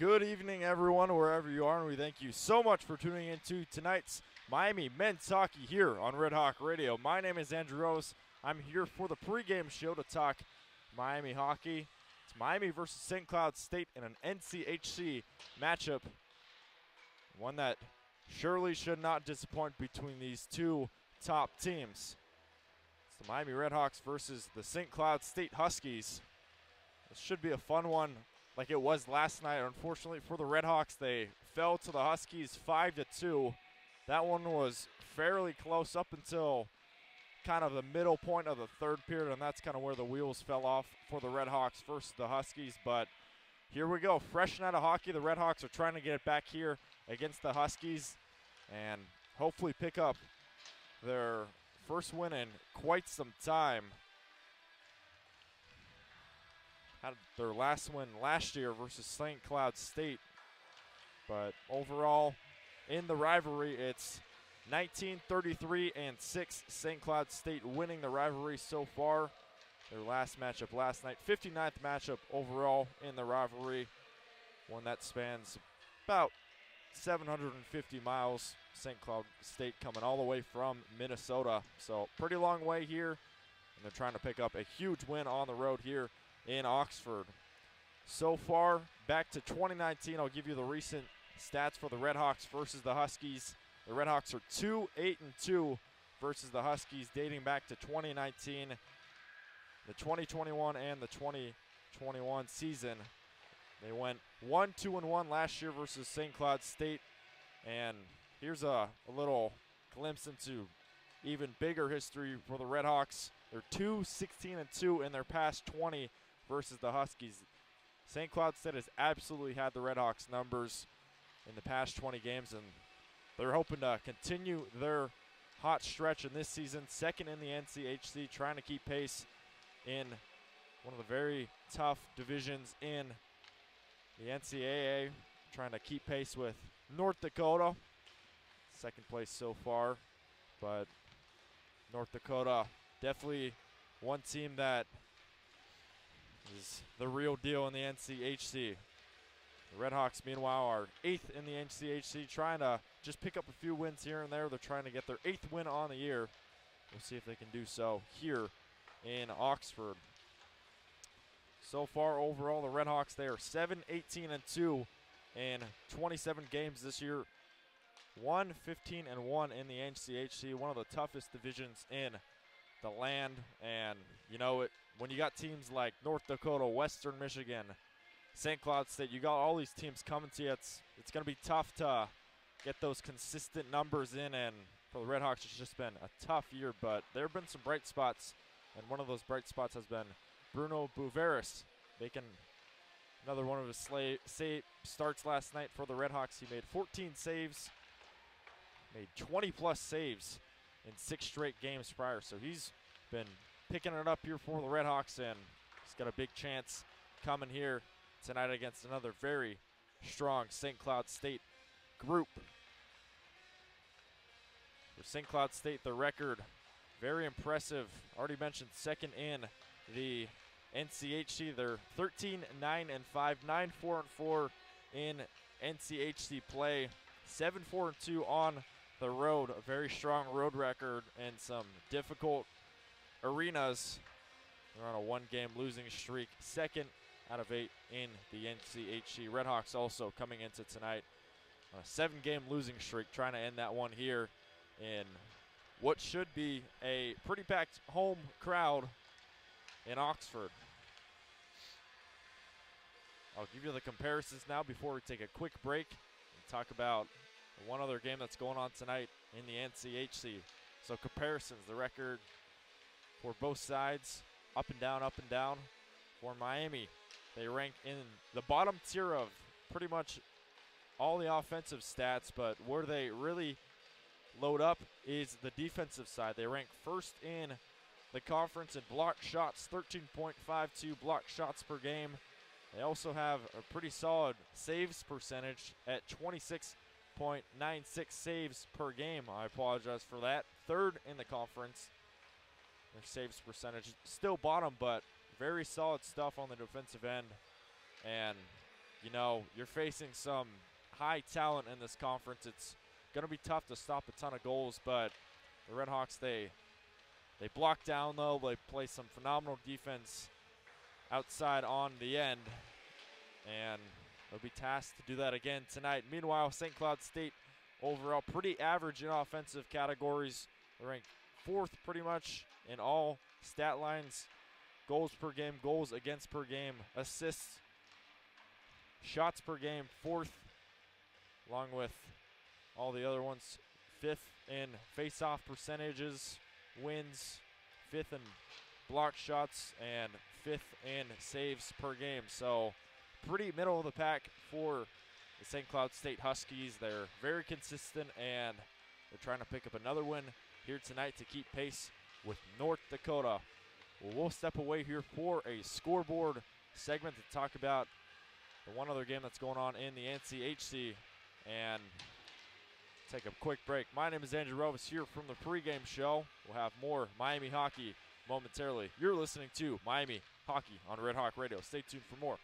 Good evening, everyone, wherever you are, and we thank you so much for tuning into tonight's Miami men's hockey here on Red Hawk Radio. My name is Andrew Rose. I'm here for the pregame show to talk Miami hockey. It's Miami versus St. Cloud State in an NCHC matchup, one that surely should not disappoint between these two top teams. It's the Miami RedHawks versus the St. Cloud State Huskies. This should be a fun one, like it was last night. Unfortunately for the RedHawks, they fell to the Huskies 5-2. That one was fairly close up until kind of the middle point of the third period, and that's kind of where the wheels fell off for the RedHawks versus the Huskies. But here we go, fresh night of hockey. The RedHawks are trying to get it back here against the Huskies and hopefully pick up their first win in quite some time. Had their last win last year versus St. Cloud State. But overall, in the rivalry, it's 19-33-6. St. Cloud State winning the rivalry so far. Their last matchup last night, 59th matchup overall in the rivalry. One that spans about 750 miles. St. Cloud State coming all the way from Minnesota. So pretty long way here. And they're trying to pick up a huge win on the road here in Oxford. So far, back to 2019, I'll give you the recent stats for the RedHawks versus the Huskies. The RedHawks are 2-8-2 versus the Huskies dating back to 2019, the 2021 and the 2021 season. They went 1-2-1 last year versus St. Cloud State. And here's a little glimpse into even bigger history for the RedHawks. They're 2-16-2 in their past 20 versus the Huskies. St. Cloud State has absolutely had the RedHawks numbers in the past 20 games, and they're hoping to continue their hot stretch in this season. Second in the NCHC, trying to keep pace in one of the very tough divisions in the NCAA, trying to keep pace with North Dakota. Second place so far, but North Dakota definitely one team that is the real deal in the NCHC. The RedHawks, meanwhile, are 8th in the NCHC, trying to just pick up a few wins here and there. They're trying to get their 8th win on the year. We'll see if they can do so here in Oxford. So far, overall, the RedHawks, they are 7-18-2 in 27 games this year. 1-15-1 in the NCHC, one of the toughest divisions in the land. And you know it, when you got teams like North Dakota, Western Michigan, St. Cloud State, you got all these teams coming to you. It's going to be tough to get those consistent numbers in, and for the RedHawks, it's just been a tough year. But there have been some bright spots, and one of those bright spots has been Bruno Buveris making another one of his save starts last night for the RedHawks. He made 14 saves, made 20-plus saves in 6 straight games prior. So he's been picking it up here for the RedHawks, and he's got a big chance coming here tonight against another very strong St. Cloud State group. For St. Cloud State, the record, very impressive. Already mentioned second in the NCHC. They're 13-9-5, 9-4-4 in NCHC play, 7-4-2 on the road. A very strong road record and some difficult arenas. They're on a 1-game losing streak, 2nd out of 8 in the NCHC. RedHawks also coming into tonight on a 7-game losing streak, trying to end that one here in what should be a pretty packed home crowd in Oxford. I'll give you the comparisons now before we take a quick break and talk about one other game that's going on tonight in the NCHC. So comparisons, the record for both sides, up and down. For Miami, they rank in the bottom tier of pretty much all the offensive stats, but where they really load up is the defensive side. They rank first in the conference in block shots, 13.52 block shots per game. They also have a pretty solid saves percentage at 26.96 saves per game. I apologize for that. Third in the conference. Their saves percentage still bottom, but very solid stuff on the defensive end. And you know, you're facing some high talent in this conference. It's going to be tough to stop a ton of goals, but the RedHawks, they block down, though. They play some phenomenal defense outside on the end, and they'll be tasked to do that again tonight. Meanwhile, St. Cloud State overall pretty average in offensive categories. They're ranked 4th pretty much in all stat lines. Goals per game, goals against per game, assists, shots per game, 4th, along with all the other ones. 5th in face-off percentages, wins, 5th in block shots, and 5th in saves per game. So pretty middle of the pack for the St. Cloud State Huskies. They're very consistent, and they're trying to pick up another win here tonight to keep pace with North Dakota. Well, we'll step away here for a scoreboard segment to talk about the one other game that's going on in the NCHC and take a quick break. My name is Andrew Relvas here from the pregame show. We'll have more Miami hockey momentarily. You're listening to Miami Hockey on Red Hawk Radio. Stay tuned for more.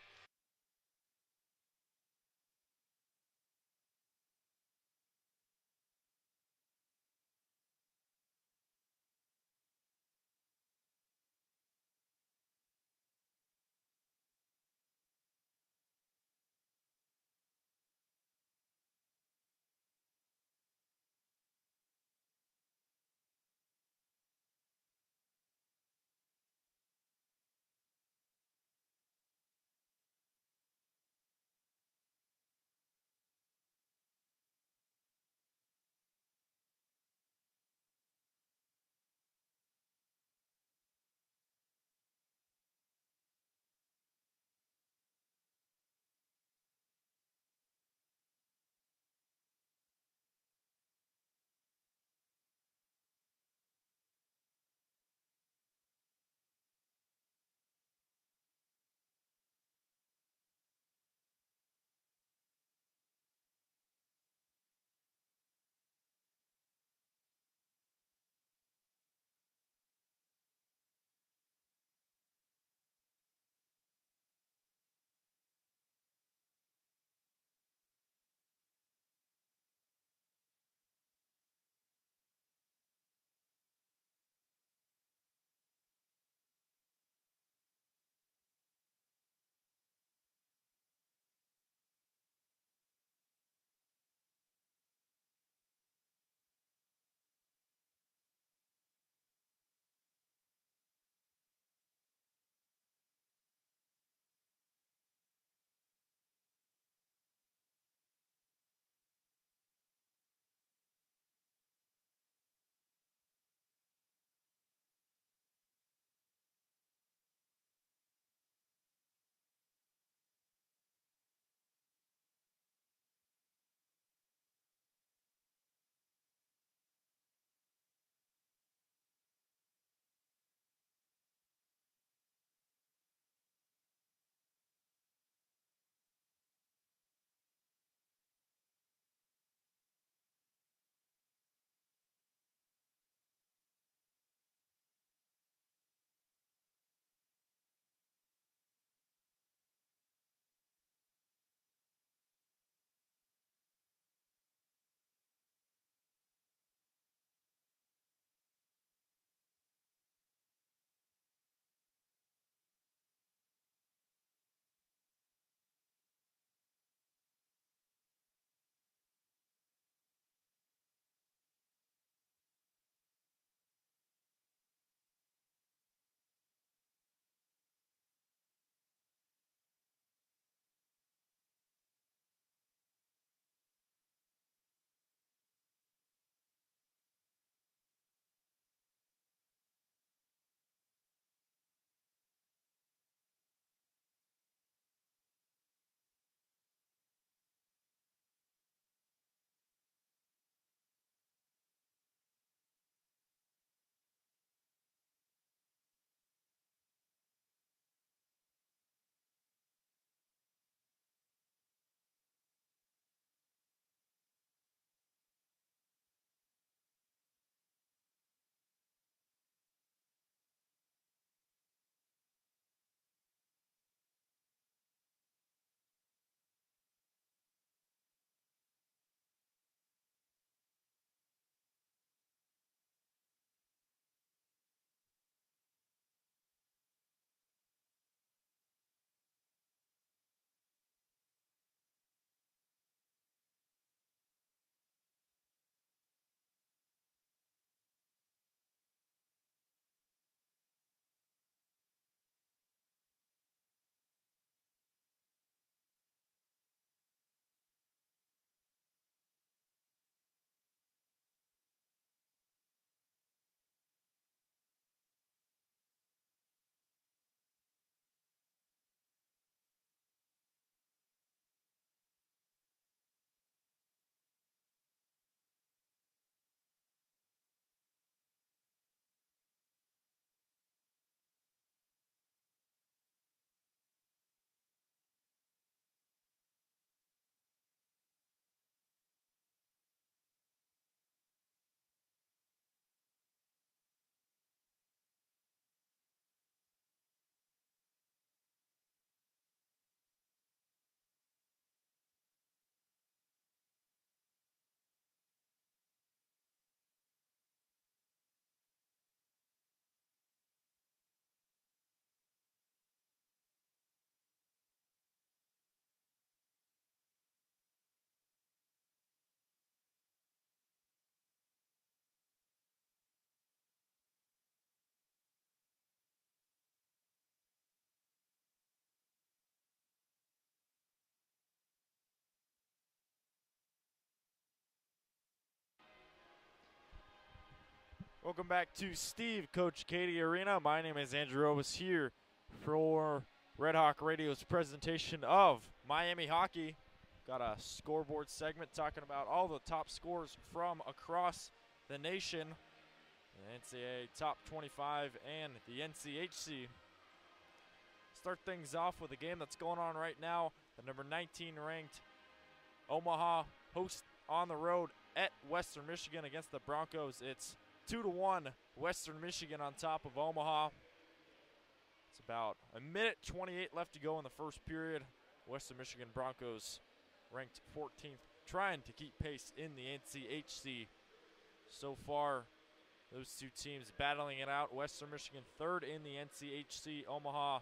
Welcome back to Steve Coach Cady Arena. My name is Andrew Relvas here for Red Hawk Radio's presentation of Miami Hockey. Got a scoreboard segment talking about all the top scores from across the nation, the NCAA Top 25 and the NCHC. Start things off with a game that's going on right now. The number 19 ranked Omaha host on the road at Western Michigan against the Broncos. It's 2-1 Western Michigan on top of Omaha. It's about a minute 28 left to go in the first period. Western Michigan Broncos ranked 14th, trying to keep pace in the NCHC. So far, those two teams battling it out. Western Michigan third in the NCHC, Omaha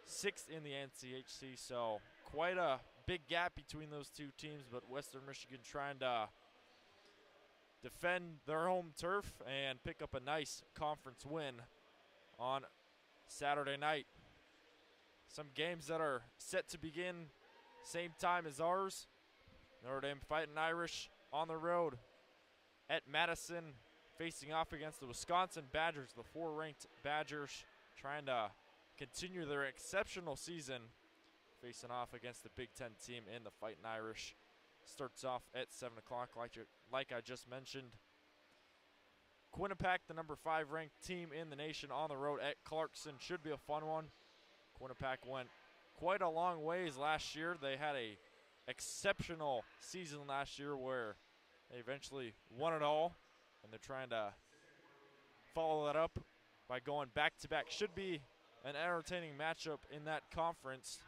sixth in the NCHC. So quite a big gap between those two teams, but Western Michigan trying to defend their home turf and pick up a nice conference win on Saturday night. Some games that are set to begin same time as ours. Notre Dame Fighting Irish on the road at Madison, facing off against the Wisconsin Badgers, the 4-ranked Badgers, trying to continue their exceptional season, facing off against the Big Ten team in the Fighting Irish. Starts off at 7 o'clock, like I just mentioned. Quinnipiac, the number 5 ranked team in the nation, on the road at Clarkson. Should be a fun one. Quinnipiac went quite a long ways last year. They had a exceptional season last year where they eventually won it all, and they're trying to follow that up by going back-to-back. Should be an entertaining matchup in that conference.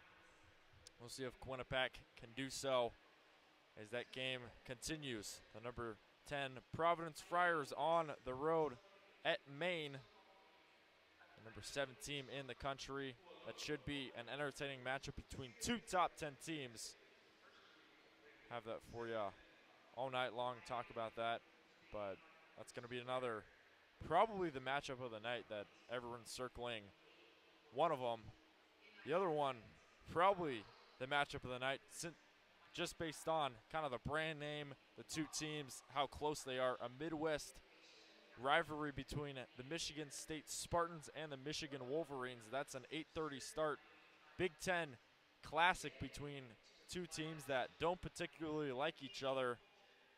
We'll see if Quinnipiac can do so as that game continues. The number 10 Providence Friars on the road at Maine, the number 7 team in the country. That should be an entertaining matchup between two top 10 teams. Have that for you all night long, talk about that. But that's going to be another, probably the matchup of the night that everyone's circling. One of them. The other one, probably the matchup of the night, just based on kind of the brand name, the two teams, how close they are. A Midwest rivalry between the Michigan State Spartans and the Michigan Wolverines. That's an 8:30 start. Big Ten classic between two teams that don't particularly like each other.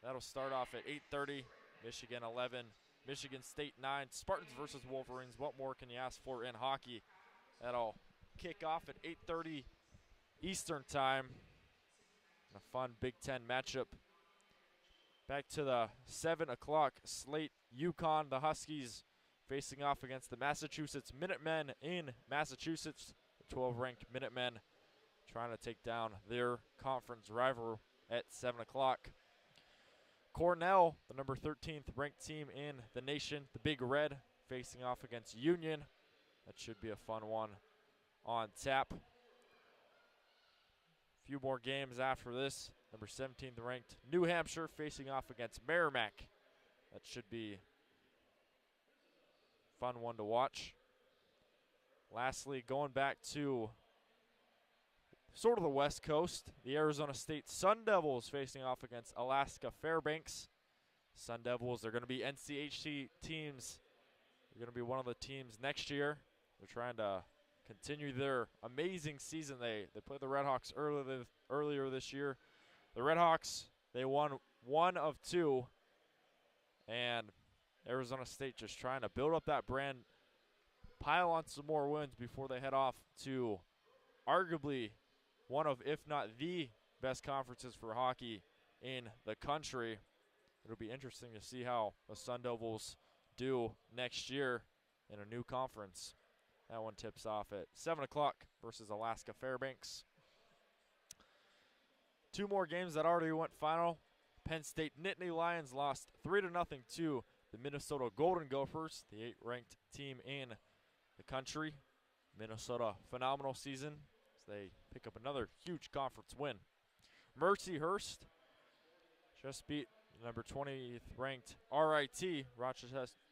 That'll start off at 8:30. Michigan 11, Michigan State 9. Spartans versus Wolverines. What more can you ask for in hockey? That'll kick off at 8:30 Eastern time. A fun Big Ten matchup. Back to the 7 o'clock slate. UConn, the Huskies, facing off against the Massachusetts Minutemen in Massachusetts. The 12-ranked Minutemen trying to take down their conference rival at 7 o'clock. Cornell, the number 13th ranked team in the nation, the Big Red, facing off against Union. That should be a fun one on tap. Few more games after this. Number 17th ranked New Hampshire facing off against Merrimack. That should be a fun one to watch. Lastly, going back to sort of the West Coast, the Arizona State Sun Devils facing off against Alaska Fairbanks. Sun Devils are going to be NCHC teams. They're going to be one of the teams next year. They're trying to continue their amazing season. They played the RedHawks earlier this year. The RedHawks, they won 1 of 2, and Arizona State just trying to build up that brand, pile on some more wins before they head off to arguably one of, if not the best conferences for hockey in the country. It'll be interesting to see how the Sun Devils do next year in a new conference. That one tips off at 7 o'clock versus Alaska Fairbanks. 2 more games that already went final. Penn State Nittany Lions lost 3-0 to the Minnesota Golden Gophers, the 8th-ranked team in the country. Minnesota, phenomenal season as they pick up another huge conference win. Mercyhurst just beat the number 20th ranked RIT,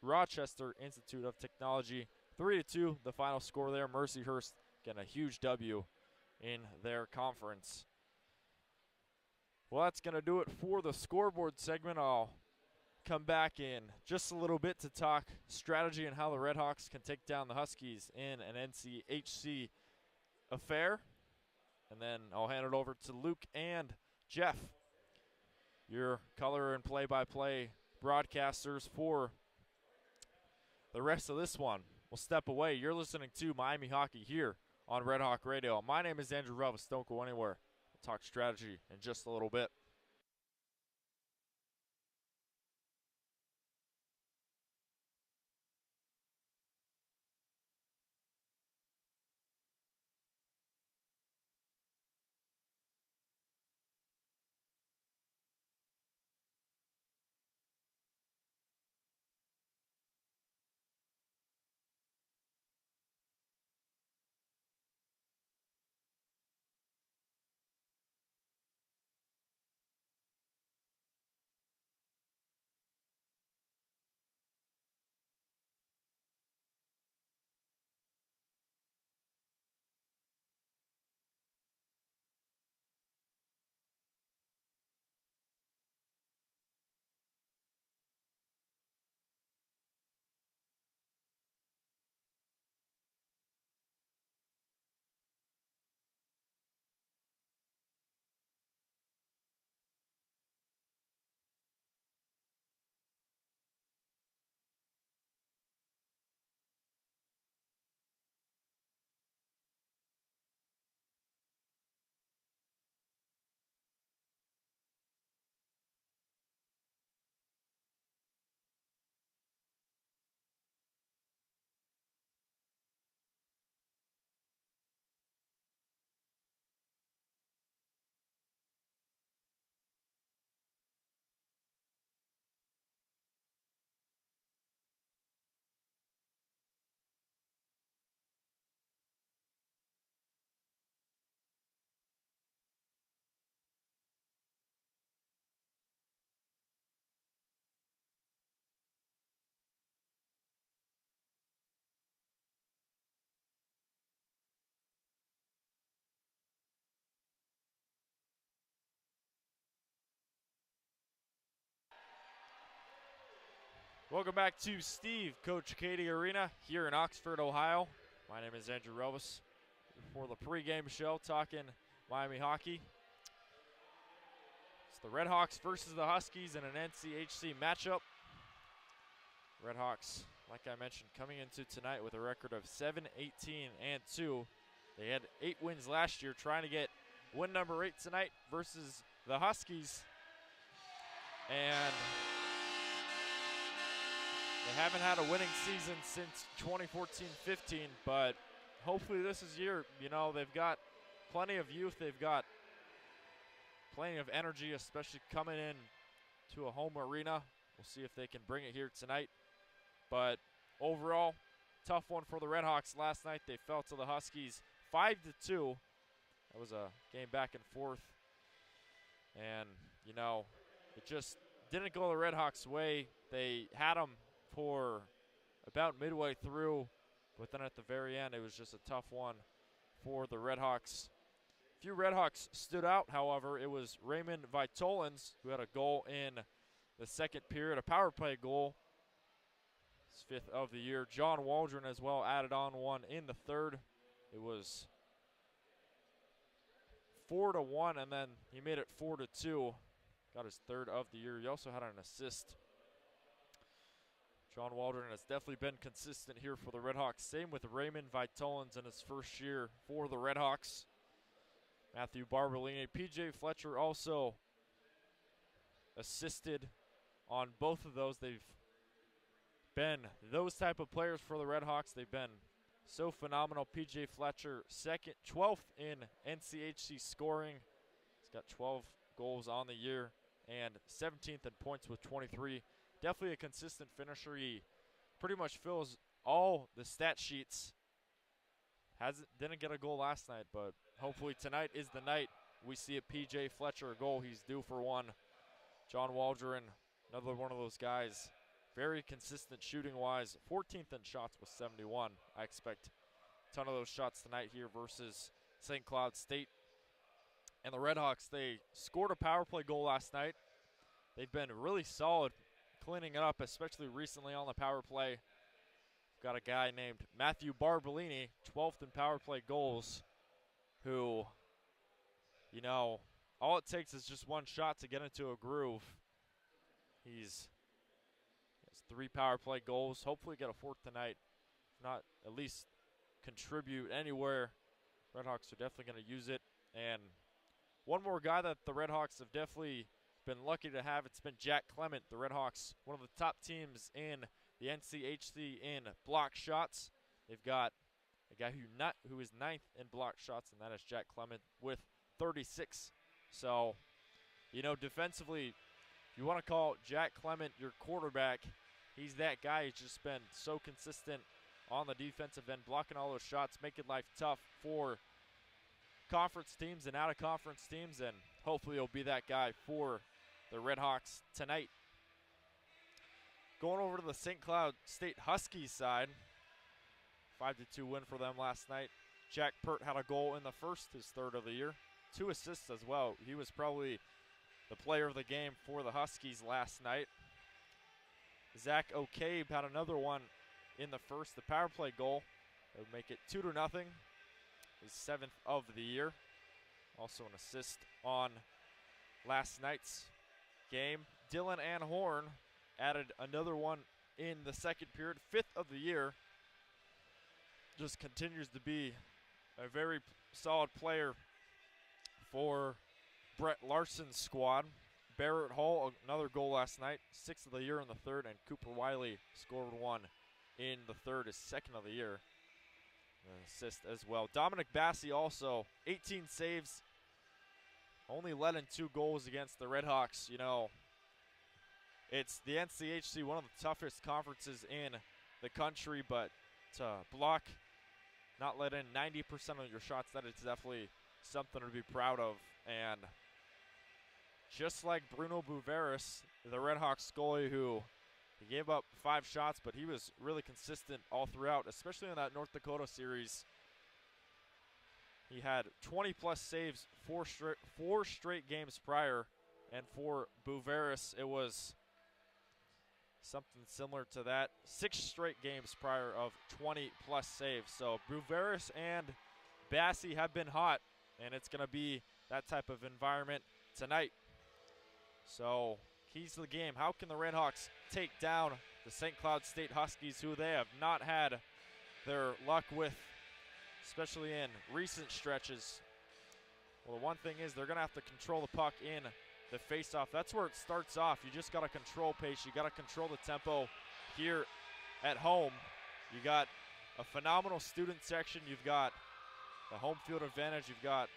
Rochester Institute of Technology, 3-2, the final score there. Mercyhurst getting a huge W in their conference. Well, that's going to do it for the scoreboard segment. I'll come back in just a little bit to talk strategy and how the RedHawks can take down the Huskies in an NCHC affair. And then I'll hand it over to Luke and Jeff, your color and play-by-play broadcasters for the rest of this one. We'll step away. You're listening to Miami Hockey here on Red Hawk Radio. My name is Andrew Relvas. Don't go anywhere. We'll talk strategy in just a little bit. Welcome back to Steve, Coach Cady Arena here in Oxford, Ohio. My name is Andrew Relvas for the pregame show talking Miami hockey. It's the RedHawks versus the Huskies in an NCHC matchup. RedHawks, like I mentioned, coming into tonight with a record of 7-18-2. They had 8 wins last year, trying to get win number 8 tonight versus the Huskies. And they haven't had a winning season since 2014-15, but hopefully this is year. You know, they've got plenty of youth. They've got plenty of energy, especially coming in to a home arena. We'll see if they can bring it here tonight. But overall, tough one for the RedHawks last night. They fell to the Huskies 5-2. That was a game back and forth. And, you know, it just didn't go the RedHawks' way. They had them for about midway through, but then at the very end, it was just a tough one for the RedHawks. A few RedHawks stood out, however. It was Raymond Vitolins, who had a goal in the second period, a power play goal, his 5th of the year. John Waldron as well added on one in the third. It was 4-1, and then he made it 4-2. Got his 3rd of the year. He also had an assist. John Waldron has definitely been consistent here for the RedHawks. Same with Raymond Vitolins in his first year for the RedHawks. Matthew Barberlini. P.J. Fletcher also assisted on both of those. They've been those type of players for the RedHawks. They've been so phenomenal. P.J. Fletcher, 12th in NCHC scoring. He's got 12 goals on the year and 17th in points with 23. Definitely a consistent finisher. He pretty much fills all the stat sheets. Didn't get a goal last night, but hopefully tonight is the night we see a P.J. Fletcher goal. He's due for one. John Waldron, another one of those guys, very consistent shooting-wise. 14th in shots with 71. I expect a ton of those shots tonight here versus St. Cloud State. And the RedHawks, they scored a power play goal last night. They've been really solid cleaning it up, especially recently on the power play. We've got a guy named Matthew Barbolini, 12th in power play goals, who, you know, all it takes is just one shot to get into a groove. He has 3 power play goals. Hopefully get a 4th tonight. If not, at least contribute anywhere. RedHawks are definitely going to use it. And one more guy that the RedHawks have definitely been lucky to have, it's been Jack Clement. The RedHawks, one of the top teams in the NCHC in block shots. They've got a guy who is 9th in block shots, and that is Jack Clement with 36. So, you know, defensively, you want to call Jack Clement your quarterback. He's that guy. He's just been so consistent on the defensive end, blocking all those shots, making life tough for conference teams and out-of-conference teams, and hopefully he'll be that guy for the RedHawks tonight. Going over to the St. Cloud State Huskies side, 5-2 win for them last night. Jack Pert had a goal in the first, his 3rd of the year. 2 assists as well. He was probably the player of the game for the Huskies last night. Zach O'Cabe had another one in the first, the power play goal. That would make it 2-0. His 7th of the year. Also an assist on last night's game. Dylan Anhorn added another one in the second period, 5th of the year. Just continues to be a very solid player for Brett Larson's squad. Barrett Hall, another goal last night, 6th of the year in the 3rd, and Cooper Wiley scored one in the 3rd, his 2nd of the year. An assist as well. Dominic Bassi also, 18 saves, only let in 2 goals against the RedHawks. You know, it's the NCHC, one of the toughest conferences in the country, but to block, not let in 90% of your shots, that is definitely something to be proud of. And just like Bruno Buveris, the RedHawks goalie, who he gave up 5 shots, but he was really consistent all throughout, especially in that North Dakota series. He had 20-plus saves 4 straight games prior, and for Buveris, it was something similar to that. 6 straight games prior of 20-plus saves. So Buveris and Bassi have been hot, and it's going to be that type of environment tonight. So keys to the game. How can the RedHawks take down the St. Cloud State Huskies, who they have not had their luck with, especially in recent stretches? Well, the one thing is they're going to have to control the puck in the faceoff. That's where it starts off. You just got to control pace. You got to control the tempo here at home. You got a phenomenal student section. You've got the home field advantage. You've got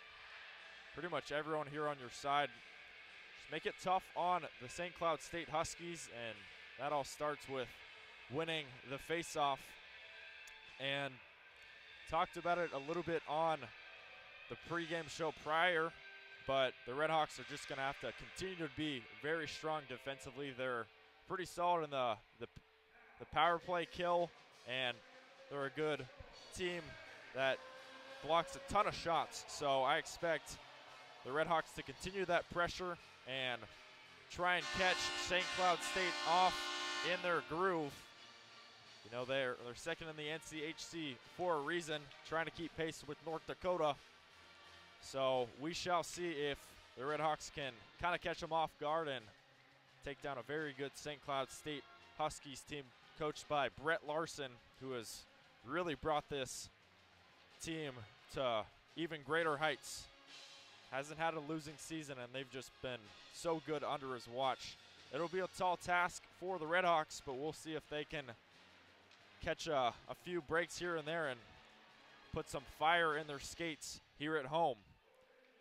pretty much everyone here on your side. Just make it tough on the St. Cloud State Huskies, and that all starts with winning the faceoff. And talked about it a little bit on the pregame show prior, but the RedHawks are just going to have to continue to be very strong defensively. They're pretty solid in the power play kill, and they're a good team that blocks a ton of shots. So I expect the RedHawks to continue that pressure and try and catch St. Cloud State off in their groove. You know, they're second in the NCHC for a reason, trying to keep pace with North Dakota. So we shall see if the RedHawks can kind of catch them off guard and take down a very good St. Cloud State Huskies team coached by Brett Larson, who has really brought this team to even greater heights. Hasn't had a losing season, and they've just been so good under his watch. It'll be a tall task for the RedHawks, but we'll see if they can catch a few breaks here and there and put some fire in their skates here at home.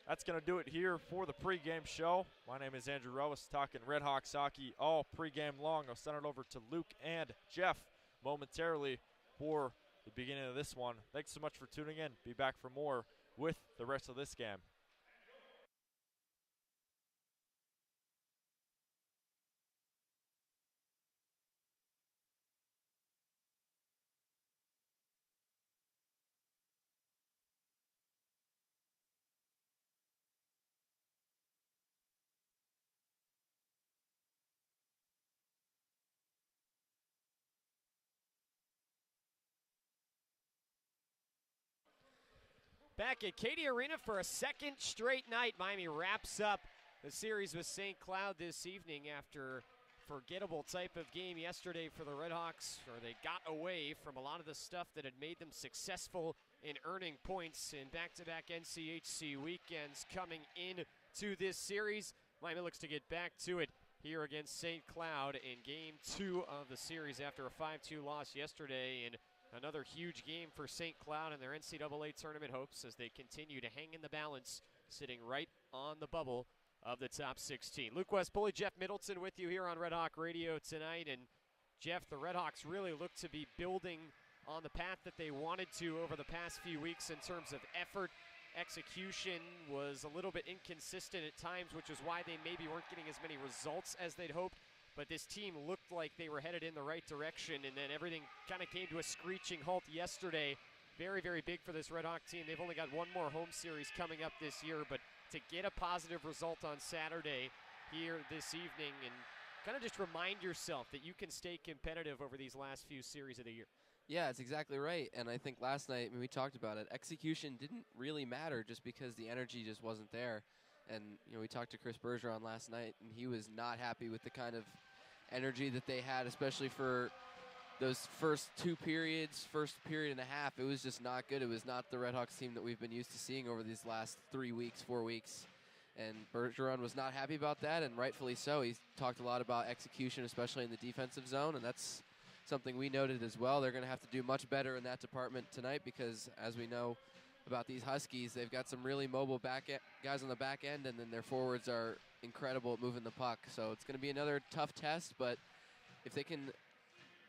That's going to do it here for the pregame show. My name is Andrew Relvas, talking RedHawks hockey all pregame long. I'll send it over to Luke and Jeff momentarily for the beginning of this one. Thanks so much for tuning in. Be back for more with the rest of this game. Back at Cady Arena for a second straight night. Miami wraps up the series with St. Cloud this evening after forgettable type of game yesterday for the RedHawks, or they got away from a lot of the stuff that had made them successful in earning points in back-to-back NCHC weekends coming into this series. Miami looks to get back to it here against St. Cloud in Game 2 of the series after a 5-2 loss yesterday, and another huge game for St. Cloud and their NCAA tournament hopes as they continue to hang in the balance, sitting right on the bubble of the top 16. Luke West, Poley, Jeff Middleton with you here on Red Hawk Radio tonight. And Jeff, the RedHawks really look to be building on the path that they wanted to over the past few weeks in terms of effort. Execution was a little bit inconsistent at times, which is why they maybe weren't getting as many results as they'd hoped. But this team looked like they were headed in the right direction, and then everything kind of came to a screeching halt yesterday. Very, very big for this Red Hawk team. They've only got one more home series coming up this year, but to get a positive result on Saturday here this evening and kind of just remind yourself that you can stay competitive over these last few series of the year. Yeah, that's exactly right. And I think last night, when we talked about it, execution didn't really matter just because the energy just wasn't there. And, we talked to Chris Bergeron last night, and he was not happy with the kind of energy that they had, especially for those first two periods, first period and a half. It was just not good. It was not the RedHawks team that we've been used to seeing over these last 3 weeks, 4 weeks. And Bergeron was not happy about that, and rightfully so. He talked a lot about execution, especially in the defensive zone, and that's something we noted as well. They're going to have to do much better in that department tonight because, as we know about these Huskies, they've got some really mobile guys on the back end, and then their forwards are incredible at moving the puck. So it's going to be another tough test, but if they can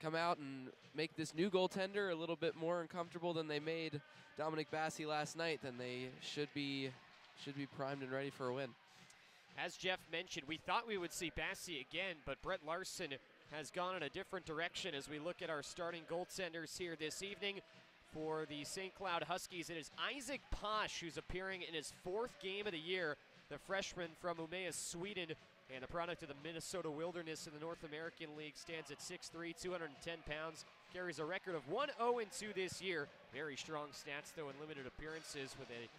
come out and make this new goaltender a little bit more uncomfortable than they made Dominic Bassi last night, then they should be primed and ready for a win. As Jeff mentioned, we thought we would see Bassi again, but Brett Larson has gone in a different direction as we look at our starting goaltenders here this evening. For the St. Cloud Huskies, it is Isaac Posch who's appearing in his fourth game of the year. The freshman from Umeå, Sweden, and the product of the Minnesota Wilderness in the North American League, stands at 6'3", 210 pounds, carries a record of 1-0-2 this year. Very strong stats, though, in limited appearances with a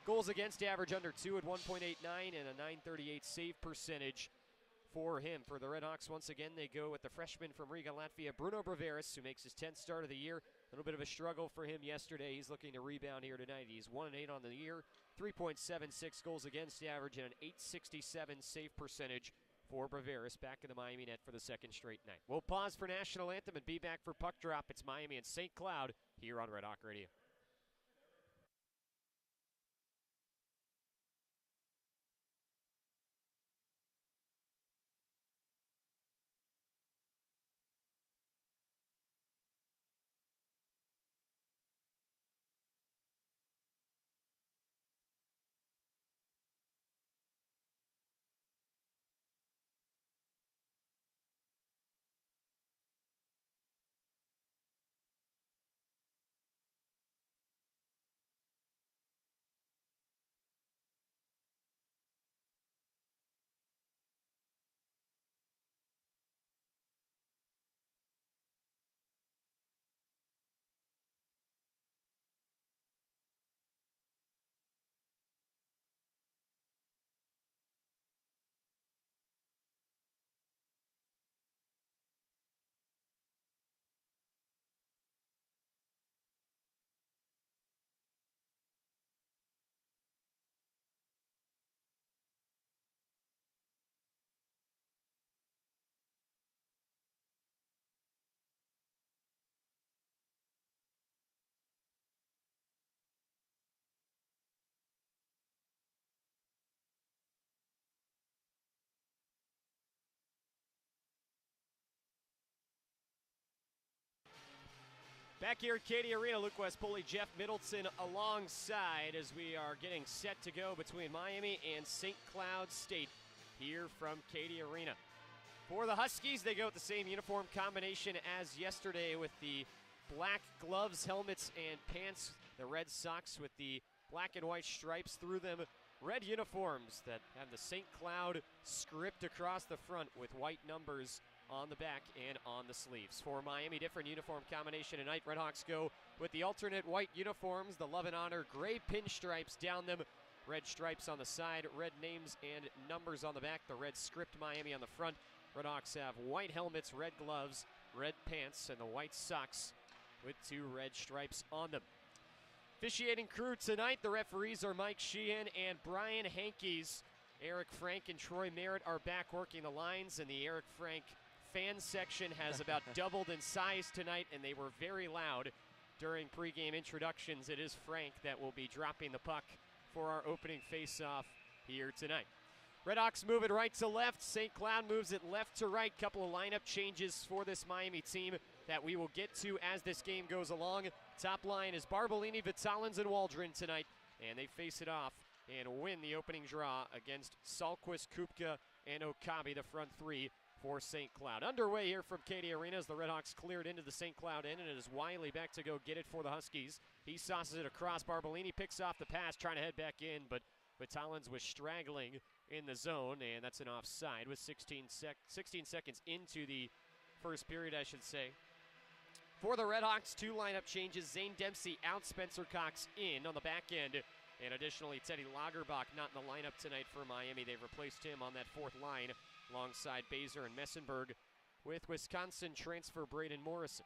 goals against average under 2 at 1.89 and a .938 save percentage for him. For the RedHawks, once again, they go with the freshman from Riga, Latvia, Bruno Braveris, who makes his 10th start of the year. A little bit of a struggle for him yesterday. He's looking to rebound here tonight. He's 1-8 on the year, 3.76 goals against average, and an .867 save percentage for Braveris back in the Miami net for the second straight night. We'll pause for National Anthem and be back for Puck Drop. It's Miami and St. Cloud here on Red Hawk Radio. Back here at Cady Arena, Luke West, Poley, Jeff Middleton alongside as we are getting set to go between Miami and St. Cloud State here from Cady Arena. For the Huskies, they go with the same uniform combination as yesterday with the black gloves, helmets, and pants. The red socks with the black and white stripes through them. Red uniforms that have the St. Cloud script across the front with white numbers on the back and on the sleeves. For Miami, different uniform combination tonight. RedHawks go with the alternate white uniforms, the Love and Honor gray pinstripes down them, red stripes on the side, red names and numbers on the back, the red script Miami on the front. RedHawks have white helmets, red gloves, red pants, and the white socks with 2 red stripes on them. Officiating crew tonight, the referees are Mike Sheehan and Brian Hankes. Eric Frank and Troy Merritt are back working the lines, and the Eric Frank fan section has about doubled in size tonight, and they were very loud during pregame introductions. It is Frank that will be dropping the puck for our opening face-off here tonight. RedHawks move it right to left. St. Cloud moves it left to right. Couple of lineup changes for this Miami team that we will get to as this game goes along. Top line is Barbolini, Vitalins, and Waldron tonight, and they face it off and win the opening draw against Salquist, Kupka, and Okabe, the front 3 for St. Cloud. Underway here from Cady Arena as the RedHawks cleared into the St. Cloud end, and it is Wiley back to go get it for the Huskies. He sauces it across. Barbolini picks off the pass, trying to head back in, but Vitalins was straggling in the zone, and that's an offside with 16 seconds into the first period, I should say. For the RedHawks, 2 lineup changes. Zane Dempsey out, Spencer Cox in on the back end. And additionally, Teddy Lagerbach not in the lineup tonight for Miami. They've replaced him on that 4th line alongside Baser and Messenberg with Wisconsin transfer Braden Morrison.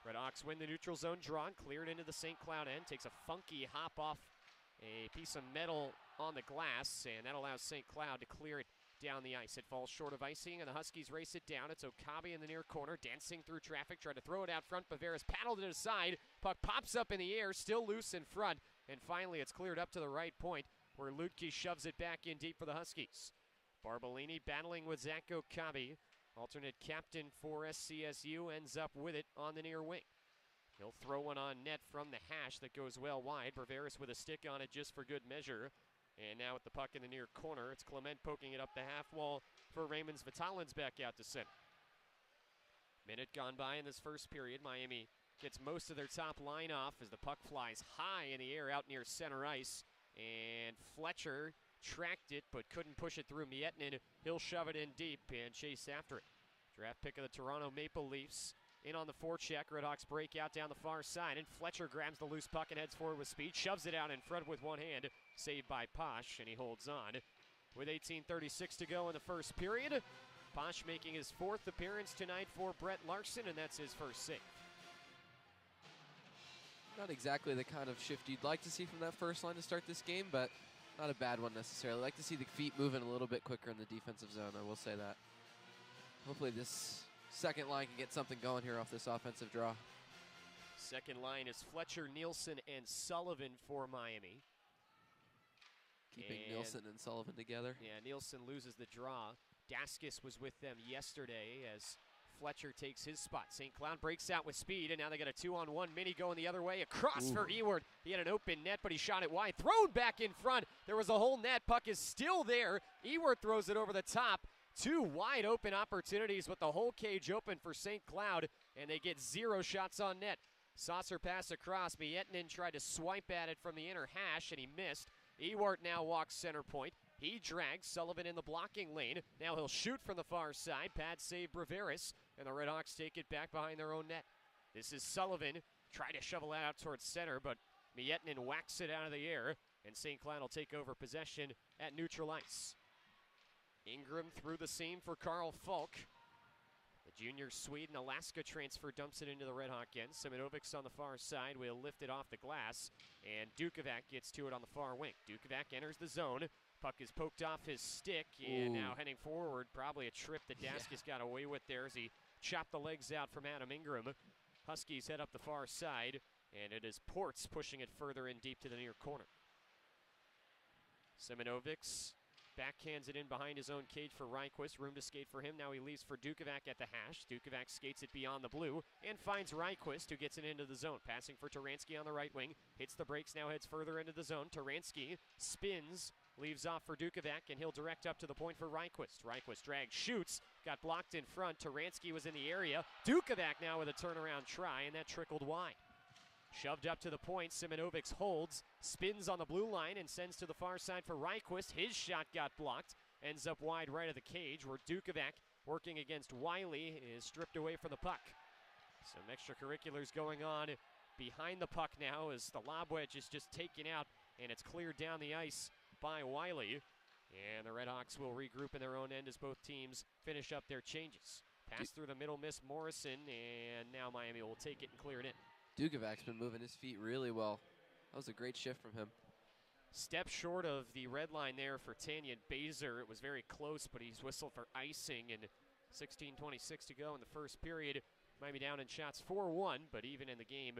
RedHawks win the neutral zone draw and cleared into the St. Cloud end. Takes a funky hop off a piece of metal on the glass, and that allows St. Cloud to clear it down the ice. It falls short of icing, and the Huskies race it down. It's Okabe in the near corner, dancing through traffic, tried to throw it out front. Bavaris paddled it aside. Puck pops up in the air, still loose in front, and finally it's cleared up to the right point, where Lutke shoves it back in deep for the Huskies. Barbolini battling with Zach Okabe, alternate captain for SCSU, ends up with it on the near wing. He'll throw one on net from the hash that goes well wide. Bavaris with a stick on it just for good measure. And now with the puck in the near corner, it's Clement poking it up the half wall for Raymond's Vitalins back out to center. Minute gone by in this first period. Miami gets most of their top line off as the puck flies high in the air out near center ice. And Fletcher tracked it but couldn't push it through Miettinen. He'll shove it in deep and chase after it. Draft pick of the Toronto Maple Leafs. In on the forecheck, RedHawks break out down the far side, and Fletcher grabs the loose puck and heads forward with speed, shoves it out in front with one hand, saved by Posh, and he holds on. With 18:36 to go in the first period, Posh making his 4th appearance tonight for Brett Larson, and that's his first save. Not exactly the kind of shift you'd like to see from that first line to start this game, but not a bad one necessarily. I like to see the feet moving a little bit quicker in the defensive zone, I will say that. Hopefully this second line can get something going here off this offensive draw. Second line is Fletcher, Nielsen, and Sullivan for Miami. Keeping Nielsen and Sullivan together. Yeah, Nielsen loses the draw. Daskis was with them yesterday as Fletcher takes his spot. St. Cloud breaks out with speed, and now they got a 2-on-1 mini going the other way. Across for Ewart. He had an open net, but he shot it wide. Thrown back in front. There was a whole net. Puck is still there. Ewart throws it over the top. 2 wide open opportunities with the whole cage open for St. Cloud, and they get 0 shots on net. Saucer pass across. Miettinen tried to swipe at it from the inner hash, and he missed. Ewart now walks center point. He drags Sullivan in the blocking lane. Now he'll shoot from the far side. Pad save Braveris, and the RedHawks take it back behind their own net. This is Sullivan. Try to shovel it out towards center, but Miettinen whacks it out of the air, and St. Cloud will take over possession at neutral ice. Ingram through the seam for Carl Falk. The junior Swede and Alaska transfer dumps it into the RedHawk end. Simonovic's on the far side will lift it off the glass, and Dukovac gets to it on the far wing. Dukovac enters the zone. Puck is poked off his stick, and now heading forward. Probably a trip that Daskis got away with there as he chopped the legs out from Adam Ingram. Huskies head up the far side, and it is Ports pushing it further in deep to the near corner. Simonovic's backhands it in behind his own cage for Ryquist. Room to skate for him. Now he leaves for Dukovac at the hash. Dukovac skates it beyond the blue and finds Ryquist, who gets it into the zone. Passing for Taransky on the right wing. Hits the brakes, now heads further into the zone. Taransky spins, leaves off for Dukovac, and he'll direct up to the point for Ryquist. Ryquist drags, shoots, got blocked in front. Taransky was in the area. Dukovac now with a turnaround try, and that trickled wide. Shoved up to the point, Simonovic holds, spins on the blue line and sends to the far side for Ryquist. His shot got blocked, ends up wide right of the cage where Dukovac working against Wiley, is stripped away from the puck. Some extracurriculars going on behind the puck now as the lob wedge is just taken out, and it's cleared down the ice by Wiley. And the RedHawks will regroup in their own end as both teams finish up their changes. Pass through the middle, miss Morrison, and now Miami will take it and clear it in. Dukavac's been moving his feet really well. That was a great shift from him. Step short of the red line there for Tanyan Baser. It was very close, but he's whistled for icing, and 16:26 to go in the first period. Miami down in shots 4-1, but even in the game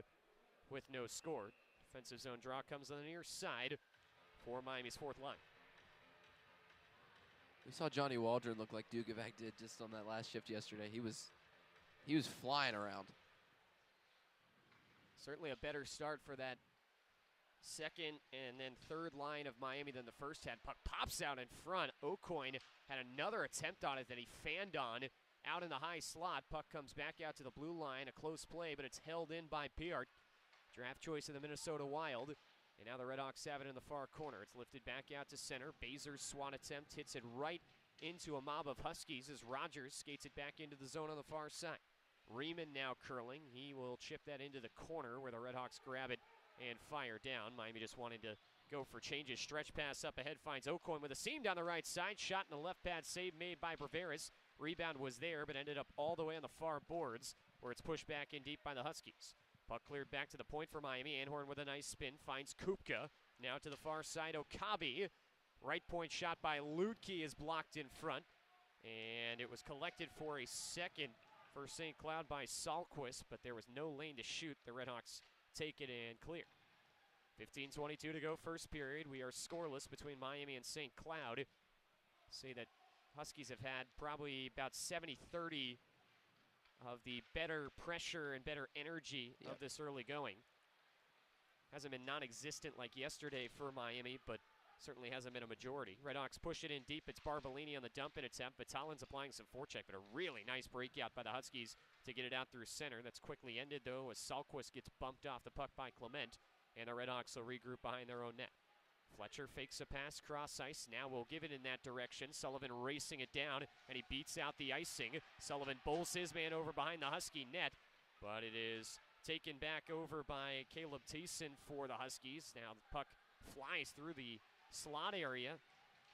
with no score. Defensive zone draw comes on the near side for Miami's fourth line. We saw Johnny Waldron look like Dukavac did just on that last shift yesterday. He was flying around. Certainly a better start for that second and then third line of Miami than the first had. Puck pops out in front. O'Coin had another attempt on it that he fanned on out in the high slot. Puck comes back out to the blue line. A close play, but it's held in by Piart. Draft choice of the Minnesota Wild. And now the RedHawks have it in the far corner. It's lifted back out to center. Baser's swat attempt hits it right into a mob of Huskies as Rogers skates it back into the zone on the far side. Riemann now curling. He will chip that into the corner where the RedHawks grab it and fire down. Miami just wanting to go for changes. Stretch pass up ahead finds O'Coin with a seam down the right side. Shot in the left pad, save made by Braveris. Rebound was there, but ended up all the way on the far boards where it's pushed back in deep by the Huskies. Puck cleared back to the point for Miami. Anhorn with a nice spin finds Kupka. Now to the far side, Okabe. Right point shot by Ludke is blocked in front. And it was collected for a second for St. Cloud by Salquist, but there was no lane to shoot. The RedHawks take it and clear. 15:22 to go first period. We are scoreless between Miami and St. Cloud. Say that Huskies have had probably about 70-30 of the better pressure and better energy of this early going. Hasn't been non-existent like yesterday for Miami, but certainly hasn't been a majority. RedHawks push it in deep. It's Barbolini on the dump-in attempt. Vitalin's applying some forecheck, but a really nice breakout by the Huskies to get it out through center. That's quickly ended, though, as Salquist gets bumped off the puck by Clement, and the RedHawks will regroup behind their own net. Fletcher fakes a pass cross ice. Now we'll give it in that direction. Sullivan racing it down, and he beats out the icing. Sullivan bowls his man over behind the Husky net, but it is taken back over by Caleb Thiessen for the Huskies. Now the puck flies through the slot area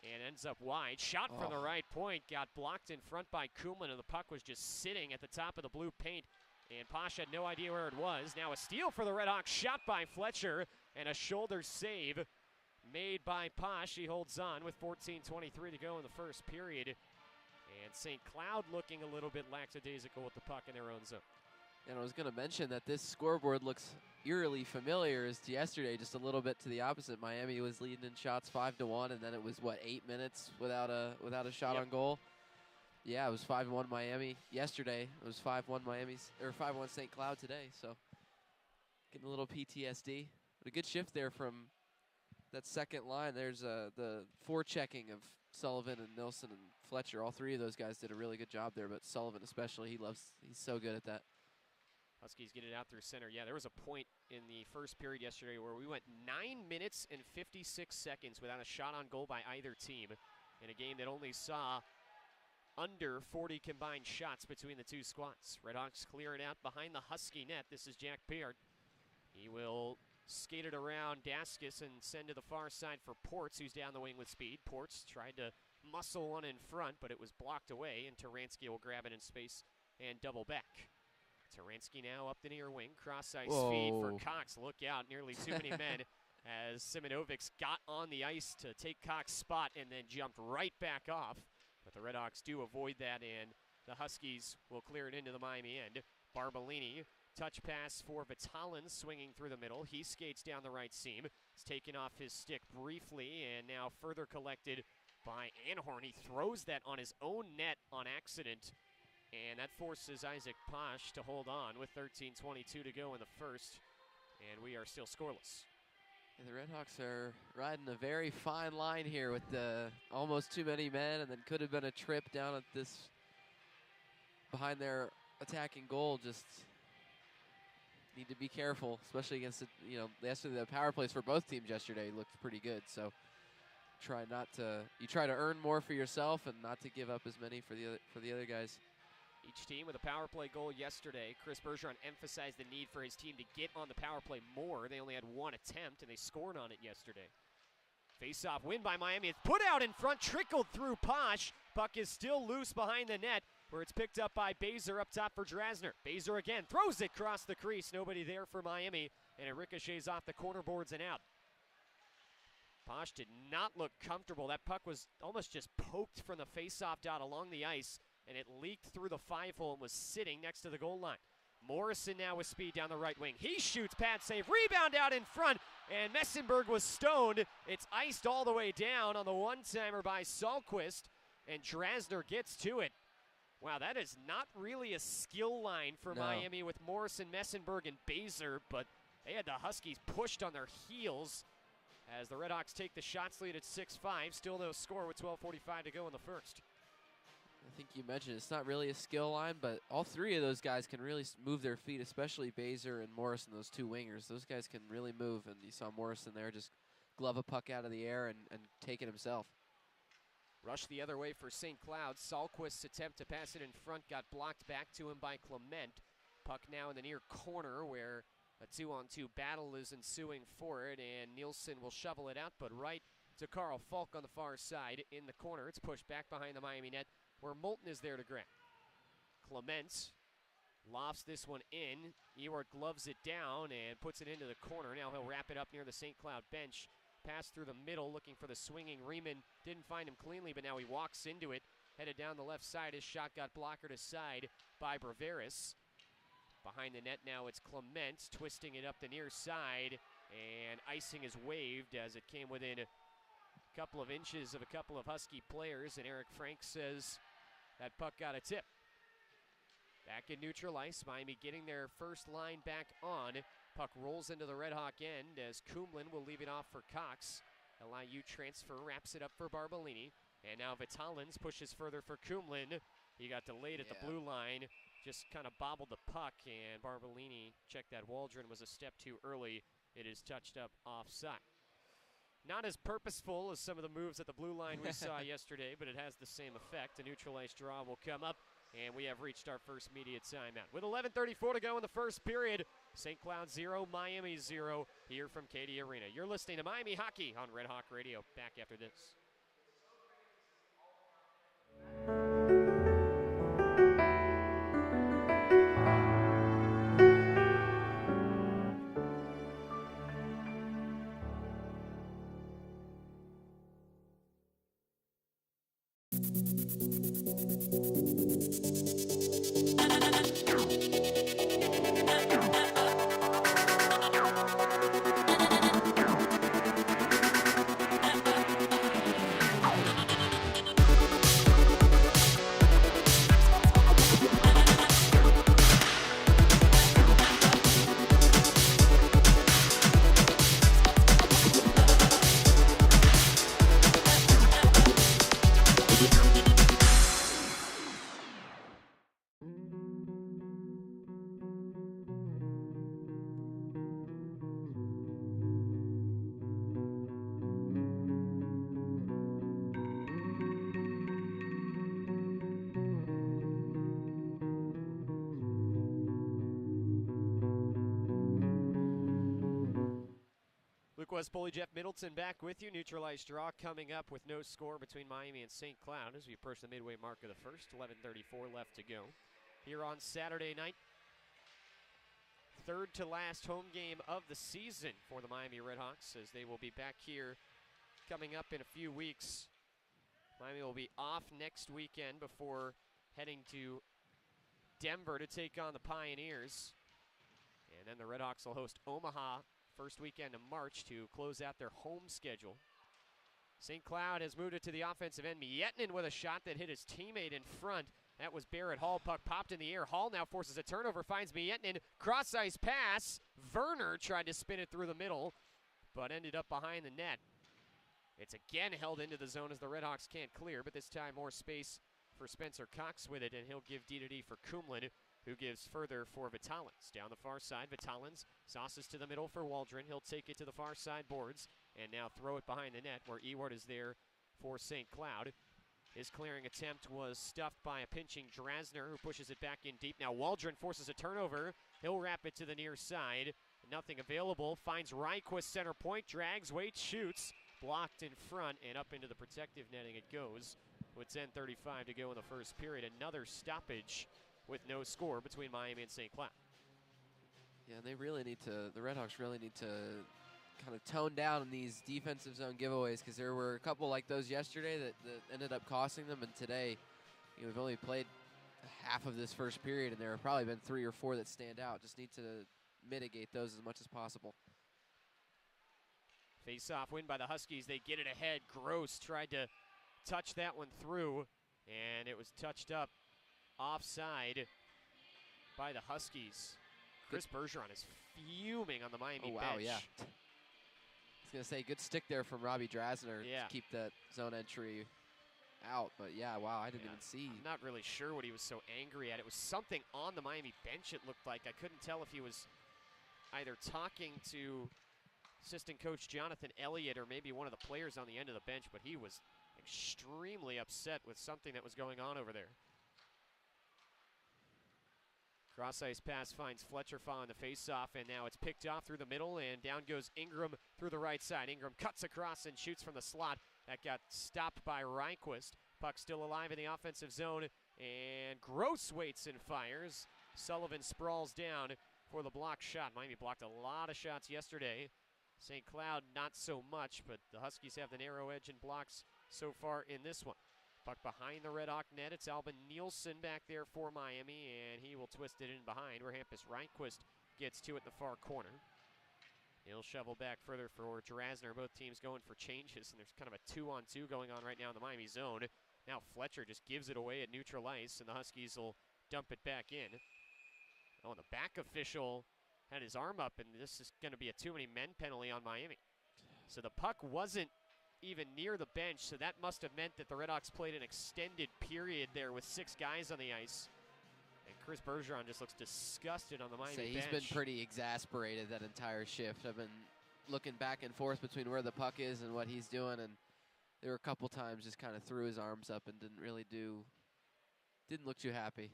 and ends up wide. Shot from the right point, got blocked in front by Kuhlman, and the puck was just sitting at the top of the blue paint, and Posh had no idea where it was. Now a steal for the RedHawks, shot by Fletcher, and a shoulder save made by Posh. He holds on with 14:23 to go in the first period, and St. Cloud looking a little bit lackadaisical with the puck in their own zone. And I was going to mention that this scoreboard looks eerily familiar as to yesterday, just a little bit to the opposite. Miami was leading in shots 5-1, and then it was, 8 minutes without a shot on goal? Yeah, it was 5-1 Miami yesterday. It was 5-1 or 5-1 St. Cloud today, so getting a little PTSD. But a good shift there from that second line. There's the forechecking of Sullivan and Nilsson and Fletcher. All three of those guys did a really good job there, but Sullivan especially, he's so good at that. Huskies get it out through center. Yeah, there was a point in the first period yesterday where we went 9 minutes and 56 seconds without a shot on goal by either team in a game that only saw under 40 combined shots between the two squads. RedHawks clear it out behind the Husky net. This is Jack Piart. He will skate it around Daskus and send to the far side for Ports, who's down the wing with speed. Ports tried to muscle one in front, but it was blocked away, and Taransky will grab it in space and double back. Taransky now up the near wing, cross ice feed for Cox. Look out, nearly too many men as Simonovic got on the ice to take Cox's spot and then jumped right back off. But the RedHawks do avoid that, and the Huskies will clear it into the Miami end. Barbolini, touch pass for Vitaልን, swinging through the middle. He skates down the right seam. It's taken off his stick briefly, and now further collected by Anhorn. He throws that on his own net on accident, and that forces Isaac Posh to hold on with 13:22 to go in the first, and we are still scoreless. And the RedHawks are riding a very fine line here with the almost too many men, and then could have been a trip down at this behind their attacking goal. Just need to be careful, especially against the power plays for both teams yesterday looked pretty good. So try to earn more for yourself and not to give up as many for the other guys. Each team with a power play goal yesterday. Chris Bergeron emphasized the need for his team to get on the power play more. They only had one attempt, and they scored on it yesterday. Face-off win by Miami. It's put out in front, trickled through Posh. Puck is still loose behind the net, where it's picked up by Baser up top for Drasner. Baser again throws it across the crease. Nobody there for Miami, and it ricochets off the corner boards and out. Posh did not look comfortable. That puck was almost just poked from the face-off dot along the ice, and it leaked through the 5-hole and was sitting next to the goal line. Morrison now with speed down the right wing. He shoots, pad save, rebound out in front, and Messenberg was stoned. It's iced all the way down on the one-timer by Sahlquist, and Drasner gets to it. Wow, that is not really a skill line for Miami with Morrison, Messenberg, and Baser, but they had the Huskies pushed on their heels as the RedHawks take the shots lead at 6-5. Still no score with 12:45 to go in the first. I think you mentioned it's not really a skill line, but all three of those guys can really move their feet, especially Baser and Morrison, those two wingers. Those guys can really move, and you saw Morrison there just glove a puck out of the air and take it himself. Rush the other way for St. Cloud. Sahlquist's attempt to pass it in front got blocked back to him by Clement. Puck now in the near corner where a 2-on-2 battle is ensuing for it, and Nielsen will shovel it out, but right to Carl Falk on the far side in the corner. It's pushed back behind the Miami net, where Moulton is there to grab. Clement lofts this one in. Ewart gloves it down and puts it into the corner. Now he'll wrap it up near the St. Cloud bench. Pass through the middle, looking for the swinging Riemann. Didn't find him cleanly, but now he walks into it. Headed down the left side. His shot got blockered aside by Braveris. Behind the net now it's Clement twisting it up the near side, and icing is waved as it came within a couple of inches of a couple of Husky players, and Eric Frank says that puck got a tip. Back in neutral ice, Miami getting their first line back on. Puck rolls into the RedHawk end as Kumlin will leave it off for Cox. LIU transfer wraps it up for Barbolini. And now Vitalins pushes further for Kumlin. He got delayed at the blue line, just kind of bobbled the puck, and Barbolini checked that Waldron was a step too early. It is touched up offside. Not as purposeful as some of the moves at the blue line we saw yesterday, but it has the same effect. A neutral ice draw will come up, and we have reached our first media timeout. With 11:34 to go in the first period, St. Cloud 0, Miami 0 here from Cady Arena. You're listening to Miami Hockey on Red Hawk Radio. Back after this. Poley, Jeff Middleton back with you. Neutralized draw coming up with no score between Miami and St. Cloud as we approach the midway mark of the first. 11:34 left to go. Here on Saturday night, third to last home game of the season for the Miami RedHawks, as they will be back here coming up in a few weeks. Miami will be off next weekend before heading to Denver to take on the Pioneers. And then the RedHawks will host Omaha first weekend of March to close out their home schedule. St. Cloud has moved it to the offensive end. Mietnin with a shot that hit his teammate in front. That was Barrett Hall. Puck popped in the air. Hall now forces a turnover, finds Mietnin. Cross-ice pass. Werner tried to spin it through the middle, but ended up behind the net. It's again held into the zone as the RedHawks can't clear, but this time more space for Spencer Cox with it, and he'll give D-to-D for Kumlin, who gives further for Vitalins. Down the far side, Vitalins sauces to the middle for Waldron. He'll take it to the far side boards. and now throw it behind the net where Ewart is there for St. Cloud. His clearing attempt was stuffed by a pinching Drasner, who pushes it back in deep. Now Waldron forces a turnover. He'll wrap it to the near side. Nothing available. Finds Ryquist center point. Drags, waits, shoots. Blocked in front and up into the protective netting it goes. With 10:35 to go in the first period. Another stoppage with no score between Miami and St. Cloud. Yeah, they really need to, the RedHawks really need to kind of tone down on these defensive zone giveaways, because there were a couple like those yesterday that ended up costing them, and today, we've only played half of this first period, and there have probably been 3 or 4 that stand out. Just need to mitigate those as much as possible. Face-off win by the Huskies. They get it ahead. Gross tried to touch that one through, and it was touched up offside by the Huskies. Chris Bergeron is fuming on the Miami bench. Wow, yeah. I was going to say, good stick there from Robbie Drasner to keep that zone entry out. But, yeah, wow, I didn't even see. I'm not really sure what he was so angry at. It was something on the Miami bench, it looked like. I couldn't tell if he was either talking to assistant coach Jonathan Elliott or maybe one of the players on the end of the bench, but he was extremely upset with something that was going on over there. Cross-ice pass finds Fletcher following the face-off, and now it's picked off through the middle, and down goes Ingram through the right side. Ingram cuts across and shoots from the slot. That got stopped by Ryquist. Puck still alive in the offensive zone, and Gross waits and fires. Sullivan sprawls down for the block shot. Miami blocked a lot of shots yesterday. St. Cloud not so much, but the Huskies have the narrow edge in blocks so far in this one. Puck behind the Red Hawk net. It's Albin Nielsen back there for Miami, and he will twist it in behind where Hampus Ryquist gets to it in the far corner. He'll shovel back further for Drasner. Both teams going for changes, and there's kind of a 2-on-2 going on right now in the Miami zone. Now Fletcher just gives it away at neutral ice, and the Huskies will dump it back in. Oh, and the back official had his arm up, and this is going to be a too many men penalty on Miami. So the puck wasn't even near the bench, so that must have meant that the RedHawks played an extended period there with 6 guys on the ice. And Chris Bergeron just looks disgusted on the Miami bench. He's been pretty exasperated that entire shift. I've been looking back and forth between where the puck is and what he's doing, and there were a couple times just kind of threw his arms up and didn't look too happy.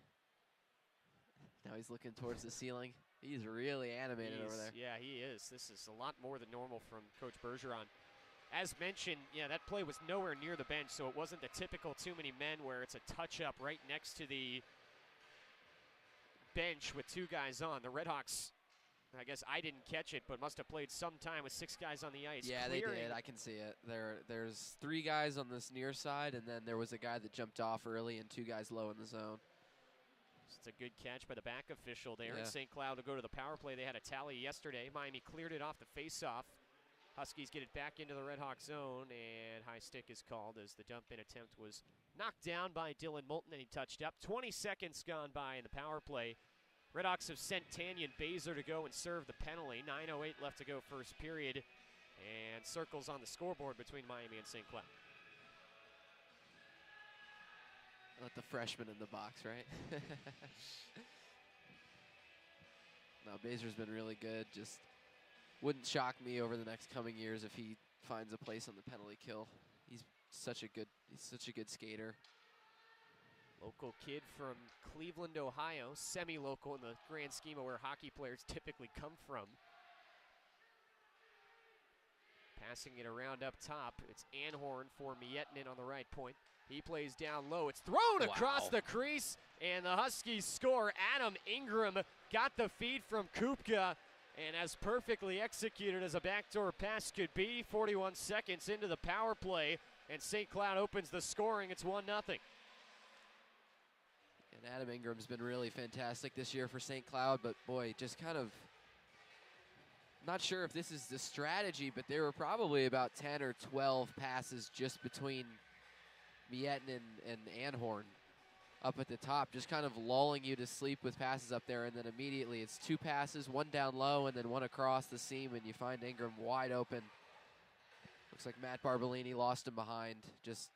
Now he's looking towards the ceiling. He's really animated over there. Yeah, he is. This is a lot more than normal from Coach Bergeron. As mentioned, that play was nowhere near the bench, so it wasn't the typical too many men where it's a touch-up right next to the bench with 2 guys on. The RedHawks, I guess I didn't catch it, but must have played some time with 6 guys on the ice. Yeah, they did. I can see it. There's 3 guys on this near side, and then there was a guy that jumped off early and 2 guys low in the zone. It's a good catch by the back official there. Yeah. And St. Cloud will go to the power play. They had a tally yesterday. Miami cleared it off the face-off. Huskies get it back into the Red Hawk zone, and high stick is called as the dump-in attempt was knocked down by Dylan Moulton, and he touched up. 20 seconds gone by in the power play. Red Hawks have sent Tanyan Baszler to go and serve the penalty. 9:08 left to go first period, and circles on the scoreboard between Miami and St. Cloud. Let the freshman in the box, right? No, Baszler's been really good. Just wouldn't shock me over the next coming years if he finds a place on the penalty kill. He's such a good skater. Local kid from Cleveland, Ohio, semi-local in the grand scheme of where hockey players typically come from. Passing it around up top, it's Anhorn for Miettinen on the right point. He plays down low. It's thrown across the crease, and the Huskies score. Adam Ingram got the feed from Kupka, and as perfectly executed as a backdoor pass could be. 41 seconds into the power play, and St. Cloud opens the scoring. It's 1-0. And Adam Ingram's been really fantastic this year for St. Cloud, but boy, just kind of not sure if this is the strategy, but there were probably about 10 or 12 passes just between Miettinen and Anhorn up at the top, just kind of lulling you to sleep with passes up there, and then immediately it's 2 passes, 1 down low, and then 1 across the seam, and you find Ingram wide open. Looks like Matt Barbolini lost him behind. Just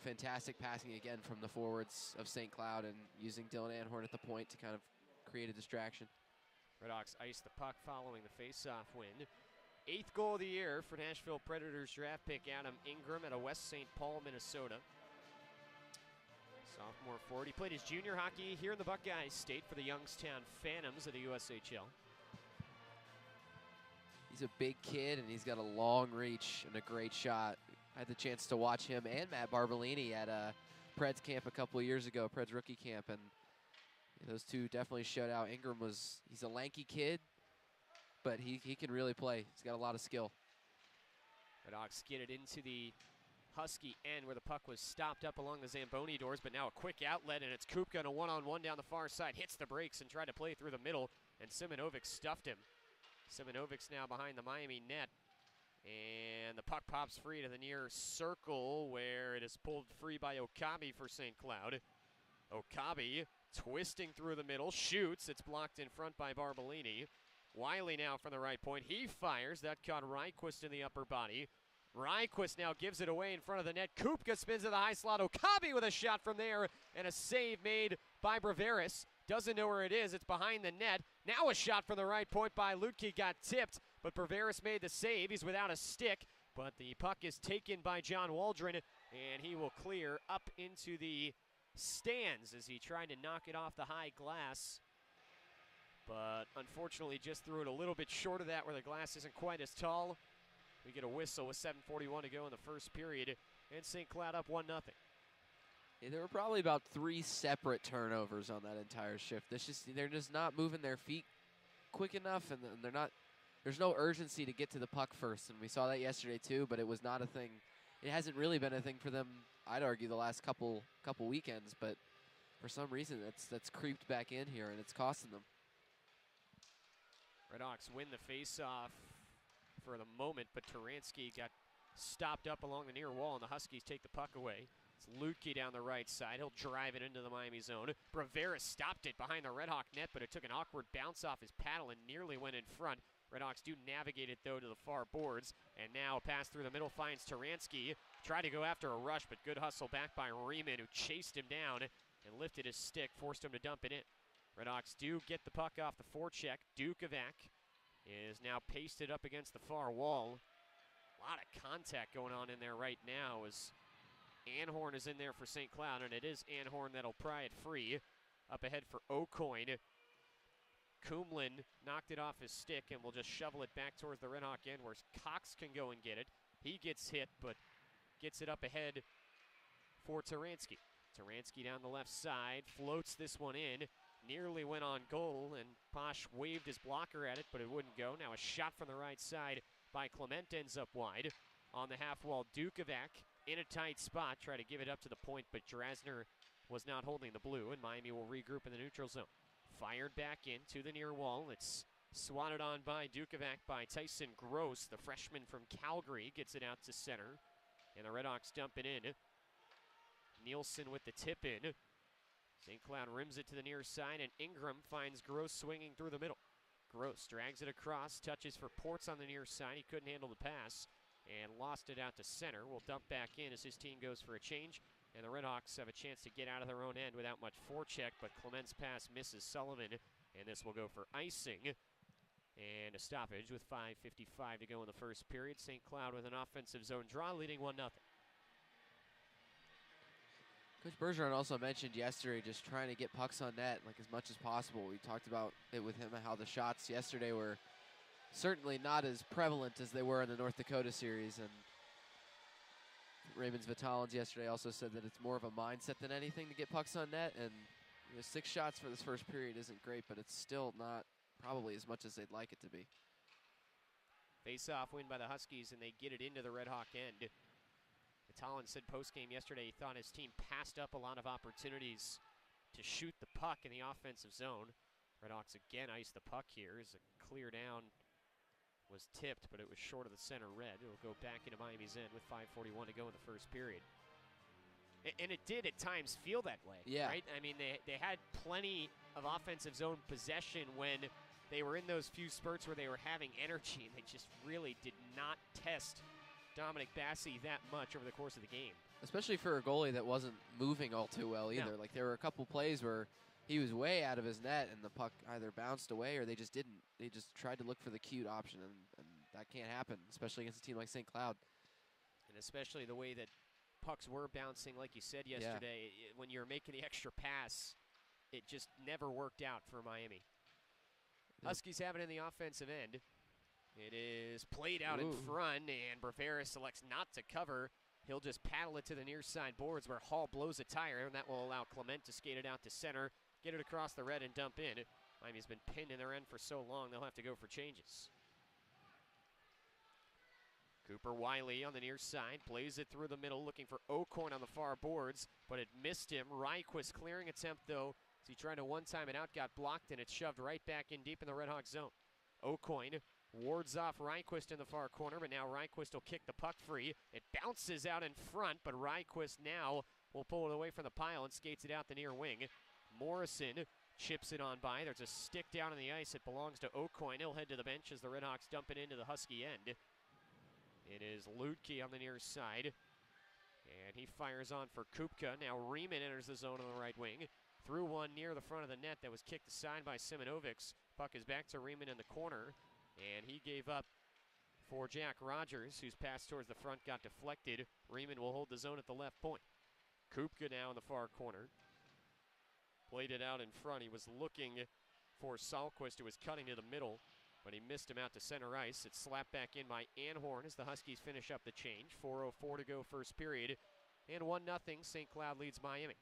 fantastic passing again from the forwards of St. Cloud, and using Dylan Anhorn at the point to kind of create a distraction. RedHawks ice the puck following the face-off win. 8th goal of the year for Nashville Predators draft pick Adam Ingram out of West St. Paul, Minnesota. Sophomore forward. He played his junior hockey here in the Buckeye State for the Youngstown Phantoms of the USHL. He's a big kid, and he's got a long reach and a great shot. I had the chance to watch him and Matt Barbolini at Preds camp a couple of years ago, Preds rookie camp, and those two definitely showed out. Ingram he's a lanky kid, but he can really play. He's got a lot of skill. RedHawks get it into the Husky end where the puck was stopped up along the Zamboni doors, but now a quick outlet, and it's Kupka in a one-on-one down the far side. Hits the brakes and tried to play through the middle, and Simonovic stuffed him. Simonovic's now behind the Miami net, and the puck pops free to the near circle where it is pulled free by Okabe for St. Cloud. Okabe twisting through the middle, shoots. It's blocked in front by Barbolini. Wiley now from the right point. He fires. That caught Ryquist in the upper body. Ryquist now gives it away in front of the net. Kupka spins to the high slot. Okabe with a shot from there, and a save made by Braveris. Doesn't know where it is. It's behind the net. Now a shot from the right point by Lutke got tipped, but Braveris made the save. He's without a stick, but the puck is taken by John Waldron, and he will clear up into the stands as he tried to knock it off the high glass. But unfortunately just threw it a little bit short of that where the glass isn't quite as tall. We get a whistle with 7:41 to go in the first period, and St. Cloud up 1-0. Yeah, there were probably about 3 separate turnovers on that entire shift. They're just not moving their feet quick enough, and there's no urgency to get to the puck first, and we saw that yesterday too, but it was not a thing. It hasn't really been a thing for them, I'd argue, the last couple weekends, but for some reason that's creeped back in here, and it's costing them. RedHawks win the faceoff for the moment, but Taransky got stopped up along the near wall, and the Huskies take the puck away. It's Lutke down the right side. He'll drive it into the Miami zone. Braveris stopped it behind the RedHawk net, but it took an awkward bounce off his paddle and nearly went in front. RedHawks do navigate it, though, to the far boards, and now a pass through the middle finds Taransky. Tried to go after a rush, but good hustle back by Riemann, who chased him down and lifted his stick, forced him to dump it in. RedHawks do get the puck off the forecheck. Dukovac is now pasted up against the far wall. A lot of contact going on in there right now as Anhorn is in there for St. Cloud, and it is Anhorn that'll pry it free. Up ahead for O'Coin. Kumlin knocked it off his stick and will just shovel it back towards the RedHawk end where Cox can go and get it. He gets hit, but gets it up ahead for Taransky. Taransky down the left side, floats this one in. Nearly went on goal, and Posh waved his blocker at it, but it wouldn't go. Now a shot from the right side by Clement ends up wide. On the half wall, Dukovac in a tight spot, try to give it up to the point, but Drasner was not holding the blue, and Miami will regroup in the neutral zone. Fired back in to the near wall. It's swatted on by Dukovac by Tyson Gross. The freshman from Calgary gets it out to center, and the RedHawks dump it in. Nielsen with the tip in. St. Cloud rims it to the near side, and Ingram finds Gross swinging through the middle. Gross drags it across, touches for Ports on the near side. He couldn't handle the pass and lost it out to center. Will dump back in as his team goes for a change, and the RedHawks have a chance to get out of their own end without much forecheck, but Clement's pass misses Sullivan, and this will go for icing. And a stoppage with 5:55 to go in the first period. St. Cloud with an offensive zone draw, leading 1-0. Coach Bergeron also mentioned yesterday just trying to get pucks on net like as much as possible. We talked about it with him and how the shots yesterday were certainly not as prevalent as they were in the North Dakota series. And Raymond's Vitalins yesterday also said that it's more of a mindset than anything to get pucks on net. And 6 shots for this first period isn't great, but it's still not probably as much as they'd like it to be. Face-off win by the Huskies, and they get it into the RedHawk end. Vitalin said post-game yesterday he thought his team passed up a lot of opportunities to shoot the puck in the offensive zone. RedHawks again ice the puck here as a clear down was tipped, but it was short of the center red. It'll go back into Miami's end with 5:41 to go in the first period. And it did at times feel that way, yeah. Right? I mean, they had plenty of offensive zone possession when they were in those few spurts where they were having energy, and they just really did not test Dominic Bassi that much over the course of the game. Especially for a goalie that wasn't moving all too well either. No. Like there were a couple plays where he was way out of his net and the puck either bounced away or they just didn't. They just tried to look for the cute option, and that can't happen, especially against a team like St. Cloud. And especially the way that pucks were bouncing, like you said yesterday, when you're making the extra pass, it just never worked out for Miami. Huskies have it in the offensive end. It is played out in front, and Relvas selects not to cover. He'll just paddle it to the near side boards where Hall blows a tire, and that will allow Clement to skate it out to center, get it across the red, and dump in. Miami's been pinned in their end for so long, they'll have to go for changes. Cooper Wiley on the near side, plays it through the middle, looking for O'Coin on the far boards, but it missed him. Ryquist clearing attempt, though, as he tried to one-time it out, got blocked, and it's shoved right back in deep in the RedHawks zone. O'Coin wards off Ryquist in the far corner, but now Ryquist will kick the puck free. It bounces out in front, but Ryquist now will pull it away from the pile and skates it out the near wing. Morrison chips it on by. There's a stick down on the ice. It belongs to O'Coin. He'll head to the bench as the RedHawks dump it into the Husky end. It is Ludke on the near side, and he fires on for Kupka. Now Riemann enters the zone on the right wing. Threw one near the front of the net that was kicked aside by Simonovics. Puck is back to Riemann in the corner, and he gave up for Jack Rogers, whose pass towards the front got deflected. Riemann will hold the zone at the left point. Kupka now in the far corner. Played it out in front. He was looking for Salquist, who was cutting to the middle, but he missed him out to center ice. It's slapped back in by Anhorn as the Huskies finish up the change. 4:04 to go first period, and 1-0 St. Cloud leads Miami.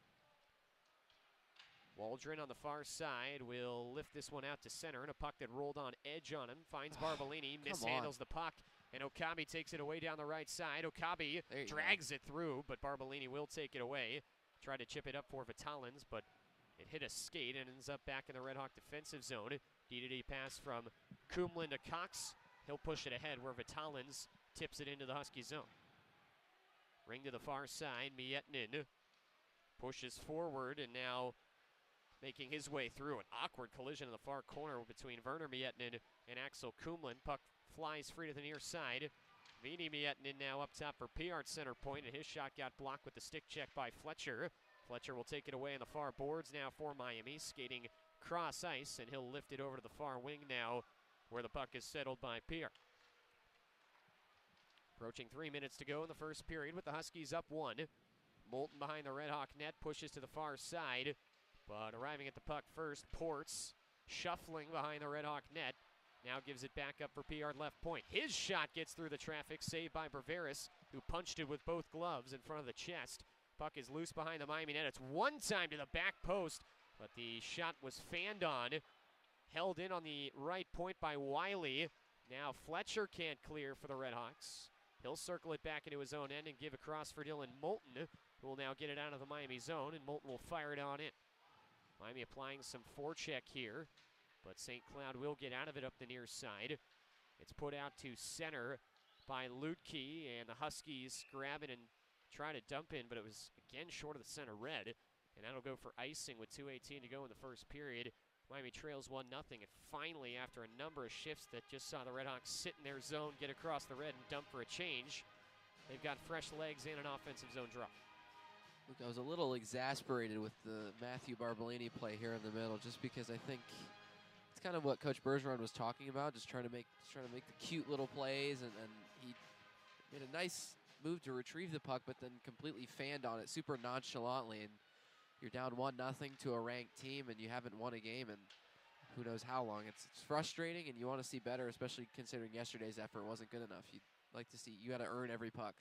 Waldron on the far side will lift this one out to center, and a puck that rolled on edge on him. Finds Barbolini, mishandles the puck, and Okabe takes it away down the right side. Okabe drags it through, but Barbolini will take it away. Tried to chip it up for Vitalins, but it hit a skate and ends up back in the RedHawk defensive zone. D-to-D pass from Kumlin to Cox. He'll push it ahead where Vitalins tips it into the Husky zone. Ring to the far side. Mietnin pushes forward and now making his way through. An awkward collision in the far corner between Werner Mietnin and Axel Kumlin. Puck flies free to the near side. Vini Mietnin now up top for Piart center point, and his shot got blocked with the stick check by Fletcher. Fletcher will take it away on the far boards now for Miami, skating cross ice, and he'll lift it over to the far wing now where the puck is settled by Piart. Approaching 3 minutes to go in the first period with the Huskies up 1. Moulton behind the RedHawk net pushes to the far side, but arriving at the puck first, Ports shuffling behind the RedHawk net. Now gives it back up for Piart left point. His shot gets through the traffic, saved by Relvas, who punched it with both gloves in front of the chest. Puck is loose behind the Miami net. It's one time to the back post, but the shot was fanned on. Held in on the right point by Wiley. Now Fletcher can't clear for the RedHawks. He'll circle it back into his own end and give across for Dylan Moulton, who will now get it out of the Miami zone, and Moulton will fire it on in. Miami applying some forecheck here, but St. Cloud will get out of it up the near side. It's put out to center by Ludke, and the Huskies grab it and try to dump in, but it was again short of the center red, and that'll go for icing with 2:18 to go in the first period. Miami trails 1-0, and finally, after a number of shifts that just saw the RedHawks sit in their zone, get across the red, and dump for a change, they've got fresh legs and an offensive zone draw. Look, I was a little exasperated with the Matthew Barbolini play here in the middle, just because I think it's kind of what Coach Bergeron was talking about, just trying to make the cute little plays, and he made a nice move to retrieve the puck, but then completely fanned on it super nonchalantly, and you're down 1-0 to a ranked team, and you haven't won a game in who knows how long. It's frustrating, and you want to see better, especially considering yesterday's effort wasn't good enough. You'd like to see, you got to earn every puck.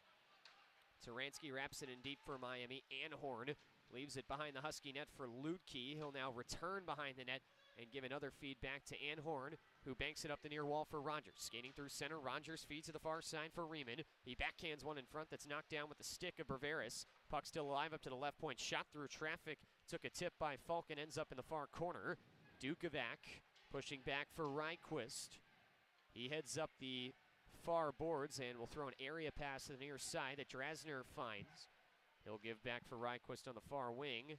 Taransky wraps it in deep for Miami. Anhorn leaves it behind the Husky net for Ludke. He'll now return behind the net and give another feed back to Anhorn, who banks it up the near wall for Rogers. Skating through center, Rogers feeds to the far side for Riemann. He backhands one in front that's knocked down with the stick of Relvas. Puck still alive up to the left point. Shot through traffic. Took a tip by Falcon. Ends up in the far corner. Dukovac pushing back for Ryquist. He heads up the far boards and will throw an area pass to the near side that Drasner finds. He'll give back for Ryquist on the far wing.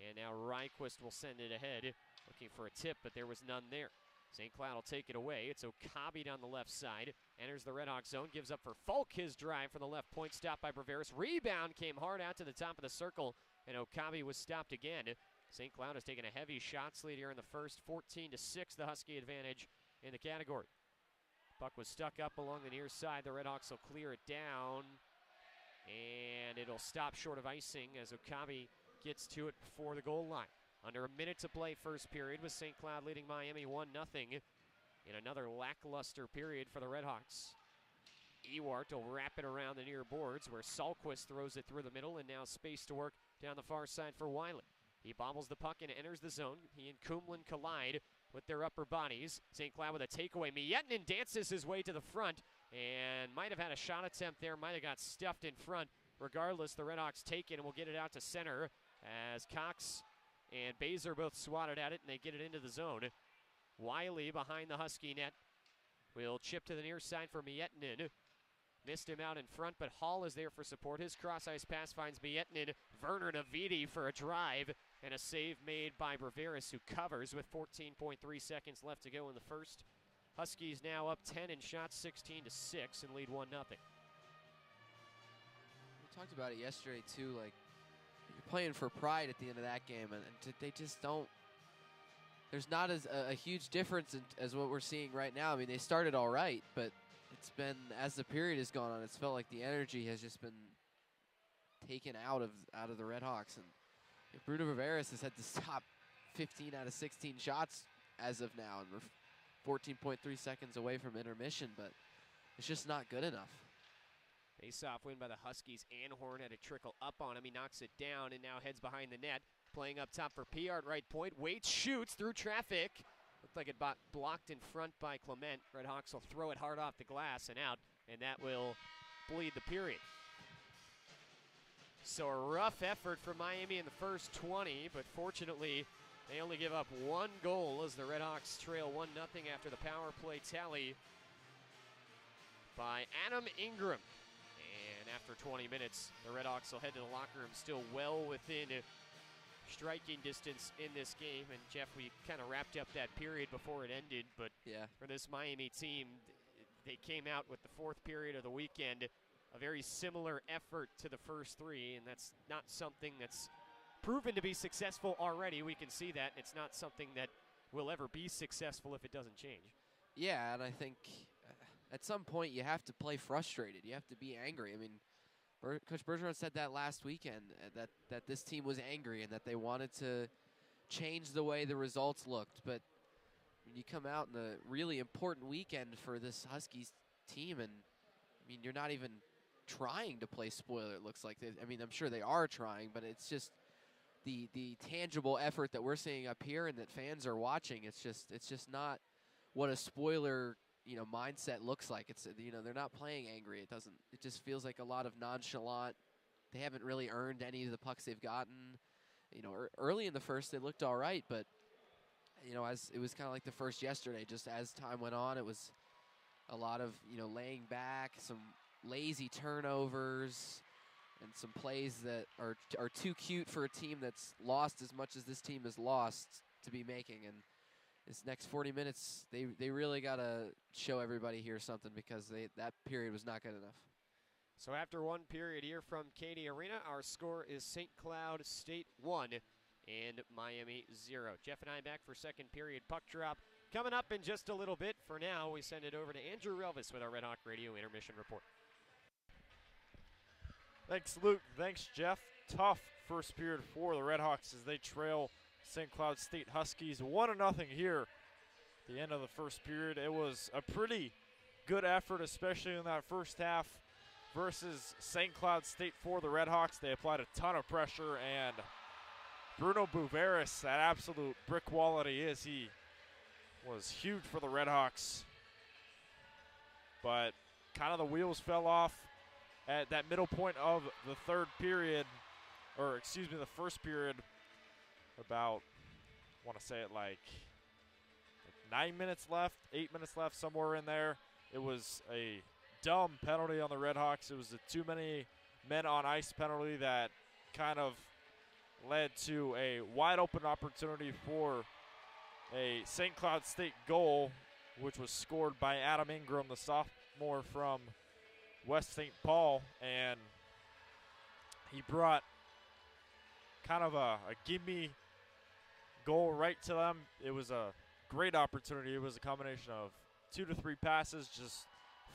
And now Ryquist will send it ahead, looking for a tip, but there was none there. St. Cloud will take it away. It's Okabe down the left side. Enters the RedHawk zone. Gives up for Falk his drive from the left point. Stopped by Relvas. Rebound came hard out to the top of the circle, and Okabe was stopped again. St. Cloud has taken a heavy shots lead here in the first. 14-6, the Husky advantage in the category. Puck was stuck up along the near side. The Redhawks will clear it down, and it'll stop short of icing as Okabe gets to it before the goal line. Under a minute to play first period with St. Cloud leading Miami 1-0 in another lackluster period for the Redhawks. Ewart will wrap it around the near boards where Salquist throws it through the middle, and now space to work down the far side for Wiley. He bobbles the puck and enters the zone. He and Kumlin collide with their upper bodies. St. Cloud with a takeaway. Miettinen dances his way to the front and might have had a shot attempt there, might have got stuffed in front. Regardless, the Redhawks take it and will get it out to center as Cox and Baser both swatted at it, and they get it into the zone. Wiley behind the Husky net will chip to the near side for Miettinen. Missed him out in front, but Hall is there for support. His cross-ice pass finds Miettinen. Werner Navidi for a drive, and a save made by Braveris, who covers with 14.3 seconds left to go in the first. Huskies now up 10 in shots, 16-6, and lead 1-0. We talked about it yesterday, too. Like, you're playing for pride at the end of that game, and they just don't. There's not as a huge difference as what we're seeing right now. I mean, they started all right, but it's been, as the period has gone on, it's felt like the energy has just been taken out of the Redhawks. And Bruno Braveris has had to stop 15 out of 16 shots as of now, and we're 14.3 seconds away from intermission, but it's just not good enough. Face-off win by the Huskies. Anhorn had a trickle up on him. He knocks it down and now heads behind the net. Playing up top for Piart, right point. Waits, shoots through traffic. Looked like it blocked in front by Clement. Redhawks will throw it hard off the glass and out, and that will bleed the period. So a rough effort from Miami in the first 20, but fortunately they only give up one goal as the Redhawks trail 1-0 after the power play tally by Adam Ingram. And after 20 minutes, the Redhawks will head to the locker room still well within striking distance in this game. And Jeff, we kind of wrapped up that period before it ended, but yeah, for this Miami team, they came out with the fourth period of the weekend, a very similar effort to the first three, and that's not something that's proven to be successful already. We can see that. It's not something that will ever be successful if it doesn't change. Yeah, and I think at some point you have to play frustrated. You have to be angry. I mean, Coach Bergeron said that last weekend, that this team was angry and that they wanted to change the way the results looked. But when you come out in a really important weekend for this Huskies team, and I mean, you're not even trying to play spoiler, it looks like. I mean, I'm sure they are trying, but it's just the tangible effort that we're seeing up here and that fans are watching. It's just not what a spoiler mindset looks like. It's they're not playing angry. It just feels like a lot of nonchalant. They haven't really earned any of the pucks they've gotten. Early in the first they looked all right, but as it was kind of like the first yesterday, just as time went on, it was a lot of laying back, some lazy turnovers, and some plays that are too cute for a team that's lost as much as this team has lost to be making. And this next 40 minutes, they really got to show everybody here something, because that period was not good enough. So after one period here from Cady Arena, our score is St. Cloud State 1 and Miami 0. Jeff and I back for second period puck drop coming up in just a little bit. For now, we send it over to Andrew Relvas with our Red Hawk Radio intermission report. Thanks, Luke. Thanks, Jeff. Tough first period for the Redhawks as they trail St. Cloud State Huskies 1-0 here at the end of the first period. It was a pretty good effort, especially in that first half versus St. Cloud State for the Redhawks. They applied a ton of pressure, and Bruno Braveris, that absolute brick wall that he is, he was huge for the Redhawks. But kind of the wheels fell off at that middle point of the third period, or excuse me, the first period. About, I want to say it like 9 minutes left, 8 minutes left, somewhere in there. It was a dumb penalty on the Redhawks. It was a too many men on ice penalty that kind of led to a wide open opportunity for a St. Cloud State goal, which was scored by Adam Ingram, the sophomore from West St. Paul, and he brought kind of a gimme goal right to them. It was a great opportunity. It was a combination of 2 to 3 passes, just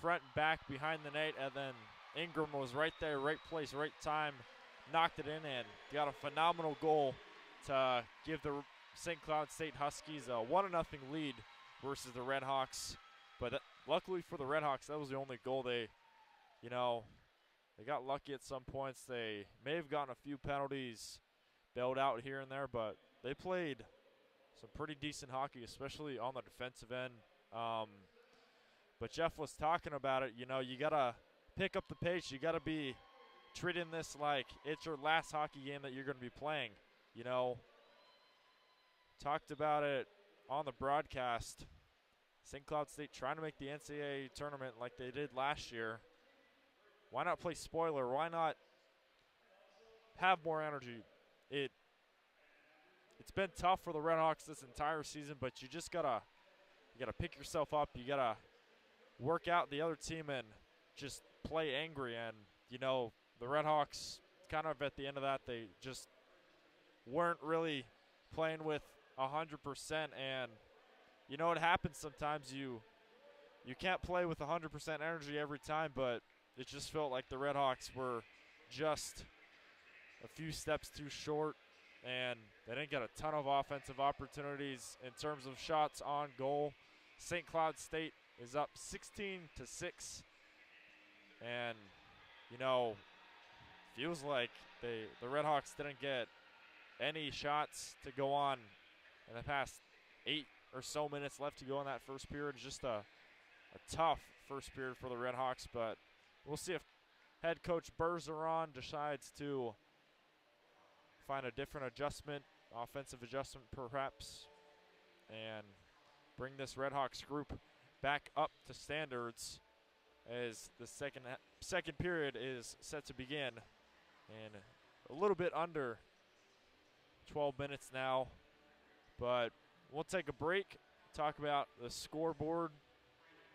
front and back behind the net, and then Ingram was right there, right place, right time, knocked it in, and got a phenomenal goal to give the St. Cloud State Huskies a 1-0 lead versus the RedHawks. But luckily for the RedHawks, that was the only goal. They got lucky at some points. They may have gotten a few penalties bailed out here and there, but they played some pretty decent hockey, especially on the defensive end. But Jeff was talking about it. You got to pick up the pace. You got to be treating this like it's your last hockey game that you're going to be playing. Talked about it on the broadcast. St. Cloud State trying to make the NCAA tournament like they did last year. Why not play spoiler? Why not have more energy? It's been tough for the RedHawks this entire season, but you just gotta pick yourself up. You gotta work out the other team and just play angry. And the RedHawks kind of at the end of that, they just weren't really playing with 100%. And it happens sometimes. You can't play with 100% energy every time, but it just felt like the RedHawks were just a few steps too short, and they didn't get a ton of offensive opportunities in terms of shots on goal. St. Cloud State is up 16-6, and feels like the RedHawks didn't get any shots to go on in the past 8 or so minutes left to go in that first period. Just a tough first period for the RedHawks, but we'll see if head coach Bergeron decides to find a different adjustment, offensive adjustment perhaps, and bring this RedHawks group back up to standards as the second period is set to begin. And a little bit under 12 minutes now, but we'll take a break, talk about the scoreboard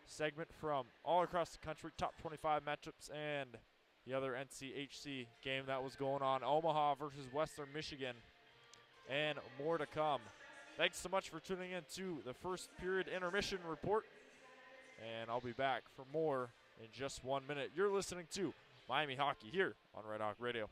segment from all across the country, top 25 matchups, and the other NCHC game that was going on, Omaha versus Western Michigan, and more to come. Thanks so much for tuning in to the first period intermission report, and I'll be back for more in just 1 minute. You're listening to Miami Hockey here on Red Hawk Radio.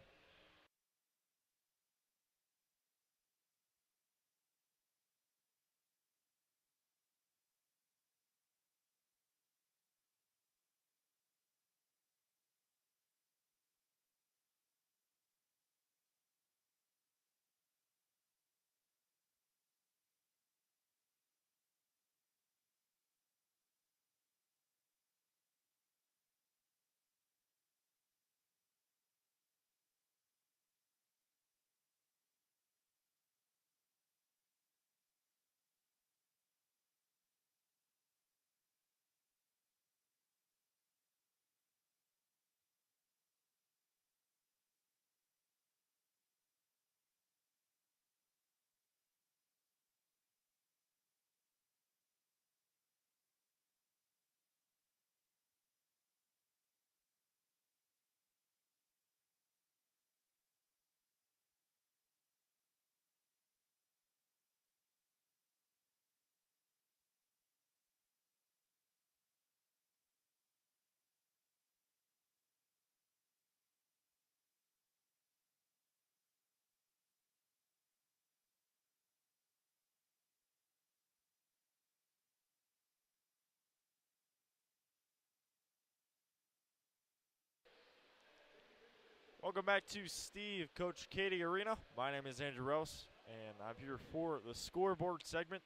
Welcome back to Steve Coach Cady Arena. My name is Andrew Rose, and I'm here for the scoreboard segment,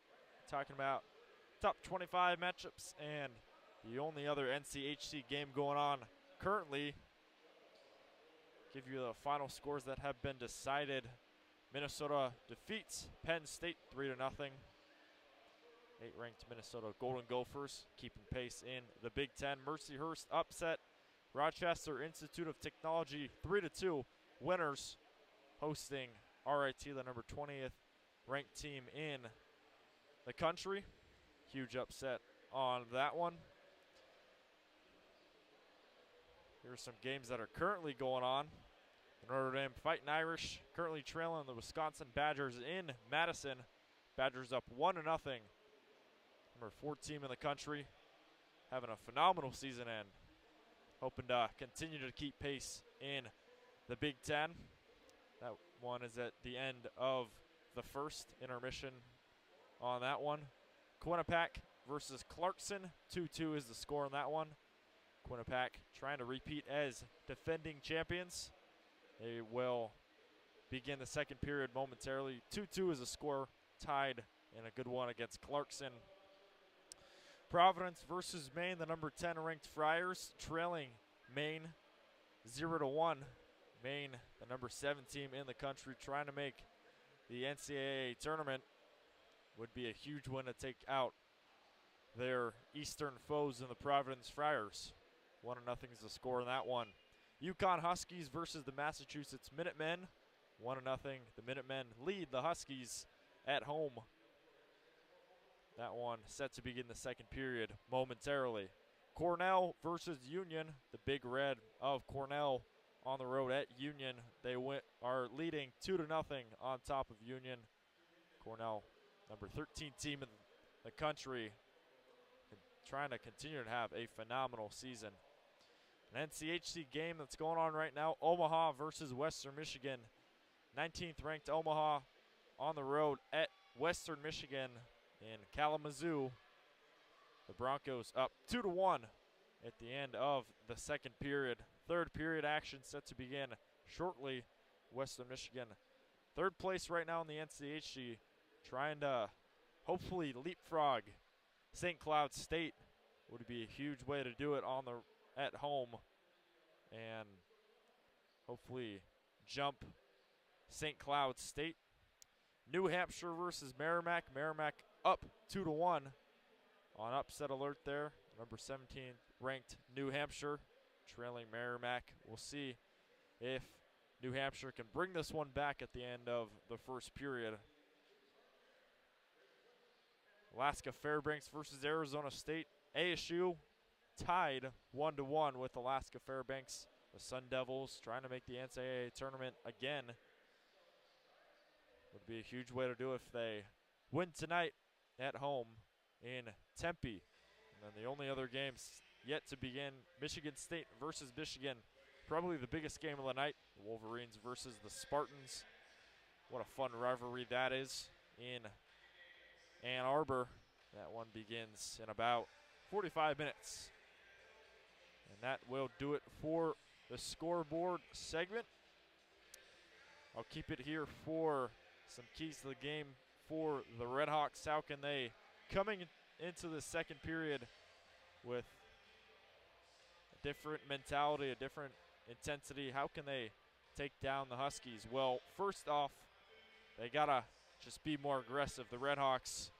talking about top 25 matchups and the only other NCHC game going on currently. Give you the final scores that have been decided. Minnesota defeats Penn State 3-0. 8th-ranked Minnesota Golden Gophers keeping pace in the Big Ten. Mercyhurst upset Rochester Institute of Technology 3-2. Winners hosting RIT, the number 20th ranked team in the country. Huge upset on that one. Here are some games that are currently going on. Notre Dame Fighting Irish currently trailing the Wisconsin Badgers in Madison. Badgers up 1-0. Number 4 team in the country. having a phenomenal season and hoping to continue to keep pace in the Big Ten. That one is at the end of the first intermission on that one. Quinnipiac versus Clarkson. 2-2 is the score on that one. Quinnipiac trying to repeat as defending champions. They will begin the second period momentarily. 2-2 is the score, tied in a good one against Clarkson. Providence versus Maine, the number 10 ranked Friars, trailing Maine 0-1. Maine, the number 7 team in the country, trying to make the NCAA tournament. Would be a huge win to take out their eastern foes in the Providence Friars. 1-0 is the score in that one. Yukon Huskies versus the Massachusetts Minutemen. 1-0. The Minutemen lead the Huskies at home. That one set to begin the second period momentarily. Cornell versus Union. The Big Red of Cornell on the road at Union. They are leading 2-0 on top of Union. Cornell, number 13 team in the country, trying to continue to have a phenomenal season. An NCHC game that's going on right now, Omaha versus Western Michigan. 19th ranked Omaha on the road at Western Michigan in Kalamazoo. The Broncos up 2-1 at the end of the second period. Third period action set to begin shortly. Western Michigan, third place right now in the NCHC, trying to hopefully leapfrog St. Cloud State. Would be a huge way to do it at home, and hopefully jump St. Cloud State. New Hampshire versus Merrimack. Merrimack up 2-1 on upset alert there. Number 17 ranked New Hampshire trailing Merrimack. We'll see if New Hampshire can bring this one back at the end of the first period. Alaska Fairbanks versus Arizona State. ASU tied 1-1 with Alaska Fairbanks. The Sun Devils trying to make the NCAA tournament again. Would be a huge way to do it if they win tonight at home in Tempe. And then the only other games yet to begin, Michigan State versus Michigan. Probably the biggest game of the night. The Wolverines versus the Spartans. What a fun rivalry that is in Ann Arbor. That one begins in about 45 minutes. And that will do it for the scoreboard segment. I'll keep it here for some keys to the game for the RedHawks. How can they, coming into the second period with a different mentality, a different intensity, how can they take down the Huskies? Well, first off, they got to just be more aggressive. The RedHawks,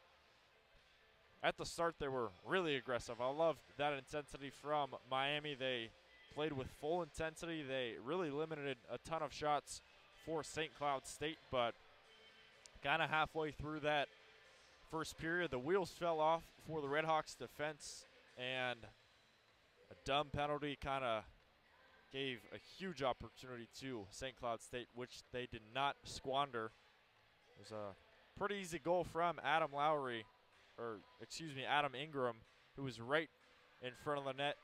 at the start, they were really aggressive. I loved that intensity from Miami. They played with full intensity. They really limited a ton of shots for St. Cloud State, but kind of halfway through that first period, the wheels fell off for the RedHawks defense, and a dumb penalty kind of gave a huge opportunity to St. Cloud State, which they did not squander. It was a pretty easy goal from Adam Ingram, who was right in front of the net.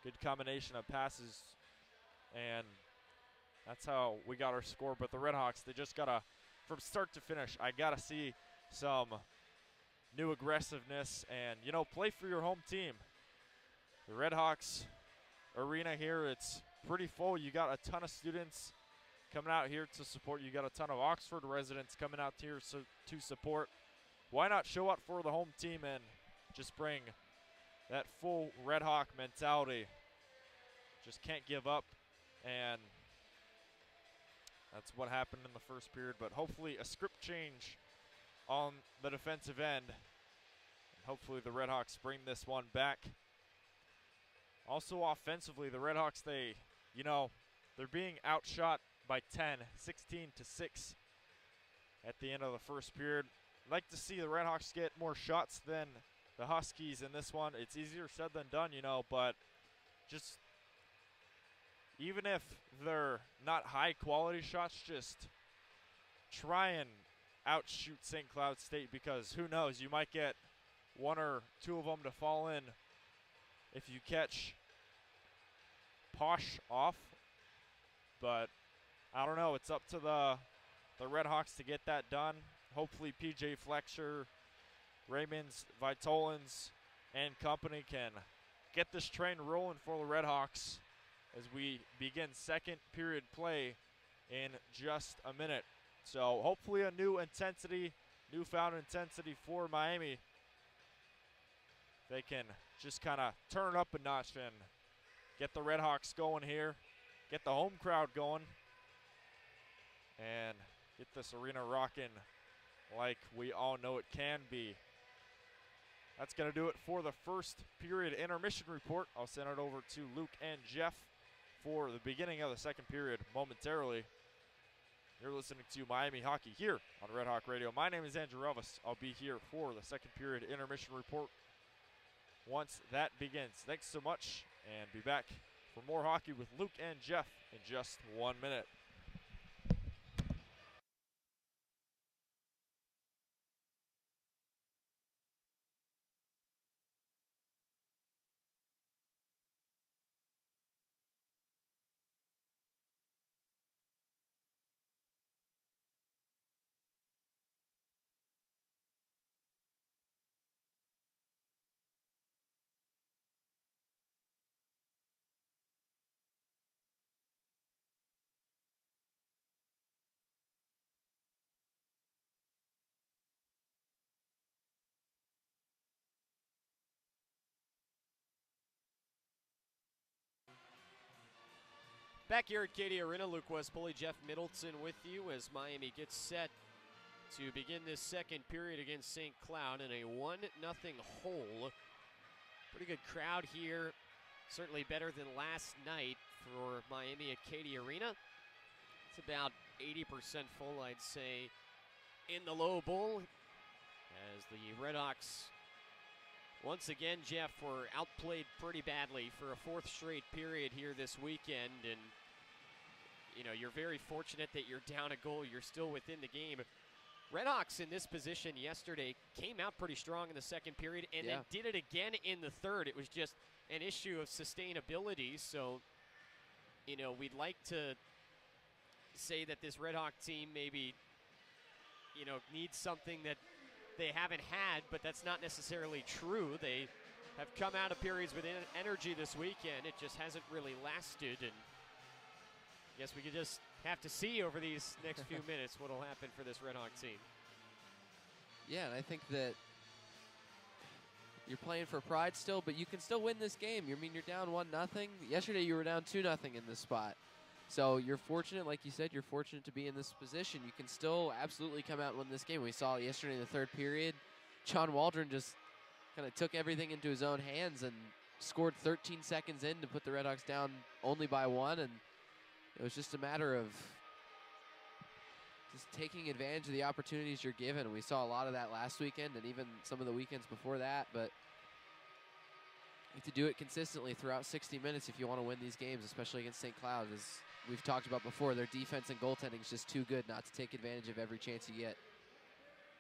Good combination of passes, and that's how we got our score. But the RedHawks, they just got to, from start to finish, I got to see some new aggressiveness and, play for your home team. The RedHawks arena here, it's pretty full. You got a ton of students coming out here to support. You got a ton of Oxford residents coming out here to support. Why not show up for the home team and just bring that full RedHawk mentality? Just can't give up, and that's what happened in the first period. But hopefully a script change on the defensive end. And hopefully the RedHawks bring this one back. Also offensively, the RedHawks, they're being outshot by 10, 16-6 at the end of the first period. I'd like to see the RedHawks get more shots than the Huskies in this one. It's easier said than done, but just even if they're not high quality shots, just try and outshoot St. Cloud State, because who knows, you might get one or two of them to fall in if you catch Posh off, but I don't know. It's up to the RedHawks to get that done. Hopefully PJ Fletcher, Raymonds, Vitolins, and company can get this train rolling for the RedHawks as we begin second period play in just a minute. So hopefully a newfound intensity for Miami. They can just kind of turn it up a notch and get the RedHawks going here, get the home crowd going, and get this arena rocking like we all know it can be. That's going to do it for the first period intermission report. I'll send it over to Luke and Jeff for the beginning of the second period momentarily. You're listening to Miami Hockey here on Red Hawk Radio. My name is Andrew Relvas. I'll be here for the second period intermission report once that begins. Thanks so much, and be back for more hockey with Luke and Jeff in just 1 minute. Back here at Cady Arena, Luke West, Poley, Jeff Middleton with you as Miami gets set to begin this second period against St. Cloud in a 1-0 hole. Pretty good crowd here, certainly better than last night for Miami at Cady Arena. It's about 80% full, I'd say, in the low bowl as the RedHawks, once again, Jeff, were outplayed pretty badly for a fourth straight period here this weekend, and you know, you're very fortunate that you're down a goal, you're still within the game. RedHawks in this position yesterday came out pretty strong in the second period and then did it again in the third. It was just an issue of sustainability, so you know, we'd like to say that this RedHawk team maybe, you know, needs something that they haven't had, but that's not necessarily true. They have come out of periods with energy this weekend. It just hasn't really lasted, and I guess we could just have to see over these next few minutes what will happen for this RedHawk team. Yeah, and I think that you're playing for pride still, but you can still win this game. I mean, you're down 1-0. Yesterday you were down 2-0 in this spot. So you're fortunate, like you said, you're fortunate to be in this position. You can still absolutely come out and win this game. We saw yesterday in the third period, John Waldron just kind of took everything into his own hands and scored 13 seconds in to put the RedHawks down only by 1. And it was just a matter of just taking advantage of the opportunities you're given. We saw a lot of that last weekend and even some of the weekends before that. But you have to do it consistently throughout 60 minutes if you want to win these games, especially against St. Cloud. As we've talked about before, their defense and goaltending is just too good not to take advantage of every chance you get.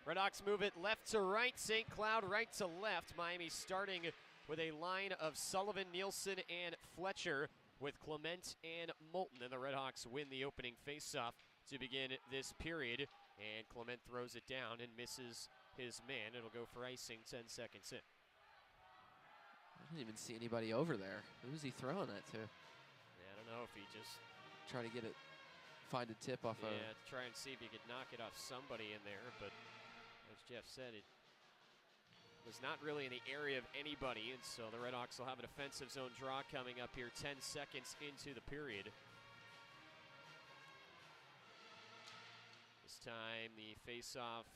RedHawks move it left to right, St. Cloud right to left. Miami starting with a line of Sullivan, Nielsen, and Fletcher with Clement and Moulton. And the RedHawks win the opening faceoff to begin this period. And Clement throws it down and misses his man. It'll go for icing 10 seconds in. I didn't even see anybody over there. Who was he throwing that to? Yeah, I don't know if he just trying to get it, find a tip off of. Yeah, try and see if he could knock it off somebody in there, but as Jeff said, it was not really in the area of anybody, and so the RedHawks will have a defensive zone draw coming up here 10 seconds into the period. This time the faceoff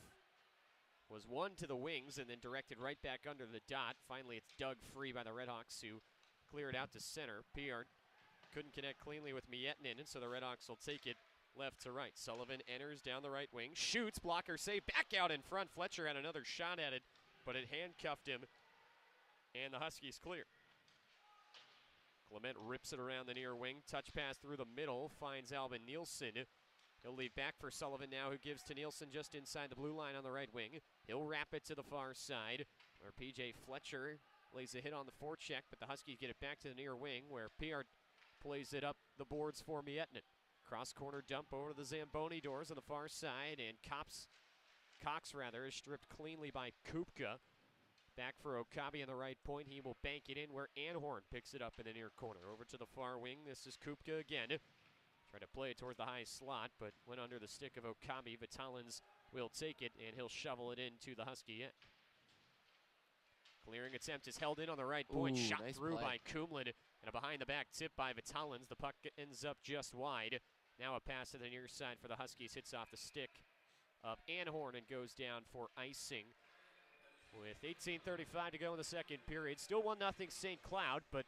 was won to the wings and then directed right back under the dot. Finally, it's dug free by the RedHawks, who clear it out to center. Piart couldn't connect cleanly with Mietinen, and so the RedHawks will take it left to right. Sullivan enters down the right wing, shoots, blocker save, back out in front. Fletcher had another shot at it, but it handcuffed him, and the Huskies clear. Clement rips it around the near wing, touch pass through the middle, finds Albin Nielsen. He'll leave back for Sullivan now, who gives to Nielsen just inside the blue line on the right wing. He'll wrap it to the far side, where P.J. Fletcher lays a hit on the forecheck, but the Huskies get it back to the near wing where Piart plays it up the boards for Mietnin. Cross corner dump over to the Zamboni doors on the far side, and Cox is stripped cleanly by Kupka. Back for Okabe on the right point. He will bank it in where Anhorn picks it up in the near corner. Over to the far wing. This is Kupka again. Tried to play it toward the high slot, but went under the stick of Okabe. Vitalins will take it, and he'll shovel it into the Husky end. Clearing attempt is held in on the right point. Shot nice through play by Kumlin, and a behind-the-back tip by Vitalins. The puck ends up just wide. Now a pass to the near side for the Huskies. Hits off the stick of Anhorn and goes down for icing. With 18:35 to go in the second period. Still 1-0 St. Cloud, but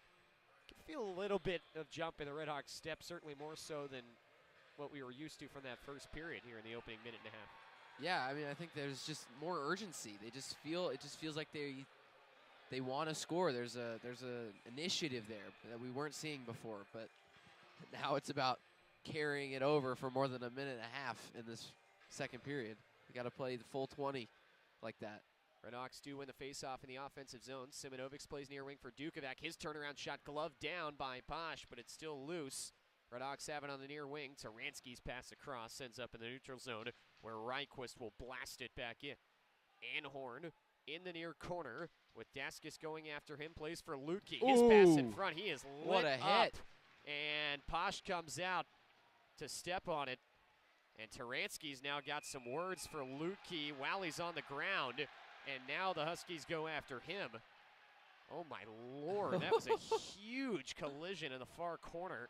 you can feel a little bit of jump in the Redhawks' step, certainly more so than what we were used to from that first period here in the opening minute and a half. Yeah, I mean, I think there's just more urgency. It just feels like they want to score. There's a initiative there that we weren't seeing before, but now it's about carrying it over for more than a minute and a half in this second period. We got to play the full 20 like that. Redhawks do win the faceoff in the offensive zone. Simonovic plays near wing for Dukovac. His turnaround shot gloved down by Posh, but it's still loose. Redhawks have it on the near wing. Taransky's pass across ends up in the neutral zone where Ryquist will blast it back in. Anhorn in the near corner with Daskis going after him. Plays for Lukey. His pass in front. He is lit What a hit. And Posh comes out to step on it. And Taransky's now got some words for Lukey while he's on the ground. And now the Huskies go after him. Oh my Lord, that was a huge collision in the far corner.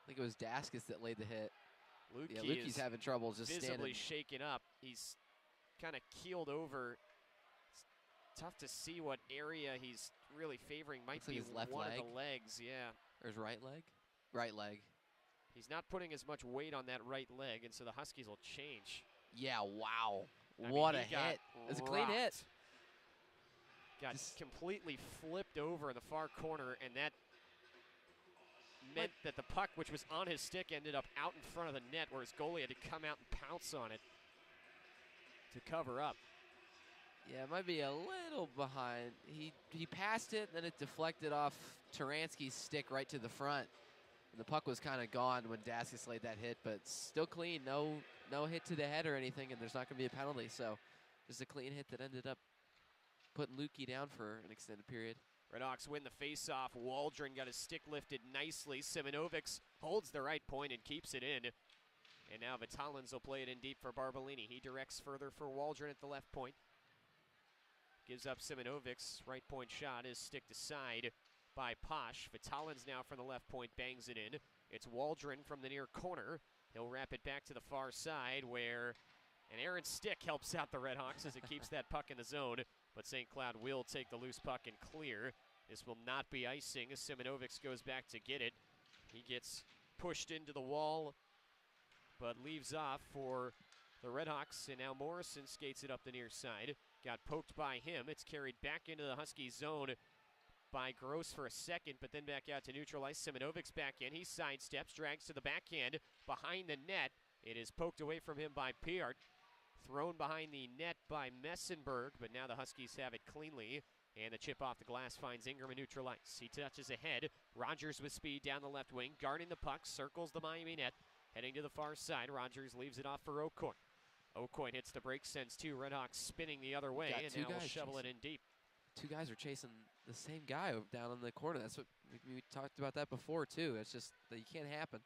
I think it was Daskis that laid the hit. Lukey's is having trouble just visibly standing. shaken up. He's kind of keeled over. It's tough to see what area he's really favoring. Might Looks like be his left one leg. of the legs, yeah. Or his right leg? Right leg. He's not putting as much weight on that right leg, and so the Huskies will change. Yeah, wow. I mean, What a he got hit. It's a clean hit. rocked. Got completely flipped over in the far corner, and that meant that the puck, which was on his stick, ended up out in front of the net, where his goalie had to come out and pounce on it to cover up. Yeah, it might be a little behind. He passed it, then it deflected off Taransky's stick right to the front. And the puck was kind of gone when Daskis laid that hit, but still clean. No hit to the head or anything, and there's not going to be a penalty. So just a clean hit that ended up putting Lukey down for an extended period. Redhawks win the faceoff. Waldron got his stick lifted nicely. Simonovic holds the right point and keeps it in. And now Vitalins will play it in deep for Barbolini. He directs further for Waldron at the left point. Gives up Simonovic's right point shot. His stick to side by Posh. Vitalins now from the left point bangs it in. It's Waldron from the near corner. He'll wrap it back to the far side where an errant stick helps out the Redhawks as it keeps that puck in the zone. But St. Cloud will take the loose puck and clear. This will not be icing as Simonovic goes back to get it. He gets pushed into the wall, but leaves off for the Redhawks. And now Morrison skates it up the near side. Got poked by him. It's carried back into the Husky zone by Gross for a second, but then back out to neutralize. Simonovic's back in. He sidesteps, drags to the backhand behind the net. It is poked away from him by Piart. Thrown behind the net by Messenberg, but now the Huskies have it cleanly. And the chip off the glass finds Ingram in neutral ice. He touches ahead. Rogers with speed down the left wing, guarding the puck, circles the Miami net. Heading to the far side, Rogers leaves it off for O'Coin. O'Coin hits the break, sends two Redhawks spinning the other way, and now will shovel it in deep. Two guys are chasing the same guy down in the corner. That's what we talked about that before too. It's just that you can't happen.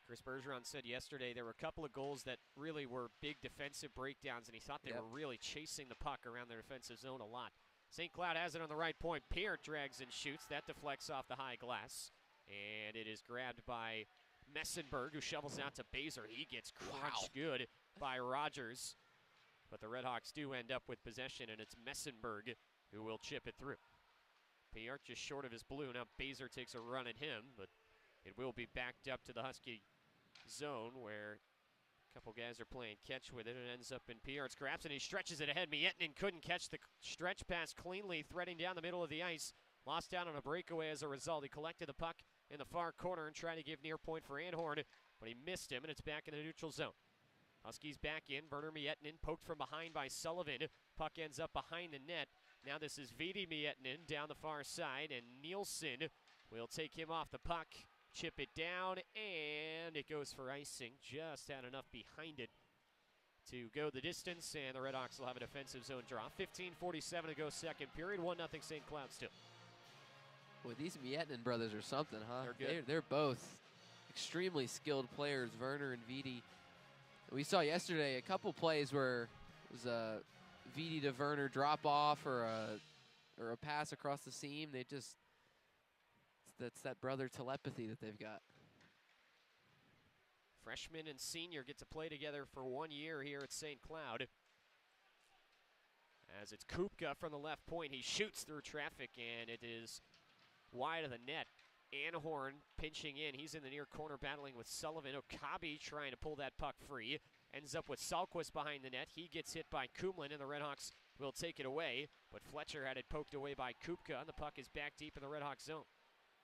Chris Bergeron said yesterday there were a couple of goals that really were big defensive breakdowns, and he thought they were really chasing the puck around their defensive zone a lot. St. Cloud has it on the right point. Pierre drags and shoots. That deflects off the high glass, and it is grabbed by Messenberg, who shovels out to Baser. He gets crunched good by Rogers, but the Redhawks do end up with possession, and it's Messenberg who will chip it through. Pierre just short of his blue. Now Baser takes a run at him, but it will be backed up to the Husky zone where a couple guys are playing catch with it. It ends up in Pierre's grasp, and he stretches it ahead. Mietnin couldn't catch the stretch pass cleanly, threading down the middle of the ice. Lost out on a breakaway as a result. He collected the puck in the far corner and tried to give near point for Anhorn, but he missed him, and it's back in the neutral zone. Huskies back in. Werner Mietnin poked from behind by Sullivan. Puck ends up behind the net. Now this is Vidi Miettinen down the far side, and Nielsen will take him off the puck, chip it down, and it goes for icing. Just had enough behind it to go the distance, and the RedHawks will have a defensive zone draw. 15:47 to go second period, 1-0 St. Cloud still. Boy, these Miettinen brothers are something, huh? They're good. They're both extremely skilled players, Werner and Vidi. We saw yesterday a couple plays where it was a Vidi to Werner drop off or a pass across the seam. That's that brother telepathy that they've got. Freshman and senior get to play together for 1 year here at St. Cloud. As it's Kupka from the left point, he shoots through traffic, and it is wide of the net. Anhorn pinching in. He's in the near corner battling with Sullivan. Okabe trying to pull that puck free. Ends up with Salquist behind the net. He gets hit by Kumlin, and the RedHawks will take it away. But Fletcher had it poked away by Kupka, and the puck is back deep in the RedHawks zone.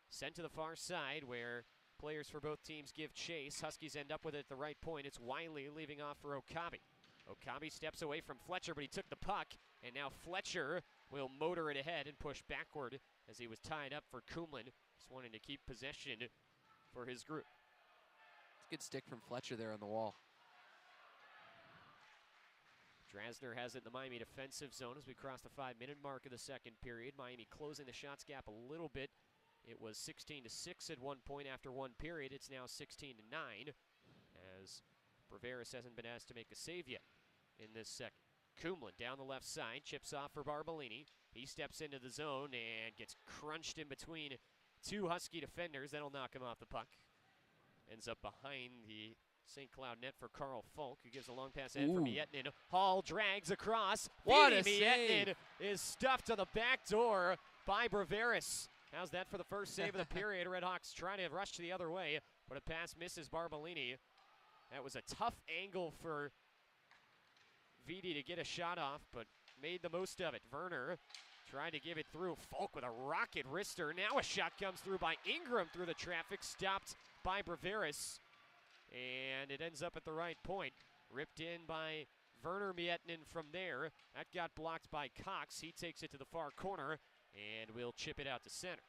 Sent to the far side where players for both teams give chase. Huskies end up with it at the right point. It's Wiley leaving off for Okabe. Okabe steps away from Fletcher, but he took the puck, and now Fletcher will motor it ahead and push backward as he was tied up for Kumlin. Just wanting to keep possession for his group. It's a good stick from Fletcher there on the wall. Drasner has it in the Miami defensive zone as we cross the 5-minute mark of the second period. Miami closing the shots gap a little bit. It was 16-6 at one point after one period. It's now 16-9 as Braveris hasn't been asked to make a save yet in this second. Kumlin down the left side, chips off for Barbolini. He steps into the zone and gets crunched in between two Husky defenders. That'll knock him off the puck. Ends up behind the St. Cloud net for Carl Falk, who gives a long pass ahead for Miettinen. Hall drags across. What a Miettinen save! Is stuffed to the back door by Braveris. How's that for the first save of the period? RedHawks trying to rush the other way, but a pass misses Barbolini. That was a tough angle for Vidi to get a shot off, but made the most of it. Werner trying to give it through. Falk with a rocket wrister. Now a shot comes through by Ingram through the traffic, stopped by Braveris. And it ends up at the right point. Ripped in by Werner Miettinen from there. That got blocked by Cox. He takes it to the far corner and will chip it out to center.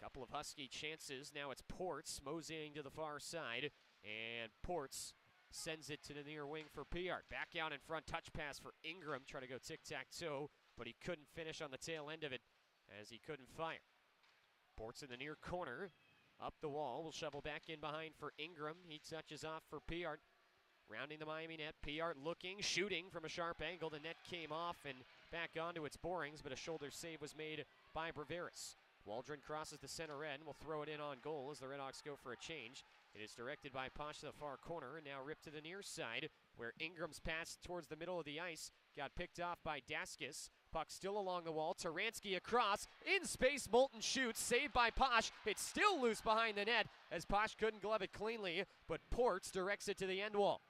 Couple of Husky chances. Now it's Ports moseying to the far side. And Ports sends it to the near wing for Piart. Back out in front, touch pass for Ingram. Try to go tic-tac-toe, but he couldn't finish on the tail end of it as he couldn't fire. Ports in the near corner. Up the wall, will shovel back in behind for Ingram. He touches off for Piart. Rounding the Miami net, Piart looking, shooting from a sharp angle. The net came off and back onto its borings, but a shoulder save was made by Braveris. Waldron crosses the center end, will throw it in on goal as the RedHawks go for a change. It is directed by Posh to the far corner, and now ripped to the near side, where Ingram's pass towards the middle of the ice got picked off by Daskis. Puck still along the wall. Taransky across. In space, Moulton shoots. Saved by Posh. It's still loose behind the net as Posh couldn't glove it cleanly, but Ports directs it to the end wall.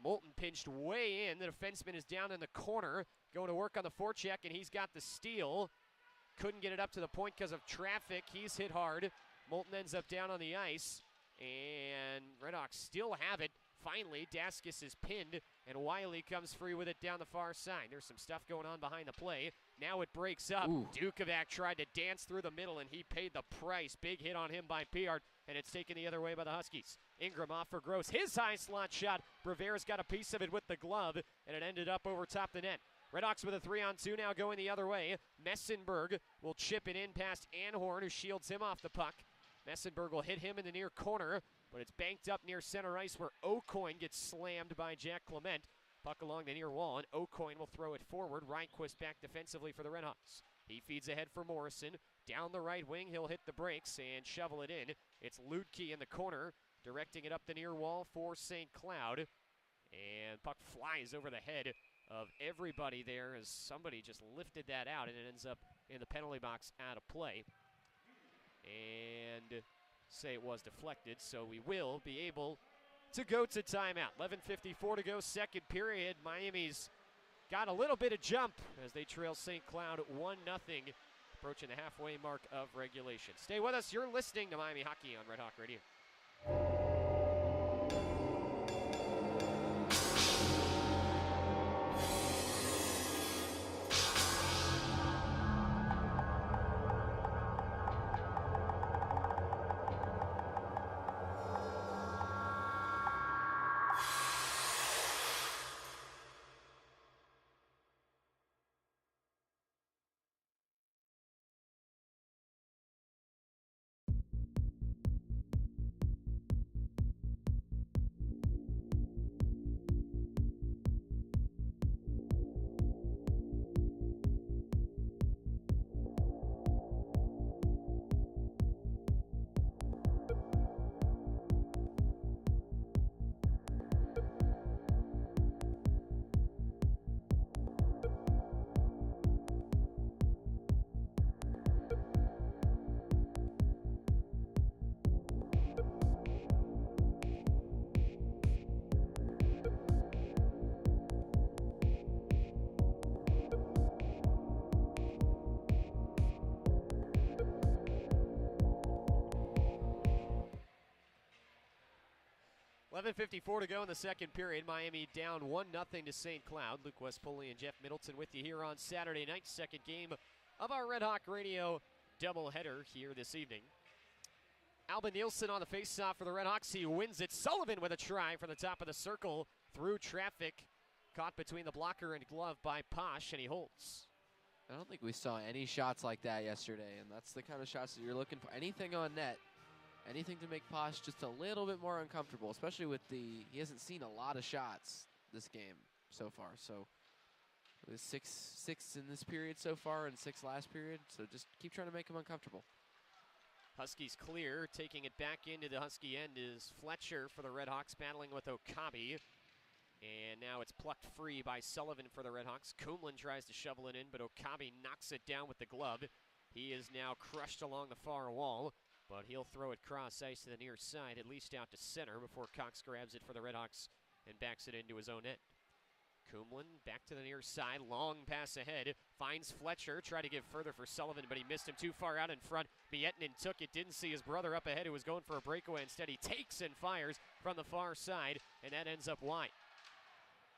Moulton pinched way in. The defenseman is down in the corner, going to work on the forecheck, and he's got the steal. Couldn't get it up to the point because of traffic. He's hit hard. Moulton ends up down on the ice, and RedHawks still have it. Finally, Daskis is pinned, and Wiley comes free with it down the far side. There's some stuff going on behind the play. Now it breaks up. Dukovac tried to dance through the middle, and he paid the price. Big hit on him by Piart, and it's taken the other way by the Huskies. Ingram off for Gross. His high slot shot. Braveris got a piece of it with the glove, and it ended up over top the net. RedHawks with a 3-on-2 now going the other way. Messenberg will chip it in past Anhorn, who shields him off the puck. Messenberg will hit him in the near corner, but it's banked up near center ice where O'Coin gets slammed by Jack Clement. Puck along the near wall, and O'Coin will throw it forward. Reinquist back defensively for the RedHawks. He feeds ahead for Morrison. Down the right wing, he'll hit the brakes and shovel it in. It's Ludke in the corner, directing it up the near wall for St. Cloud. And puck flies over the head of everybody there as somebody just lifted that out, and it ends up in the penalty box out of play. And say it was deflected, so we will be able to go to timeout. 11:54 to go, second period. Miami's got a little bit of jump as they trail St. Cloud 1-0, approaching the halfway mark of regulation. Stay with us. You're listening to Miami Hockey on Red Hawk Radio. 11:54 to go in the second period. Miami down 1-0 to St. Cloud. Luke West, Poley, and Jeff Middleton with you here on Saturday night. Second game of our Red Hawk Radio doubleheader here this evening. Albin Nielsen on the faceoff for the Red Hawks. He wins it. Sullivan with a try from the top of the circle through traffic. Caught between the blocker and glove by Posh, and he holds. I don't think we saw any shots like that yesterday, and that's the kind of shots that you're looking for. Anything on net, anything to make Posh just a little bit more uncomfortable, especially with he hasn't seen a lot of shots this game so far. So it was six in this period so far and 6 last period, so just keep trying to make him uncomfortable. Huskies clear. Taking it back into the Husky end is Fletcher for the Red Hawks, battling with Okabe. And now it's plucked free by Sullivan for the Red Hawks. Kumlin tries to shovel it in, but Okabe knocks it down with the glove. He is now crushed along the far wall, but he'll throw it cross ice to the near side, at least out to center, before Cox grabs it for the Red Hawks and backs it into his own end. Kumlin back to the near side, long pass ahead, finds Fletcher, tried to give further for Sullivan, but he missed him too far out in front. Miettinen took it, didn't see his brother up ahead who was going for a breakaway. Instead, he takes and fires from the far side, and that ends up wide.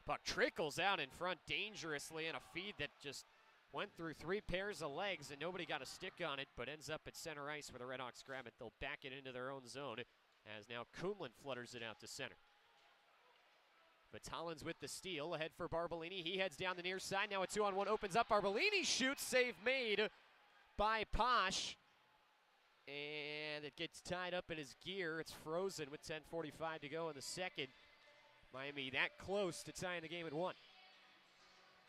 Puck trickles out in front dangerously, and a feed that just went through 3 pairs of legs, and nobody got a stick on it, but ends up at center ice where the Red Hawks grab it. They'll back it into their own zone, as now Kumlin flutters it out to center. Vitalin's with the steal, ahead for Barbolini. He heads down the near side. Now a 2-on-1 opens up. Barbolini shoots, save made by Posh. And it gets tied up in his gear. It's frozen with 10:45 to go in the second. Miami that close to tying the game at 1.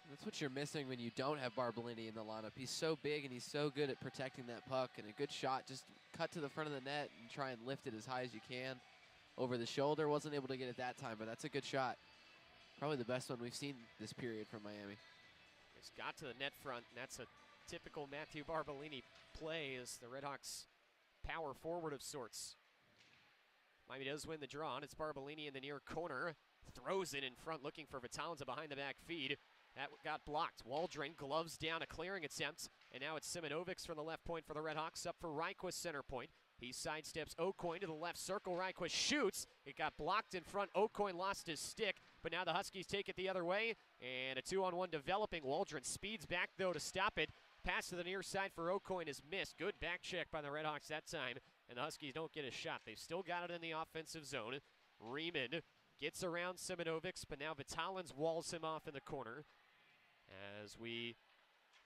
That's what you're missing when you don't have Barbolini in the lineup. He's so big and he's so good at protecting that puck, and a good shot, just cut to the front of the net and try and lift it as high as you can. Over the shoulder, wasn't able to get it that time, but that's a good shot. Probably the best one we've seen this period from Miami. It's got to the net front, and that's a typical Matthew Barbolini play as the Red Hawks power forward of sorts. Miami does win the draw, and it's Barbolini in the near corner. Throws it in front, looking for Vitalin's a behind-the-back feed. That got blocked. Waldron gloves down a clearing attempt, and now it's Simonovic from the left point for the Red Hawks, up for Ryquist center point. He sidesteps Aucoin to the left circle. Ryquist shoots. It got blocked in front. Aucoin lost his stick, but now the Huskies take it the other way, and a 2-on-1 developing. Waldron speeds back, though, to stop it. Pass to the near side for Aucoin is missed. Good back check by the Red Hawks that time, and the Huskies don't get a shot. They've still got it in the offensive zone. Riemann gets around Simonovic, but now Vitalin's walls him off in the corner. As we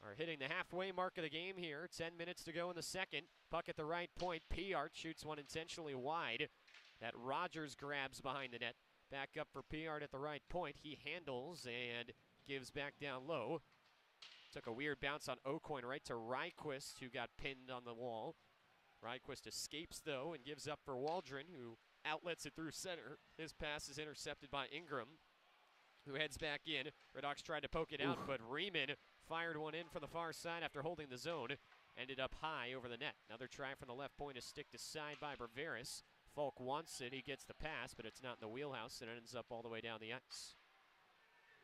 are hitting the halfway mark of the game here, 10 minutes to go in the second. Puck at the right point. Piart shoots one intentionally wide. That Rogers grabs behind the net. Back up for Piart at the right point. He handles and gives back down low. Took a weird bounce on Aucoin right to Ryquist, who got pinned on the wall. Ryquist escapes, though, and gives up for Waldron, who outlets it through center. His pass is intercepted by Ingram, who heads back in. Red Hawks tried to poke it out, but Riemann fired one in from the far side after holding the zone. Ended up high over the net. Another try from the left point is sticked aside by Berveris. Falk wants it. He gets the pass, but it's not in the wheelhouse, and it ends up all the way down the ice.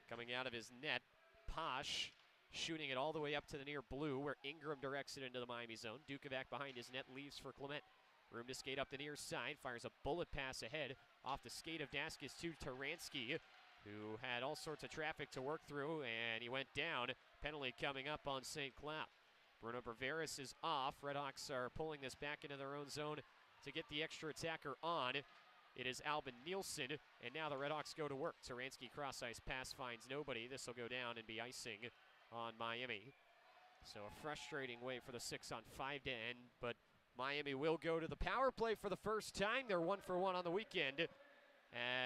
Coming out of his net, Posh shooting it all the way up to the near blue, where Ingram directs it into the Miami zone. Dukovac behind his net leaves for Clement. Room to skate up the near side, fires a bullet pass ahead off the skate of Daskis to Taransky, who had all sorts of traffic to work through, and he went down. Penalty coming up on St. Cloud. Bruno Berveris is off. Redhawks are pulling this back into their own zone to get the extra attacker on. It is Albin Nielsen, and now the Redhawks go to work. Taransky cross-ice pass finds nobody. This will go down and be icing on Miami. So a frustrating way for the 6-on-5 to end, but Miami will go to the power play for the first time. They're 1-for-1 on the weekend,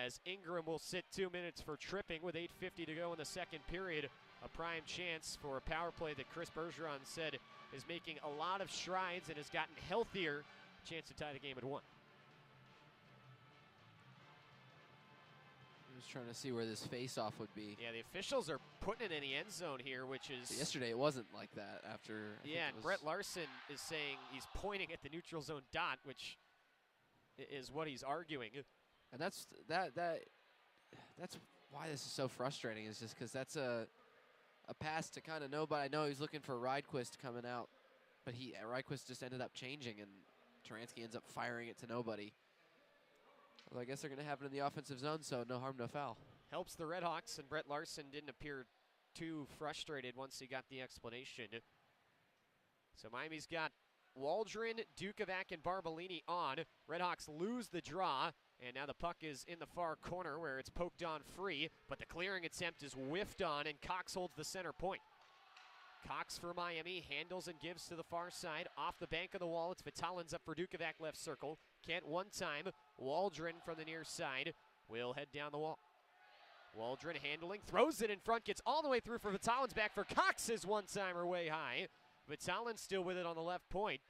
as Ingram will sit 2 minutes for tripping with 8:50 to go in the second period. A prime chance for a power play that Chris Bergeron said is making a lot of strides and has gotten healthier. Chance to tie the game at 1. I was trying to see where this face-off would be. Yeah, the officials are putting it in the end zone here, which is... But yesterday it wasn't like that after... Yeah, and Brett Larson is saying he's pointing at the neutral zone dot, which is what he's arguing. And that's why this is so frustrating, is just because that's a pass to kind of nobody. I know he's looking for Rydquist coming out, but Rydquist just ended up changing, and Taransky ends up firing it to nobody. Well, I guess they're going to have it in the offensive zone, so no harm, no foul. Helps the RedHawks, and Brett Larson didn't appear too frustrated once he got the explanation. So Miami's got Waldron, Dukovac, and Barbolini on. RedHawks lose the draw, and now the puck is in the far corner where it's poked on free, but the clearing attempt is whiffed on, and Cox holds the center point. Cox for Miami handles and gives to the far side. Off the bank of the wall, it's Vitalin's up for Dukovac, left circle. Kent one time. Waldron from the near side will head down the wall. Waldron handling, throws it in front, gets all the way through for Vitalin's back for Cox's one-timer way high. Vitalin's still with it on the left point.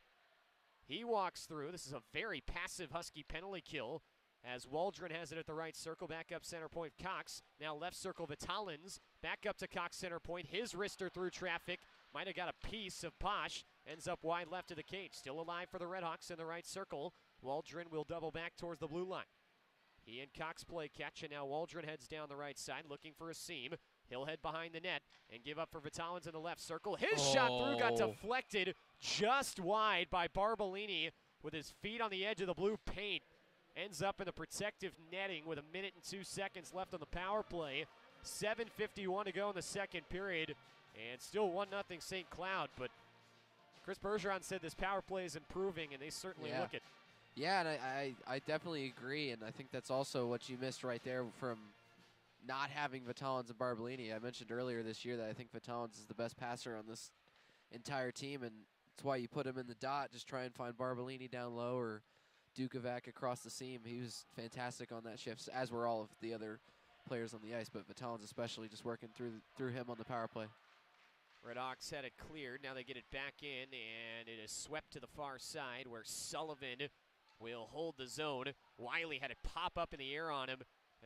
He walks through. This is a very passive Husky penalty kill as Waldron has it at the right circle. Back up center point, Cox. Now left circle, Vitalin's. Back up to Cox center point. His wrister through traffic. Might have got a piece of Posh. Ends up wide left of the cage. Still alive for the RedHawks in the right circle. Waldron will double back towards the blue line. He and Cox play catch, and now Waldron heads down the right side looking for a seam. He'll head behind the net and give up for Vitalin's in the left circle. His shot through got deflected just wide by Barbolini with his feet on the edge of the blue paint. Ends up in the protective netting with 1 minute and 2 seconds left on the power play. 7:51 to go in the second period, and still 1-0 St. Cloud. But Chris Bergeron said this power play is improving, and they certainly look it. Yeah, and I definitely agree, and I think that's also what you missed right there from not having Vitalin's and Barbolini. I mentioned earlier this year that I think Vitalin's is the best passer on this entire team, and that's why you put him in the dot, just try and find Barbolini down low or Dukovac across the seam. He was fantastic on that shift, as were all of the other players on the ice, but Vitalin's especially just working through him on the power play. RedHawks had it cleared. Now they get it back in, and it is swept to the far side where Sullivan will hold the zone. Wiley had it pop up in the air on him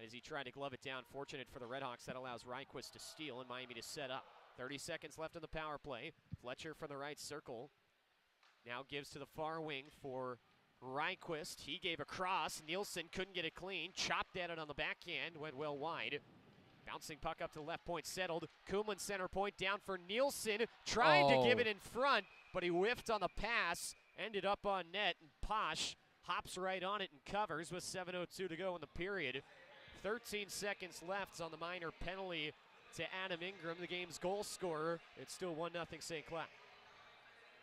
as he tried to glove it down. Fortunate for the RedHawks, that allows Reichquist to steal and Miami to set up. 30 seconds left on the power play. Fletcher from the right circle now gives to the far wing for Reichquist. He gave a cross. Nielsen couldn't get it clean. Chopped at it on the backhand. Went well wide. Bouncing puck up to the left point, settled. Kumlin center point down for Nielsen. Tried to give it in front, but he whiffed on the pass. Ended up on net, and Posh hops right on it and covers with 7:02 to go in the period. 13 seconds left on the minor penalty to Adam Ingram, the game's goal scorer. It's still 1-0 St. Cloud.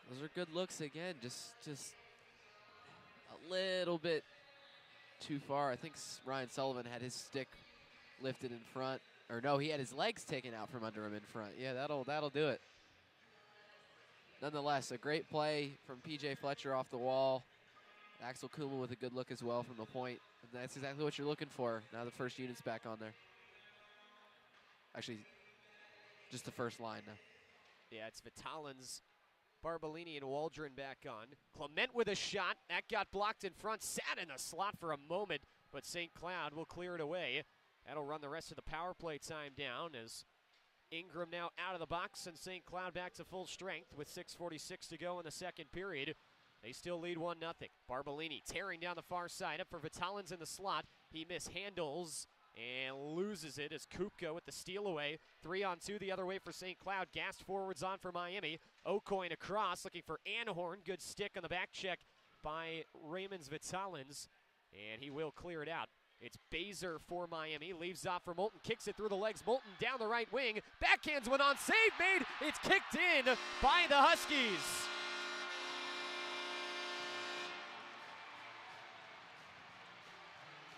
Those are good looks again, just a little bit too far. I think Ryan Sullivan had his stick lifted in front. Or no, he had his legs taken out from under him in front. Yeah, that'll do it. Nonetheless, a great play from P.J. Fletcher off the wall. Axel Kumlin with a good look as well from the point. And that's exactly what you're looking for. Now the first unit's back on there. Actually, just the first line now. Yeah, it's Vitalin's, Barbolini, and Waldron back on. Clement with a shot. That got blocked in front. Sat in the slot for a moment, but St. Cloud will clear it away. That'll run the rest of the power play time down as Ingram now out of the box and St. Cloud back to full strength with 6:46 to go in the second period. They still lead 1-0. Barbolini tearing down the far side. Up for Vitalin's in the slot. He mishandles and loses it as Kupka with the steal away. 3-on-2 the other way for St. Cloud. Gassed forwards on for Miami. O'Coin across looking for Anhorn. Good stick on the back check by Raymond's Vitalin's. And he will clear it out. It's Baser for Miami. Leaves off for Moulton. Kicks it through the legs. Moulton down the right wing. Backhands one on. Save made. It's kicked in by the Huskies.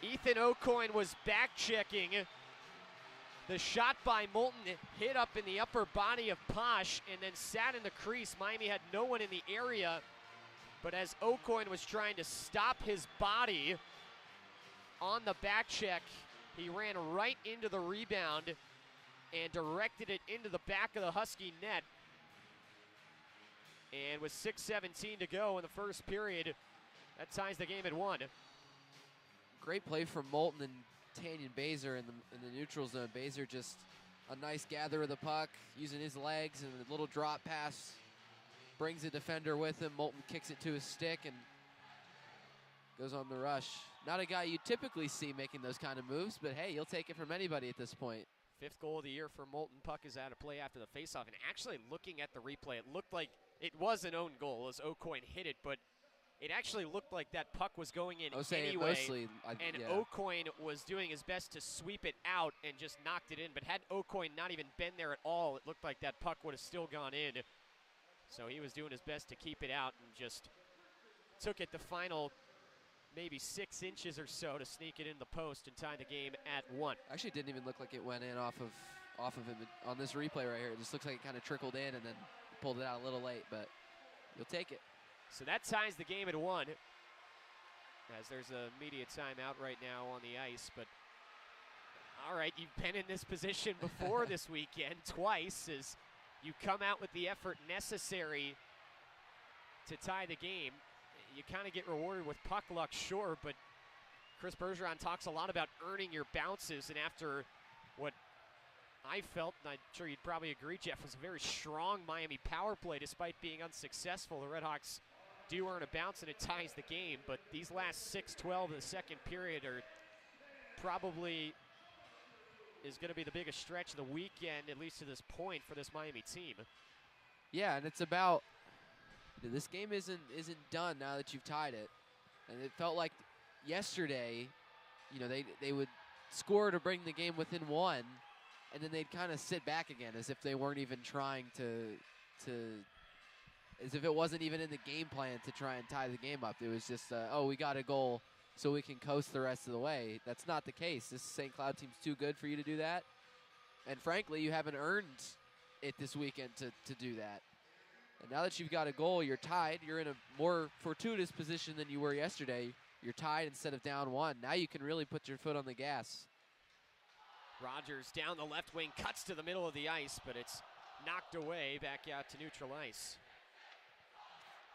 Ethan O'Coin was back-checking. The shot by Moulton hit up in the upper body of Posh and then sat in the crease. Miami had no one in the area, but as O'Coin was trying to stop his body on the back check, he ran right into the rebound and directed it into the back of the Husky net. And with 6:17 to go in the first period, that ties the game at 1. Great play from Moulton and Tanyan Baser in the neutral zone. Baser just a nice gather of the puck, using his legs, and a little drop pass brings a defender with him. Moulton kicks it to his stick and goes on the rush. Not a guy you typically see making those kind of moves, but hey, you'll take it from anybody at this point. 5th goal of the year for Moulton. Puck is out of play after the faceoff, and actually looking at the replay, it looked like it was an own goal as O'Coin hit it, but it actually looked like that puck was going in I was saying anyway. mostly, And yeah. Aucoin was doing his best to sweep it out and just knocked it in. But had Aucoin not even been there at all, it looked like that puck would have still gone in. So he was doing his best to keep it out and just took it the final maybe 6 inches or so to sneak it in the post and tie the game at 1. Actually, it didn't even look like it went in off of him on this replay right here. It just looks like it kind of trickled in and then pulled it out a little late, but you'll take it. So that ties the game at 1. As there's a media timeout right now on the ice, but all right, you've been in this position before this weekend twice as you come out with the effort necessary to tie the game. You kind of get rewarded with puck luck, sure, but Chris Bergeron talks a lot about earning your bounces, and after what I felt, and I'm sure you'd probably agree, Jeff, was a very strong Miami power play despite being unsuccessful. The RedHawks do earn a bounce and it ties the game, but these last 6:12 of the second period are probably is going to be the biggest stretch of the weekend, at least to this point, for this Miami team. Yeah, and it's about this game isn't done now that you've tied it, and it felt like yesterday, they would score to bring the game within 1, and then they'd kind of sit back again as if they weren't even trying to as if it wasn't even in the game plan to try and tie the game up. It was just, we got a goal, so we can coast the rest of the way. That's not the case. This St. Cloud team's too good for you to do that. And frankly, you haven't earned it this weekend to do that. And now that you've got a goal, you're tied. You're in a more fortuitous position than you were yesterday. You're tied instead of down 1. Now you can really put your foot on the gas. Rogers down the left wing, cuts to the middle of the ice, but it's knocked away back out to neutral ice.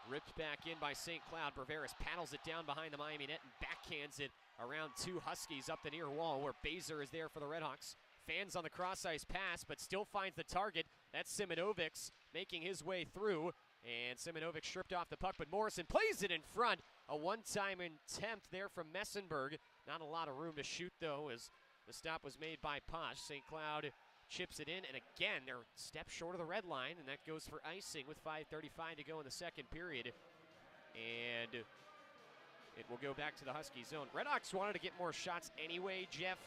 Ripped back in by St. Cloud. Berveris paddles it down behind the Miami net and backhands it around 2 Huskies up the near wall where Baser is there for the RedHawks. Fans on the cross-ice pass, but still finds the target. That's Simonovic making his way through. And Simonovic stripped off the puck, but Morrison plays it in front. A one-time attempt there from Messenberg. Not a lot of room to shoot, though, as the stop was made by Posh. St. Cloud chips it in, and again, they're a step short of the red line, and that goes for icing with 5:35 to go in the second period. And it will go back to the Husky zone. RedHawks wanted to get more shots anyway, Jeff.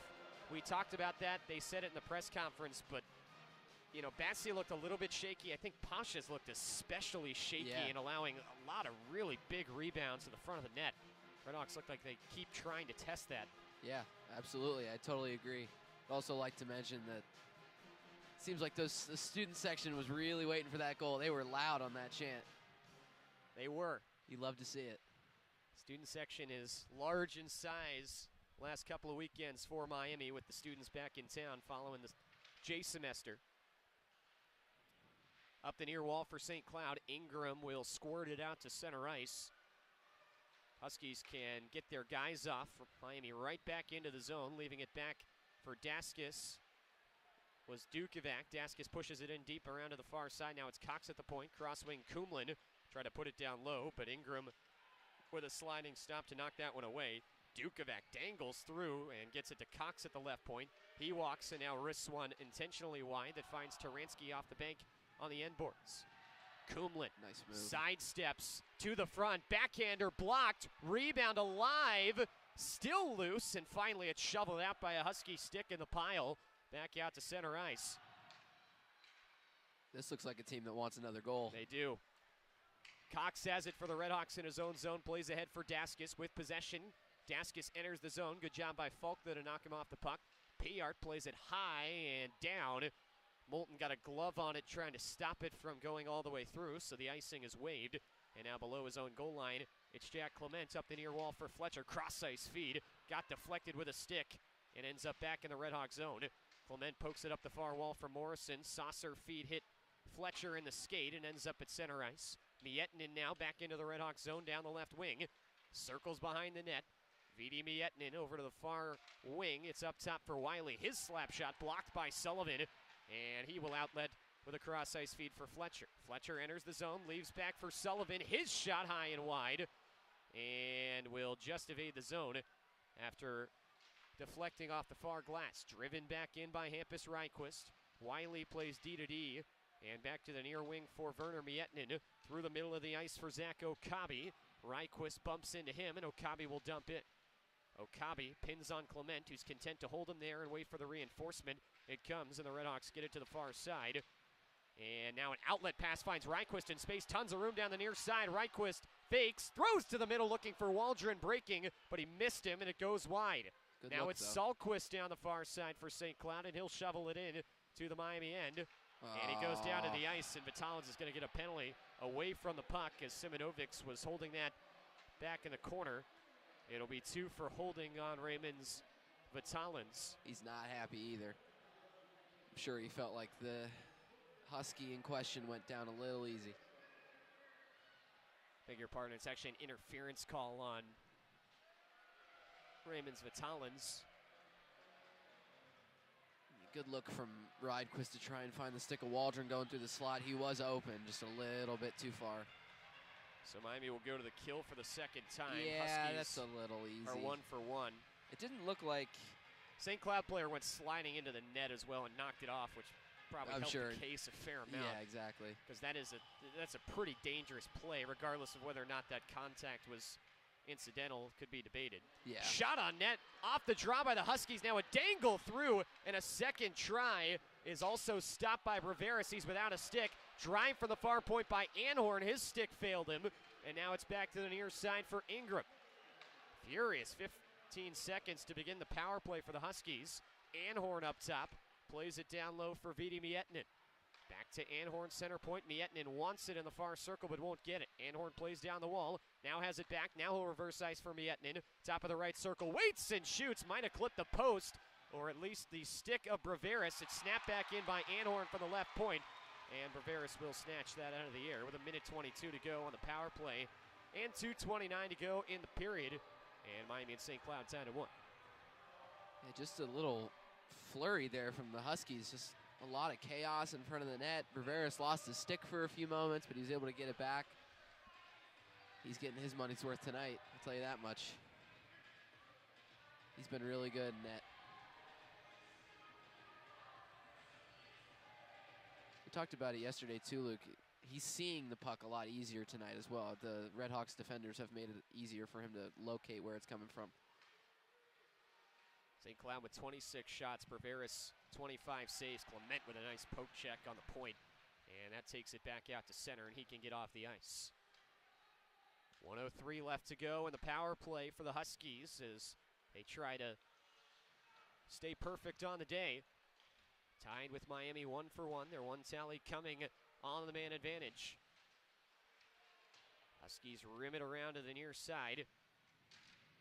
We talked about that. They said it in the press conference, but, Bassi looked a little bit shaky. I think Pasha's looked especially shaky and allowing a lot of really big rebounds to the front of the net. RedHawks look like they keep trying to test that. Yeah, absolutely. I totally agree. I'd also like to mention that it seems like the student section was really waiting for that goal. They were loud on that chant. They were. You love to see it. Student section is large in size last couple of weekends for Miami with the students back in town following the J semester. Up the near wall for St. Cloud. Ingram will squirt it out to center ice. Huskies can get their guys off. Miami right back into the zone, leaving it back for Daskis. Was Dukovac. Daskis pushes it in deep around to the far side. Now it's Cox at the point. Crosswing Kumlin. Try to put it down low, but Ingram with a sliding stop to knock that one away. Dukovac dangles through and gets it to Cox at the left point. He walks and now risks one intentionally wide that finds Taransky off the bank on the end boards. Kumlin, nice move. Sidesteps to the front. Backhander blocked. Rebound alive. Still loose. And finally it's shoveled out by a Husky stick in the pile. Back out to center ice. This looks like a team that wants another goal. They do. Cox has it for the RedHawks in his own zone. Plays ahead for Daskis with possession. Daskis enters the zone. Good job by Faulkner to knock him off the puck. Piart plays it high and down. Moulton got a glove on it trying to stop it from going all the way through, so the icing is waived. And now below his own goal line, it's Jack Clement up the near wall for Fletcher. Cross-ice feed. Got deflected with a stick and ends up back in the RedHawk zone. Clement pokes it up the far wall for Morrison. Saucer feed hit Fletcher in the skate and ends up at center ice. Miettinen now back into the RedHawk zone down the left wing. Circles behind the net. Vidi Miettinen over to the far wing. It's up top for Wiley. His slap shot blocked by Sullivan. And he will outlet with a cross-ice feed for Fletcher. Fletcher enters the zone, leaves back for Sullivan. His shot high and wide. And will just evade the zone after deflecting off the far glass. Driven back in by Hampus Ryquist. Wiley plays D-to-D. And back to the near wing for Werner Miettinen. Through the middle of the ice for Zach Okabe. Ryquist bumps into him, and Okabe will dump it. Okabe pins on Clement, who's content to hold him there and wait for the reinforcement. It comes, and the RedHawks get it to the far side. And now an outlet pass finds Ryquist in space. Tons of room down the near side. Ryquist fakes, throws to the middle looking for Waldron breaking, but he missed him, and it goes wide. Good now look, it's though. Salquist down the far side for St. Cloud, and he'll shovel it in to the Miami end. And he goes down to the ice, and Vitalis is going to get a penalty away from the puck as Simonovic was holding that back in the corner. It'll be 2 for holding on Raymond's Vitalis. He's not happy either. I'm sure he felt like the Husky in question went down a little easy. Beg your pardon, it's actually an interference call on Raymond's Vitalis. Good look from Rydquist to try and find the stick of Waldron going through the slot. He was open, just a little bit too far. So Miami will go to the kill for the second time. Yeah, Huskies that's a little easy. are 1 for 1. It didn't look like... St. Cloud player went sliding into the net as well and knocked it off, which probably helped the case a fair amount. Yeah, exactly. Because that's a pretty dangerous play, regardless of whether or not that contact was incidental, could be debated. Yeah. Shot on net, off the draw by the Huskies. Now a dangle through, and a second try is also stopped by Breveris. He's without a stick. Drive from the far point by Anhorn. His stick failed him, and now it's back to the near side for Ingram. Furious 15 seconds to begin the power play for the Huskies. Anhorn up top, plays it down low for Vidi Miettinen. Back to Anhorn center point. Miettinen wants it in the far circle but won't get it. Anhorn plays down the wall. Now has it back. Now he'll reverse ice for Miettinen. Top of the right circle. Waits and shoots. Might have clipped the post, or at least the stick of Breveris. It's snapped back in by Anhorn from the left point. And Breveris will snatch that out of the air with 1:22 to go on the power play. And 2:29 to go in the period. And Miami and St. Cloud tied at 1. Yeah, just a little flurry there from the Huskies. Just a lot of chaos in front of the net. Breveris lost his stick for a few moments, but he was able to get it back. He's getting his money's worth tonight, I'll tell you that much. He's been really good in net. We talked about it yesterday too, Luke. He's seeing the puck a lot easier tonight as well. The RedHawks defenders have made it easier for him to locate where it's coming from. St. Cloud with 26 shots, Breveris 25 saves, Clement with a nice poke check on the point, and that takes it back out to center, and he can get off the ice. 1:03 left to go in the power play for the Huskies as they try to stay perfect on the day. Tied with Miami 1 for 1, their one tally coming on the man advantage. Huskies rim it around to the near side.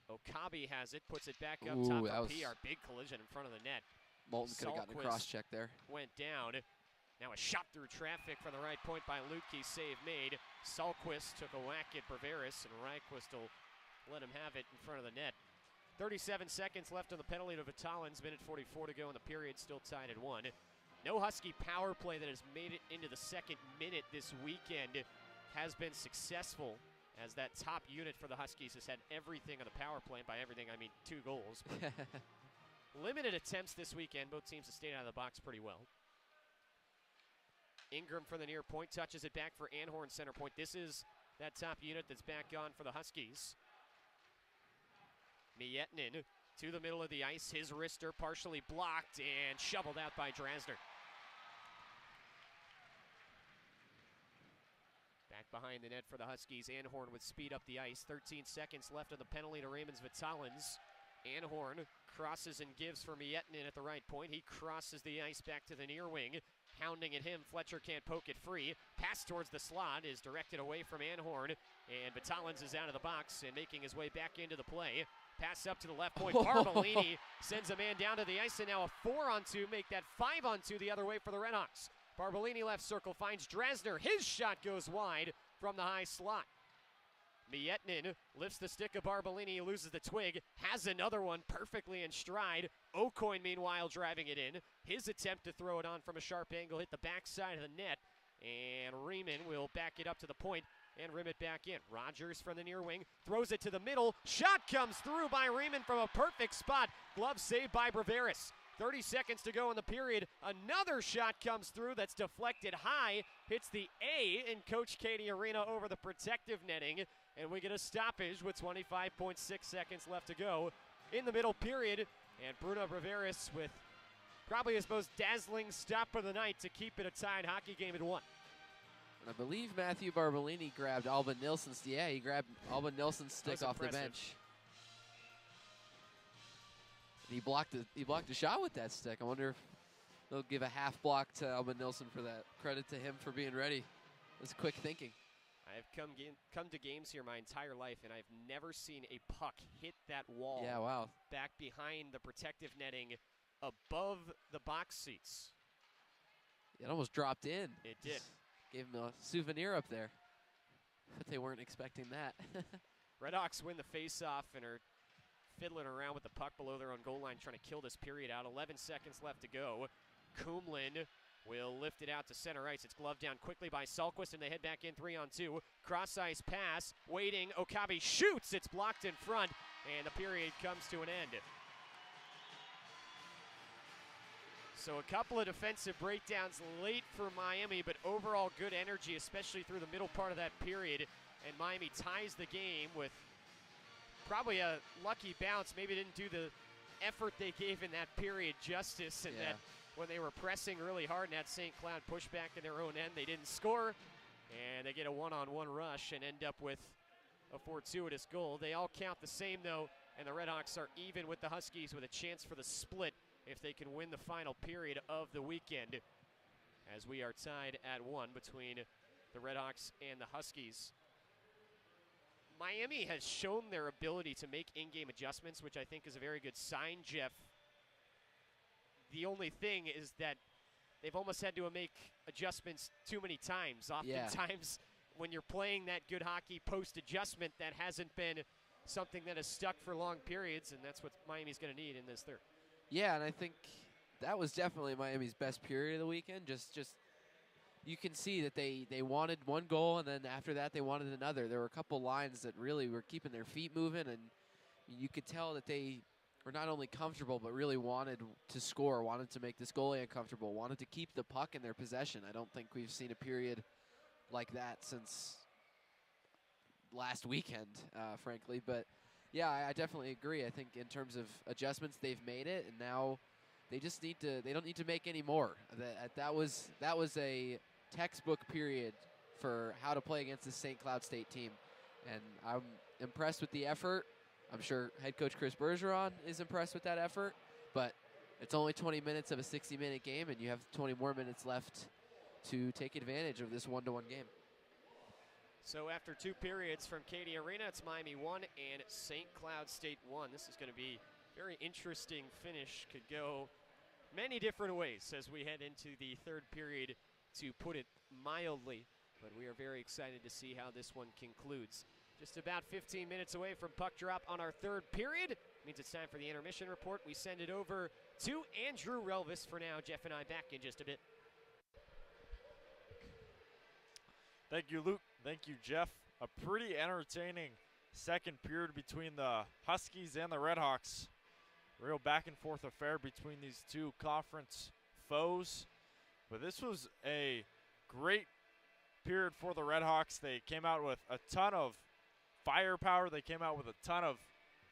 Okabe has it, puts it back up top for PR. Big collision in front of the net. Moulton could have gotten a cross check there. Went down. Now a shot through traffic from the right point by Lukey. Save made. Salquist took a whack at Breveris, and Ryquist will let him have it in front of the net. 37 seconds left on the penalty to Vitalis. 1:44 to go in the period, still tied at 1. No Husky power play that has made it into the second minute this weekend has been successful, as that top unit for the Huskies has had everything on the power play. By everything, I mean 2 goals. Limited attempts this weekend. Both teams have stayed out of the box pretty well. Ingram from the near point touches it back for Anhorn center point. This is that top unit that's back on for the Huskies. Miettinen to the middle of the ice. His wrister partially blocked and shoveled out by Drasner. Back behind the net for the Huskies. Anhorn with speed up the ice. 13 seconds left on the penalty to Raymond's Vitalis. Anhorn crosses and gives for Miettinen at the right point. He crosses the ice back to the near wing. Hounding at him, Fletcher can't poke it free. Pass towards the slot is directed away from Anhorn, and Vitalis is out of the box and making his way back into the play. Pass up to the left point. Barbolini sends a man down to the ice, and now a 4-on-2, make that 5-on-2 the other way for the RedHawks. Barbolini left circle finds Drasner. His shot goes wide from the high slot. Miettinen lifts the stick of Barbolini, loses the twig, has another one perfectly in stride. Aucoin, meanwhile, driving it in. His attempt to throw it on from a sharp angle hit the backside of the net, and Riemann will back it up to the point and rim it back in. Rogers from the near wing throws it to the middle. Shot comes through by Riemann from a perfect spot. Glove saved by Breveris. 30 seconds to go in the period. Another shot comes through that's deflected high, hits the A in Coach Cady Arena over the protective netting, and we get a stoppage with 25.6 seconds left to go in the middle period. And Bruno Riveris with probably his most dazzling stop of the night to keep it a tied hockey game at 1. And I believe Matthew Barbolini grabbed Alban Nilsson's. Yeah, he grabbed Alban Nilsson's stick off the bench. And he blocked a shot with that stick. I wonder if they'll give a half block to Alban Nilsson for that. Credit to him for being ready. That's quick thinking. I've come to games here my entire life, and I've never seen a puck hit that wall. Yeah, wow. Back behind the protective netting above the box seats. It almost dropped in. It did. Gave him a souvenir up there. But they weren't expecting that. RedHawks win the face-off and are fiddling around with the puck below their own goal line, trying to kill this period out. 11 seconds left to go. Kumlin will lift it out to center ice. It's gloved down quickly by Salquist, and they head back in 3-on-2. Cross-ice pass, waiting. Okabe shoots. It's blocked in front, and the period comes to an end. So a couple of defensive breakdowns late for Miami, but overall good energy, especially through the middle part of that period. And Miami ties the game with probably a lucky bounce. Maybe didn't do the effort they gave in that period justice, and that when they were pressing really hard and had St. Cloud push back in their own end, they didn't score. And they get a one-on-one rush and end up with a fortuitous goal. They all count the same, though, and the RedHawks are even with the Huskies with a chance for the split if they can win the final period of the weekend, as we are tied at 1 between the RedHawks and the Huskies. Miami has shown their ability to make in-game adjustments, which I think is a very good sign, Jeff. The only thing is that they've almost had to make adjustments too many times. Oftentimes, when you're playing that good hockey post-adjustment, that hasn't been something that has stuck for long periods, and that's what Miami's going to need in this third. Yeah, and I think that was definitely Miami's best period of the weekend. Just you can see that they wanted one goal, and then after that they wanted another. There were a couple lines that really were keeping their feet moving, and you could tell that they were not only comfortable but really wanted to score, wanted to make this goalie uncomfortable, wanted to keep the puck in their possession. I don't think we've seen a period like that since last weekend, frankly, but yeah, I definitely agree. I think in terms of adjustments, they've made it, and now they just need to. They don't need to make any more. That was a textbook period for how to play against the St. Cloud State team, and I'm impressed with the effort. I'm sure head coach Chris Bergeron is impressed with that effort, but it's only 20 minutes of a 60-minute game, and you have 20 more minutes left to take advantage of this one-to-one game. So after 2 periods from Cady Arena, it's Miami 1 and St. Cloud State 1. This is going to be a very interesting finish. Could go many different ways as we head into the third period, to put it mildly. But we are very excited to see how this one concludes. Just about 15 minutes away from puck drop on our third period. Means it's time for the intermission report. We send it over to Andrew Relvas for now. Jeff and I back in just a bit. Thank you, Luke. Thank you, Jeff. A pretty entertaining second period between the Huskies and the RedHawks. Real back and forth affair between these two conference foes. But this was a great period for the RedHawks. They came out with a ton of firepower. They came out with a ton of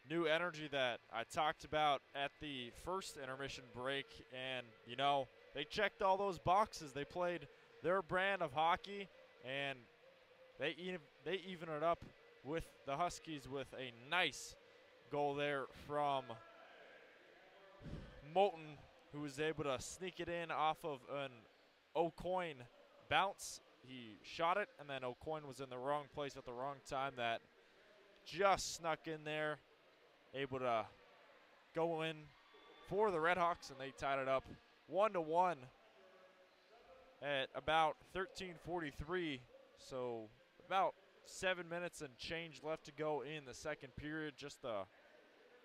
new energy that I talked about at the first intermission break. And, you know, they checked all those boxes. They played their brand of hockey, and they even it up with the Huskies with a nice goal there from Moulton, who was able to sneak it in off of an O'Coin bounce. He shot it, and then O'Coin was in the wrong place at the wrong time. That just snuck in there, able to go in for the RedHawks, and they tied it up 1-1 at about 13:43. So about 7 minutes and change left to go in the second period. Just the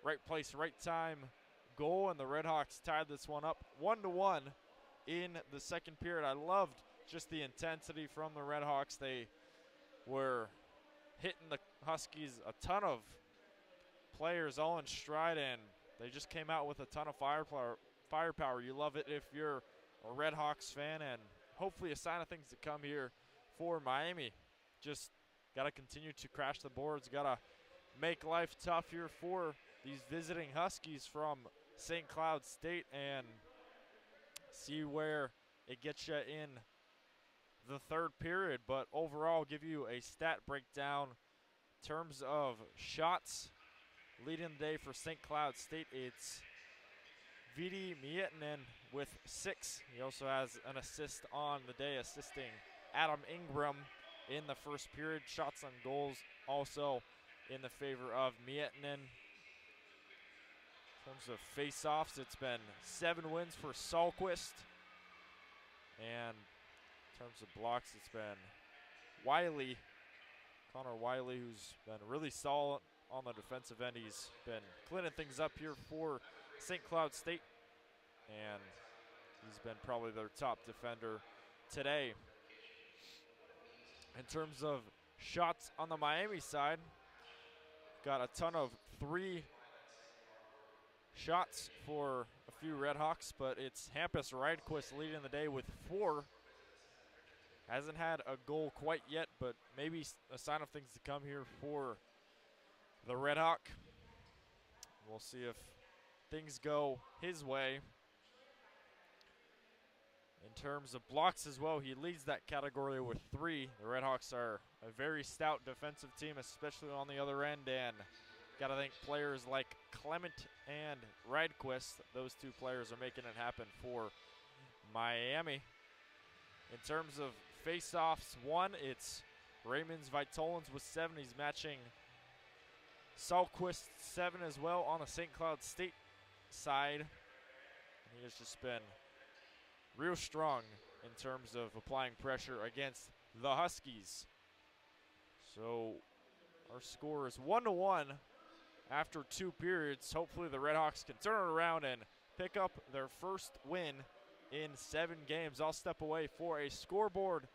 right place, right time goal, and the RedHawks tied this one up 1-1 in the second period. I loved just the intensity from the RedHawks. They were hitting the Huskies a ton of players all in stride, and they just came out with a ton of firepower. You love it if you're a RedHawks fan, and hopefully a sign of things to come here for Miami. Just got to continue to crash the boards, got to make life tough here for these visiting Huskies from St. Cloud State and see where it gets you in the third period. But overall, give you a stat breakdown in terms of shots. Leading the day for St. Cloud State, it's Vidi Miettinen with 6. He also has an assist on the day, assisting Adam Ingram in the first period. Shots on goals also in the favor of Miettinen. In terms of face-offs, it's been 7 wins for Sahlquist. And in terms of blocks, it's been Wiley, Connor Wiley, who's been really solid on the defensive end. He's been cleaning things up here for St. Cloud State, and he's been probably their top defender today. In terms of shots on the Miami side, got a ton of 3 shots for a few RedHawks, but it's Hampus Rydquist leading the day with 4. Hasn't had a goal quite yet, but maybe a sign of things to come here for the RedHawk. We'll see if things go his way. In terms of blocks as well, he leads that category with 3. The RedHawks are a very stout defensive team, especially on the other end, and got to thank players like Clement and Rydquist. Those 2 players are making it happen for Miami. In terms of face-offs won, it's Raymond's Vitolins with 7. He's matching Sahlquist 7 as well on the St. Cloud State side. He has just been real strong in terms of applying pressure against the Huskies. So our score is 1-1 after 2 periods. Hopefully the RedHawks can turn it around and pick up their first win in 7 games. I'll step away for a scoreboard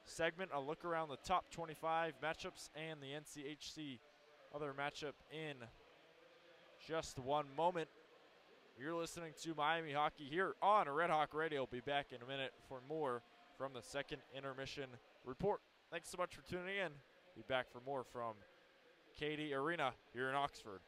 segment, a look around the top 25 matchups and the NCHC other matchup in just one moment. You're listening to Miami Hockey here on RedHawk Radio. Be back in a minute for more from the second intermission report. Thanks so much for tuning in. Be back for more from Cady Arena here in Oxford.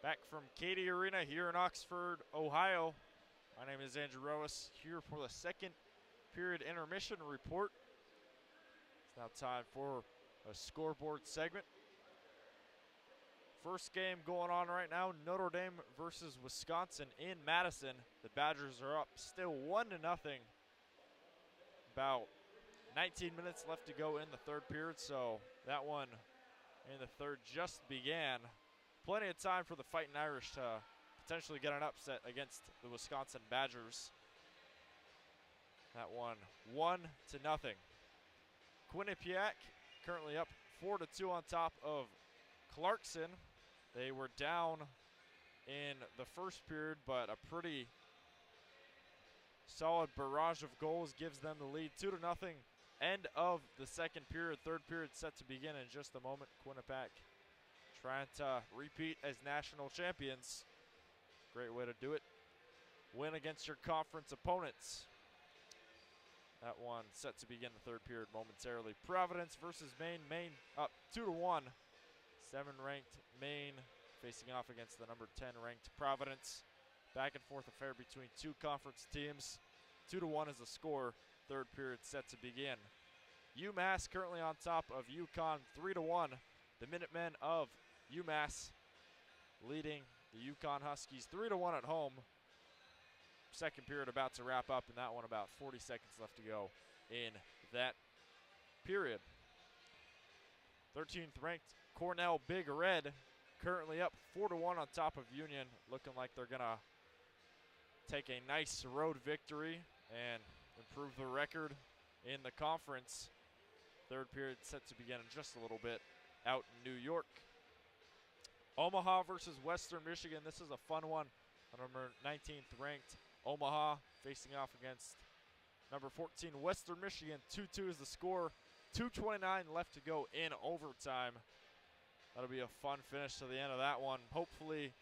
Back from Cady Arena here in Oxford, Ohio. My name is Andrew Relvas, here for the second period intermission report. It's now time for a scoreboard segment. First game going on right now, Notre Dame versus Wisconsin in Madison. The Badgers are up still 1-0. About 19 minutes left to go in the third period, so that one in the third just began. Plenty of time for the Fighting Irish to potentially get an upset against the Wisconsin Badgers. That one 1-0. Quinnipiac currently up 4-2 on top of Clarkson. They were down in the first period, but a pretty solid barrage of goals gives them the lead. 2-0. End of the second period. Third period set to begin in just a moment. Quinnipiac trying to repeat as national champions. Great way to do it. Win against your conference opponents. That one set to begin the third period momentarily. Providence versus Maine. Maine up 2-1. 7th-ranked Maine facing off against the number 10 ranked Providence. Back and forth affair between two conference teams. 2-1 is the score. Third period set to begin. UMass currently on top of UConn 3-1. The Minutemen of UMass leading the UConn Huskies 3-1 at home. Second period about to wrap up, and that one about 40 seconds left to go in that period. 13th-ranked Cornell Big Red currently up 4-1 on top of Union, looking like they're going to take a nice road victory and improve the record in the conference. Third period set to begin in just a little bit out in New York. Omaha versus Western Michigan. This is a fun one. Number 19th-ranked Omaha facing off against number 14 Western Michigan. 2-2 is the score. 2:29 left to go in overtime. That'll be a fun finish to the end of that one. Hopefully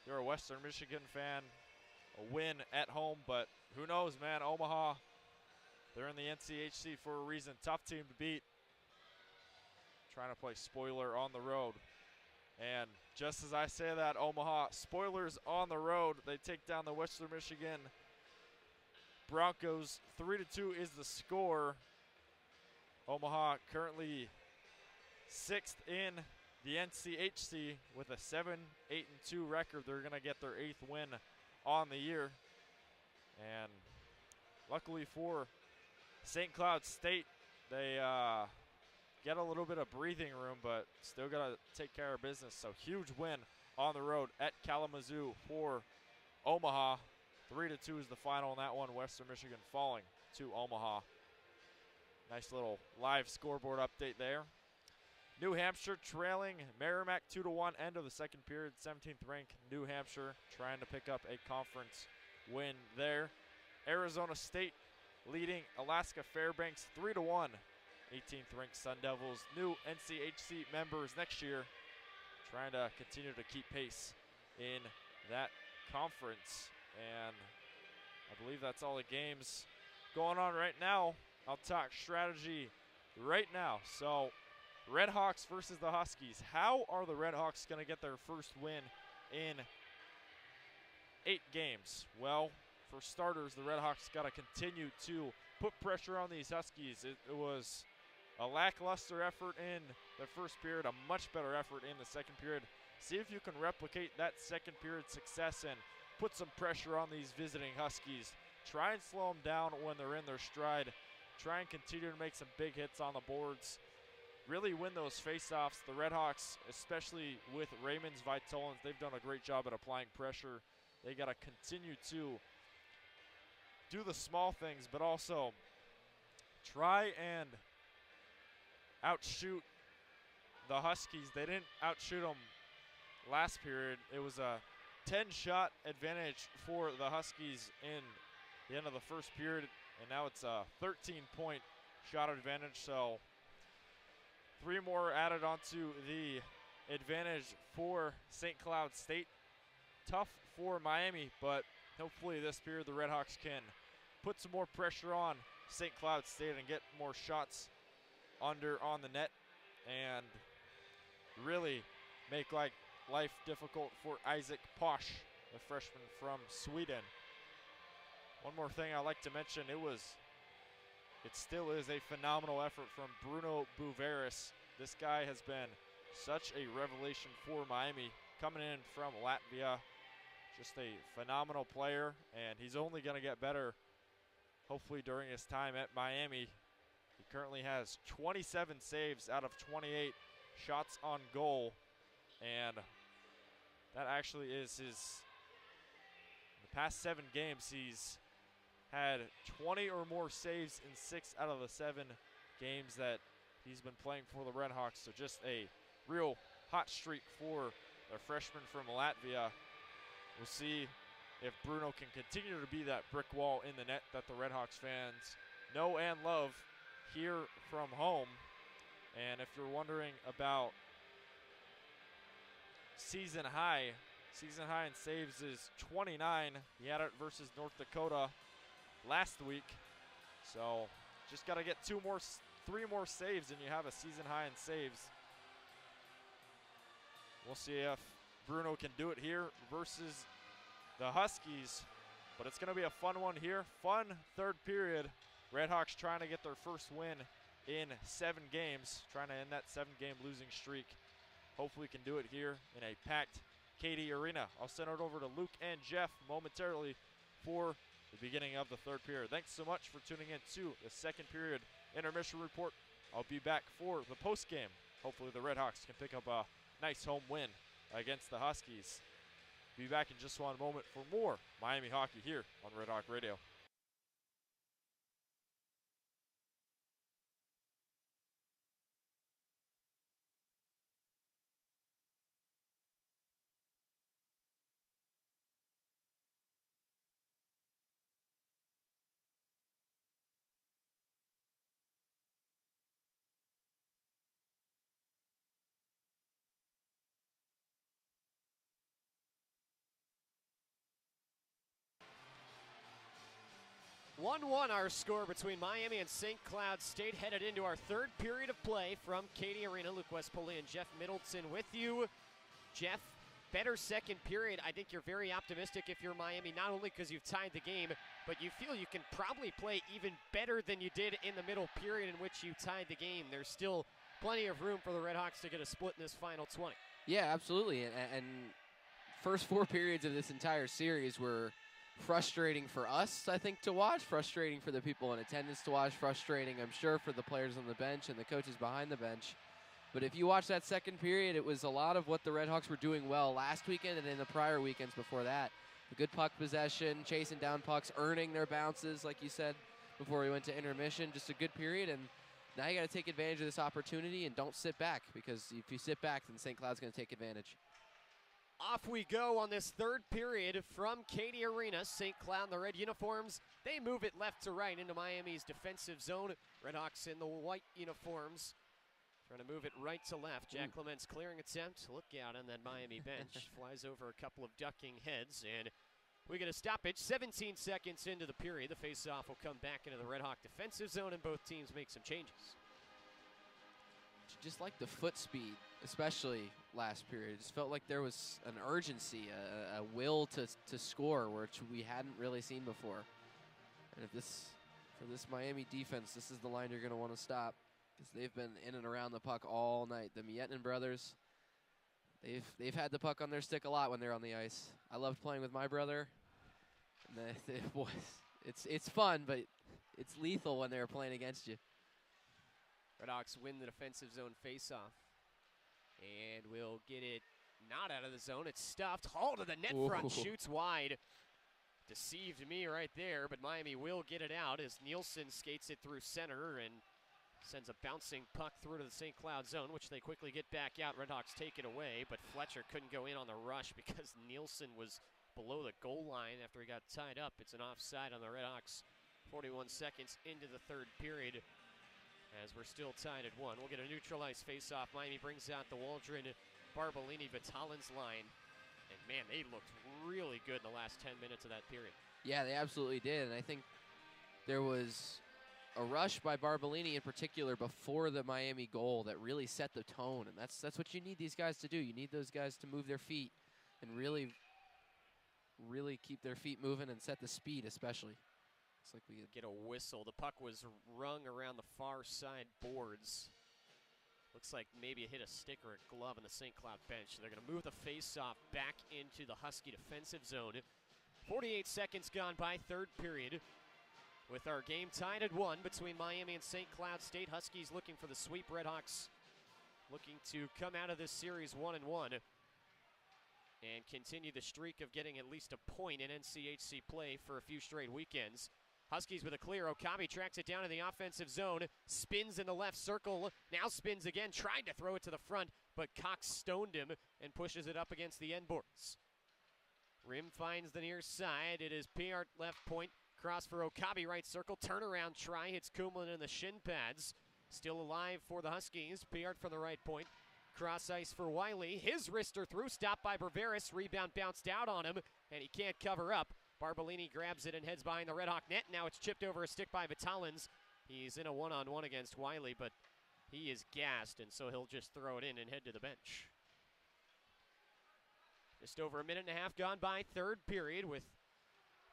you're a Western Michigan fan. A win at home, but who knows, man. Omaha, they're in the NCHC for a reason. Tough team to beat. Trying to play spoiler on the road. And just as I say that, Omaha, spoilers on the road. They take down the Western Michigan Broncos. 3-2 is the score. Omaha currently 6th in the NCHC with a 7-8-2 record. They're going to get their 8th win on the year. And luckily for St. Cloud State, they get a little bit of breathing room, but still got to take care of business. So huge win on the road at Kalamazoo for Omaha. 3-2 is the final in that one. Western Michigan falling to Omaha. Nice little live scoreboard update there. New Hampshire trailing Merrimack 2-1, end of the second period. 17th-ranked New Hampshire trying to pick up a conference win there. Arizona State leading Alaska Fairbanks 3-1. 18th-ranked Sun Devils, new NCHC members next year, trying to continue to keep pace in that conference. And I believe that's all the games going on right now. I'll talk strategy right now. So, RedHawks versus the Huskies. How are the RedHawks going to get their first win in 8 games? Well, for starters, the RedHawks got to continue to put pressure on these Huskies. It was a lackluster effort in the first period, a much better effort in the second period. See if you can replicate that second period success and put some pressure on these visiting Huskies. Try and slow them down when they're in their stride. Try and continue to make some big hits on the boards. Really win those faceoffs. The RedHawks, especially with Raymond's Vitolins, they've done a great job at applying pressure. They got to continue to do the small things, but also try and outshoot the Huskies. They didn't outshoot them last period. It was a 10-shot advantage for the Huskies in the end of the first period, and now it's a 13-point shot advantage. So 3 more added onto the advantage for St. Cloud State. Tough for Miami, but hopefully this period the RedHawks can put some more pressure on St. Cloud State and get more shots under on the net and really make life difficult for Isaac Posch, the freshman from Sweden. One more thing I'd like to mention, it still is a phenomenal effort from Bruno Buveris. This guy has been such a revelation for Miami, coming in from Latvia. Just a phenomenal player, and he's only going to get better, hopefully, during his time at Miami. He currently has 27 saves out of 28 shots on goal, and that actually is his, in the past 7 games, he's had 20 or more saves in 6 out of the 7 games that he's been playing for the RedHawks. So just a real hot streak for the freshman from Latvia. We'll see if Bruno can continue to be that brick wall in the net that the RedHawks fans know and love here from home. And if you're wondering about season high in saves is 29. He had it versus North Dakota last week. So just got to get three more saves, and you have a season high in saves. We'll see if Bruno can do it here versus the Huskies, but it's going to be a fun one here. Fun third period. RedHawks trying to get their first win in 7 games, trying to end that 7-game losing streak. Hopefully we can do it here in a packed Cady Arena. I'll send it over to Luke and Jeff momentarily for the beginning of the third period. Thanks so much for tuning in to the second period intermission report. I'll be back for the post game. Hopefully the RedHawks can pick up a nice home win against the Huskies. Be back in just one moment for more Miami hockey here on Red Hawk Radio. (1-1) our score between Miami and St. Cloud State, headed into our third period of play from Cady Arena. Luke West, Poley, and Jeff Middleton with you. Jeff, better second period. I think you're very optimistic if you're Miami, not only because you've tied the game, but you feel you can probably play even better than you did in the middle period in which you tied the game. There's still plenty of room for the RedHawks to get a split in this final 20. Yeah, absolutely. And first 4 periods of this entire series were frustrating for us, I think, to watch, frustrating for the people in attendance to watch, frustrating, I'm sure, for the players on the bench and the coaches behind the bench. But if you watch that second period, it was a lot of what the RedHawks were doing well last weekend and in the prior weekends before that. The good puck possession, chasing down pucks, earning their bounces, like you said, before we went to intermission. Just a good period, and now you got to take advantage of this opportunity and don't sit back, because if you sit back, then St. Cloud's going to take advantage. Off we go on this third period from Cady Arena. St. Cloud in the red uniforms. They move it left to right into Miami's defensive zone. RedHawks in the white uniforms trying to move it right to left. Jack Clement's clearing attempt. Look out on that Miami bench. Flies over a couple of ducking heads, and we get a stoppage. 17 seconds into the period. The faceoff will come back into the RedHawk defensive zone, and both teams make some changes. Just like the foot speed, especially last period. It just felt like there was an urgency, a will to score, which we hadn't really seen before. And for this Miami defense, this is the line you're going to want to stop, because they've been in and around the puck all night. The Mietnin brothers, they've had the puck on their stick a lot when they're on the ice. I loved playing with my brother. And it's fun, but it's lethal when they're playing against you. RedHawks win the defensive zone faceoff. And we'll get it not out of the zone. It's stuffed. Haul to the net front. Shoots wide. Deceived me right there, but Miami will get it out as Nielsen skates it through center and sends a bouncing puck through to the St. Cloud zone, which they quickly get back out. RedHawks take it away, but Fletcher couldn't go in on the rush because Nielsen was below the goal line after he got tied up. It's an offside on the RedHawks. 41 seconds into the third period, as we're still tied at 1. We'll get a neutralized face-off. Miami brings out the Waldron, Barbolini, Vitalin's line. And, man, they looked really good in the last 10 minutes of that period. Yeah, they absolutely did. And I think there was a rush by Barbolini in particular before the Miami goal that really set the tone. And that's what you need these guys to do. You need those guys to move their feet and really keep their feet moving and set the speed especially. Like we get a whistle. The puck was rung around the far side boards. Looks like maybe it hit a stick or a glove on the St. Cloud bench. So they're going to move the face-off back into the Husky defensive zone. 48 seconds gone by, third period, with our game tied at 1 between Miami and St. Cloud State. Huskies looking for the sweep. RedHawks looking to come out of this series 1-1 and continue the streak of getting at least a point in NCHC play for a few straight weekends. Huskies with a clear. Okabe tracks it down in the offensive zone. Spins in the left circle. Now spins again. Tried to throw it to the front, but Cox stoned him and pushes it up against the end boards. Rim finds the near side. It is Piart left point. Cross for Okabe, right circle. Turnaround try. Hits Kumlin in the shin pads. Still alive for the Huskies. Piart from the right point. Cross ice for Wiley. His wrister through. Stopped by Berveris. Rebound bounced out on him, and he can't cover up. Barbolini grabs it and heads behind the RedHawk net. Now it's chipped over a stick by Vitalins. He's in a one-on-one against Wiley, but he is gassed, and so he'll just throw it in and head to the bench. Just over a minute and a half gone by, third period, with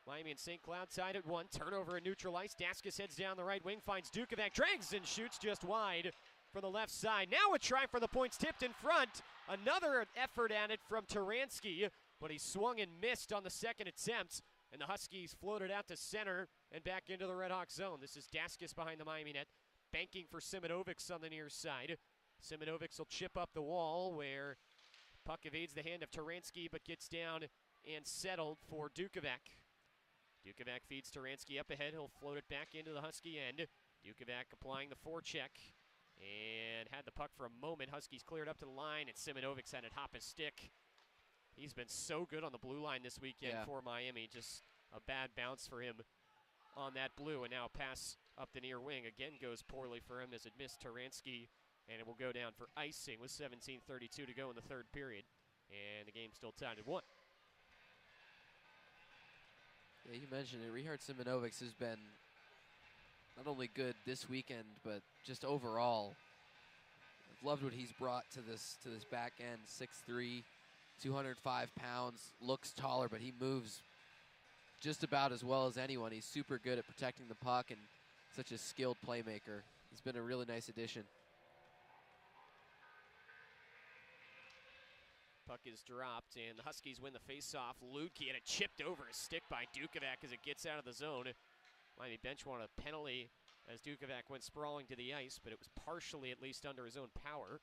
Miami and St. Cloud tied at 1. Turnover in neutral ice. Daskis heads down the right wing, finds Dukovac, drags and shoots just wide from the left side. Now a try for the points, tipped in front. Another effort at it from Taransky, but he swung and missed on the second attempt, and the Huskies floated out to center and back into the RedHawks zone. This is Daskis behind the Miami net, banking for Simonovics on the near side. Simonovics will chip up the wall where puck evades the hand of Taransky, but gets down and settled for Dukovac. Dukovac feeds Taransky up ahead. He'll float it back into the Husky end. Dukovac applying the forecheck and had the puck for a moment. Huskies cleared up to the line, and Simonovics had it hop his stick. He's been so good on the blue line this weekend for Miami. Just a bad bounce for him on that blue, and now a pass up the near wing again goes poorly for him as it missed Taransky, and it will go down for icing with 17:32 to go in the third period, and the game's still tied at 1. Yeah, you mentioned it. Richard Simonovics has been not only good this weekend, but just overall. I've loved what he's brought to this back end. 6'3", 205 pounds, looks taller, but he moves just about as well as anyone. He's super good at protecting the puck and such a skilled playmaker. He's been a really nice addition. Puck is dropped, and the Huskies win the faceoff. Ludke had it chipped over a stick by Dukovac as it gets out of the zone. Miami bench wanted a penalty as Dukovac went sprawling to the ice, but it was partially at least under his own power.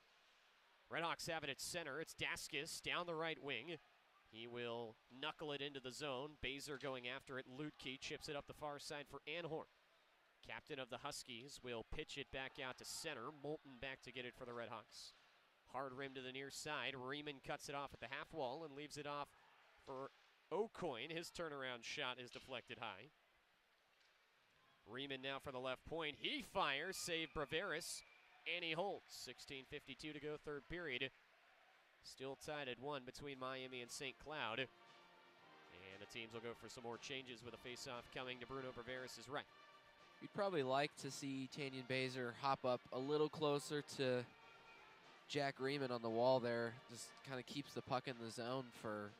RedHawks have it at center. It's Daskis down the right wing. He will knuckle it into the zone. Baser going after it. Ludke chips it up the far side for Anhorn. Captain of the Huskies will pitch it back out to center. Moulton back to get it for the RedHawks. Hard rim to the near side. Riemann cuts it off at the half wall and leaves it off for O'Coin. His turnaround shot is deflected high. Riemann now for the left point. He fires, save Braveris, and he holds. 16:52 to go, third period. Still tied at 1 between Miami and St. Cloud. And the teams will go for some more changes with a faceoff coming to Bruno Braveris' right. We'd probably like to see Tanyan Baser hop up a little closer to Jack Riemann on the wall there. Just kind of keeps the puck in the zone for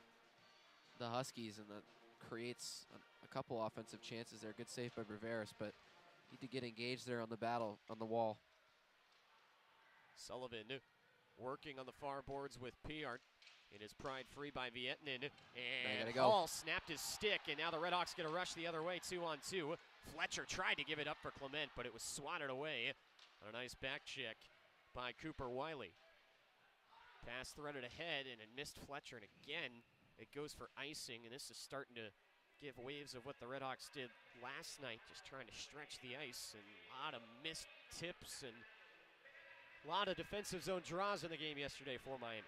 the Huskies, and that creates a couple offensive chances there. Good save by Braveris, but need to get engaged there on the battle on the wall. Sullivan working on the far boards with Piart. It is pried free by Vietnin, and Hall snapped his stick, and now the RedHawks going to rush the other way, 2-on-2. Fletcher tried to give it up for Clement, but it was swatted away on a nice back check by Cooper Wiley. Pass threaded ahead, and it missed Fletcher, and again, it goes for icing, and this is starting to give waves of what the RedHawks did last night, just trying to stretch the ice, and a lot of missed tips, and a lot of defensive zone draws in the game yesterday for Miami.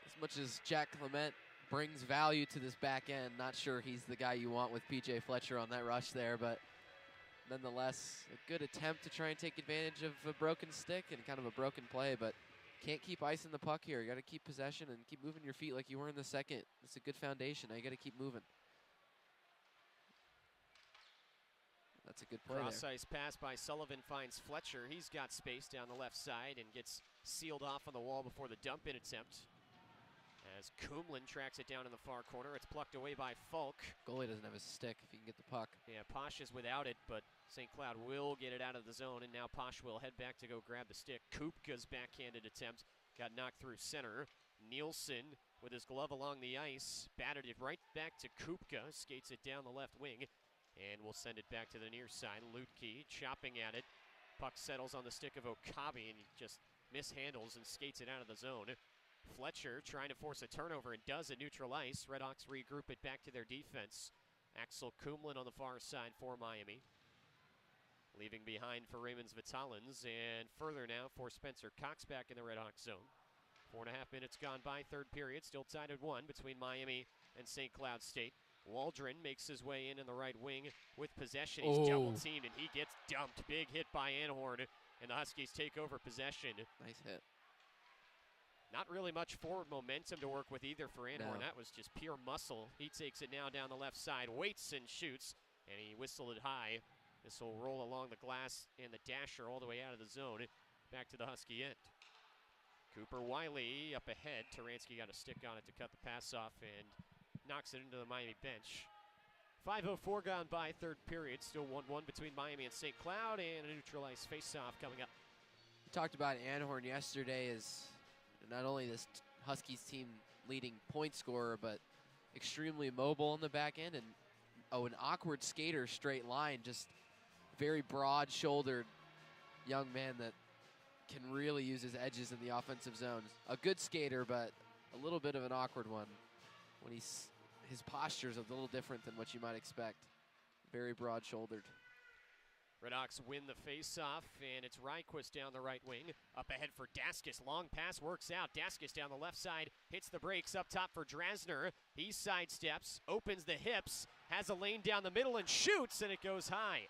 As much as Jack Clement brings value to this back end, not sure he's the guy you want with P.J. Fletcher on that rush there, but nonetheless, a good attempt to try and take advantage of a broken stick and kind of a broken play, but can't keep icing the puck here. You got to keep possession and keep moving your feet like you were in the second. It's a good foundation. Now you got to keep moving. That's a good play there. Cross-ice pass by Sullivan finds Fletcher. He's got space down the left side and gets sealed off on the wall before the dump-in attempt. As Kumlin tracks it down in the far corner, it's plucked away by Falk. Goalie doesn't have a stick if he can get the puck. Yeah, Posh is without it, but St. Cloud will get it out of the zone, and now Posh will head back to go grab the stick. Kupka's backhanded attempt got knocked through center. Nielsen, with his glove along the ice, batted it right back to Kupka, skates it down the left wing, and will send it back to the near side. Lutke chopping at it. Puck settles on the stick of Okabe, and he just mishandles and skates it out of the zone. Fletcher trying to force a turnover and does at neutral ice. RedHawks regroup it back to their defense. Axel Kumlin on the far side for Miami. Leaving behind for Raymond's Vitalins, and further now for Spencer Cox back in the RedHawks zone. 4.5 minutes gone by, third period, still tied at 1 between Miami and St. Cloud State. Waldron makes his way in the right wing with possession. He's double-teamed, and he gets dumped. Big hit by Anhorn, and the Huskies take over possession. Nice hit. Not really much forward momentum to work with either for Anhorn. No. That was just pure muscle. He takes it now down the left side, waits and shoots, and he whistled it high. This will roll along the glass and the dasher all the way out of the zone, back to the Husky end. Cooper Wiley up ahead. Taransky got a stick on it to cut the pass off and knocks it into the Miami bench. 5:04 gone by, third period. Still 1-1 between Miami and St. Cloud, and a neutral ice face-off coming up. We talked about Anhorn yesterday as not only this Huskies team leading point scorer, but extremely mobile on the back end, and an awkward skater straight line, just very broad-shouldered young man that can really use his edges in the offensive zones. A good skater, but a little bit of an awkward one when his posture is a little different than what you might expect. Very broad-shouldered. RedHawks win the face-off, and it's Ryquist down the right wing. Up ahead for Daskis. Long pass works out. Daskis down the left side, hits the brakes up top for Drasner. He sidesteps, opens the hips, has a lane down the middle, and shoots, and it goes high.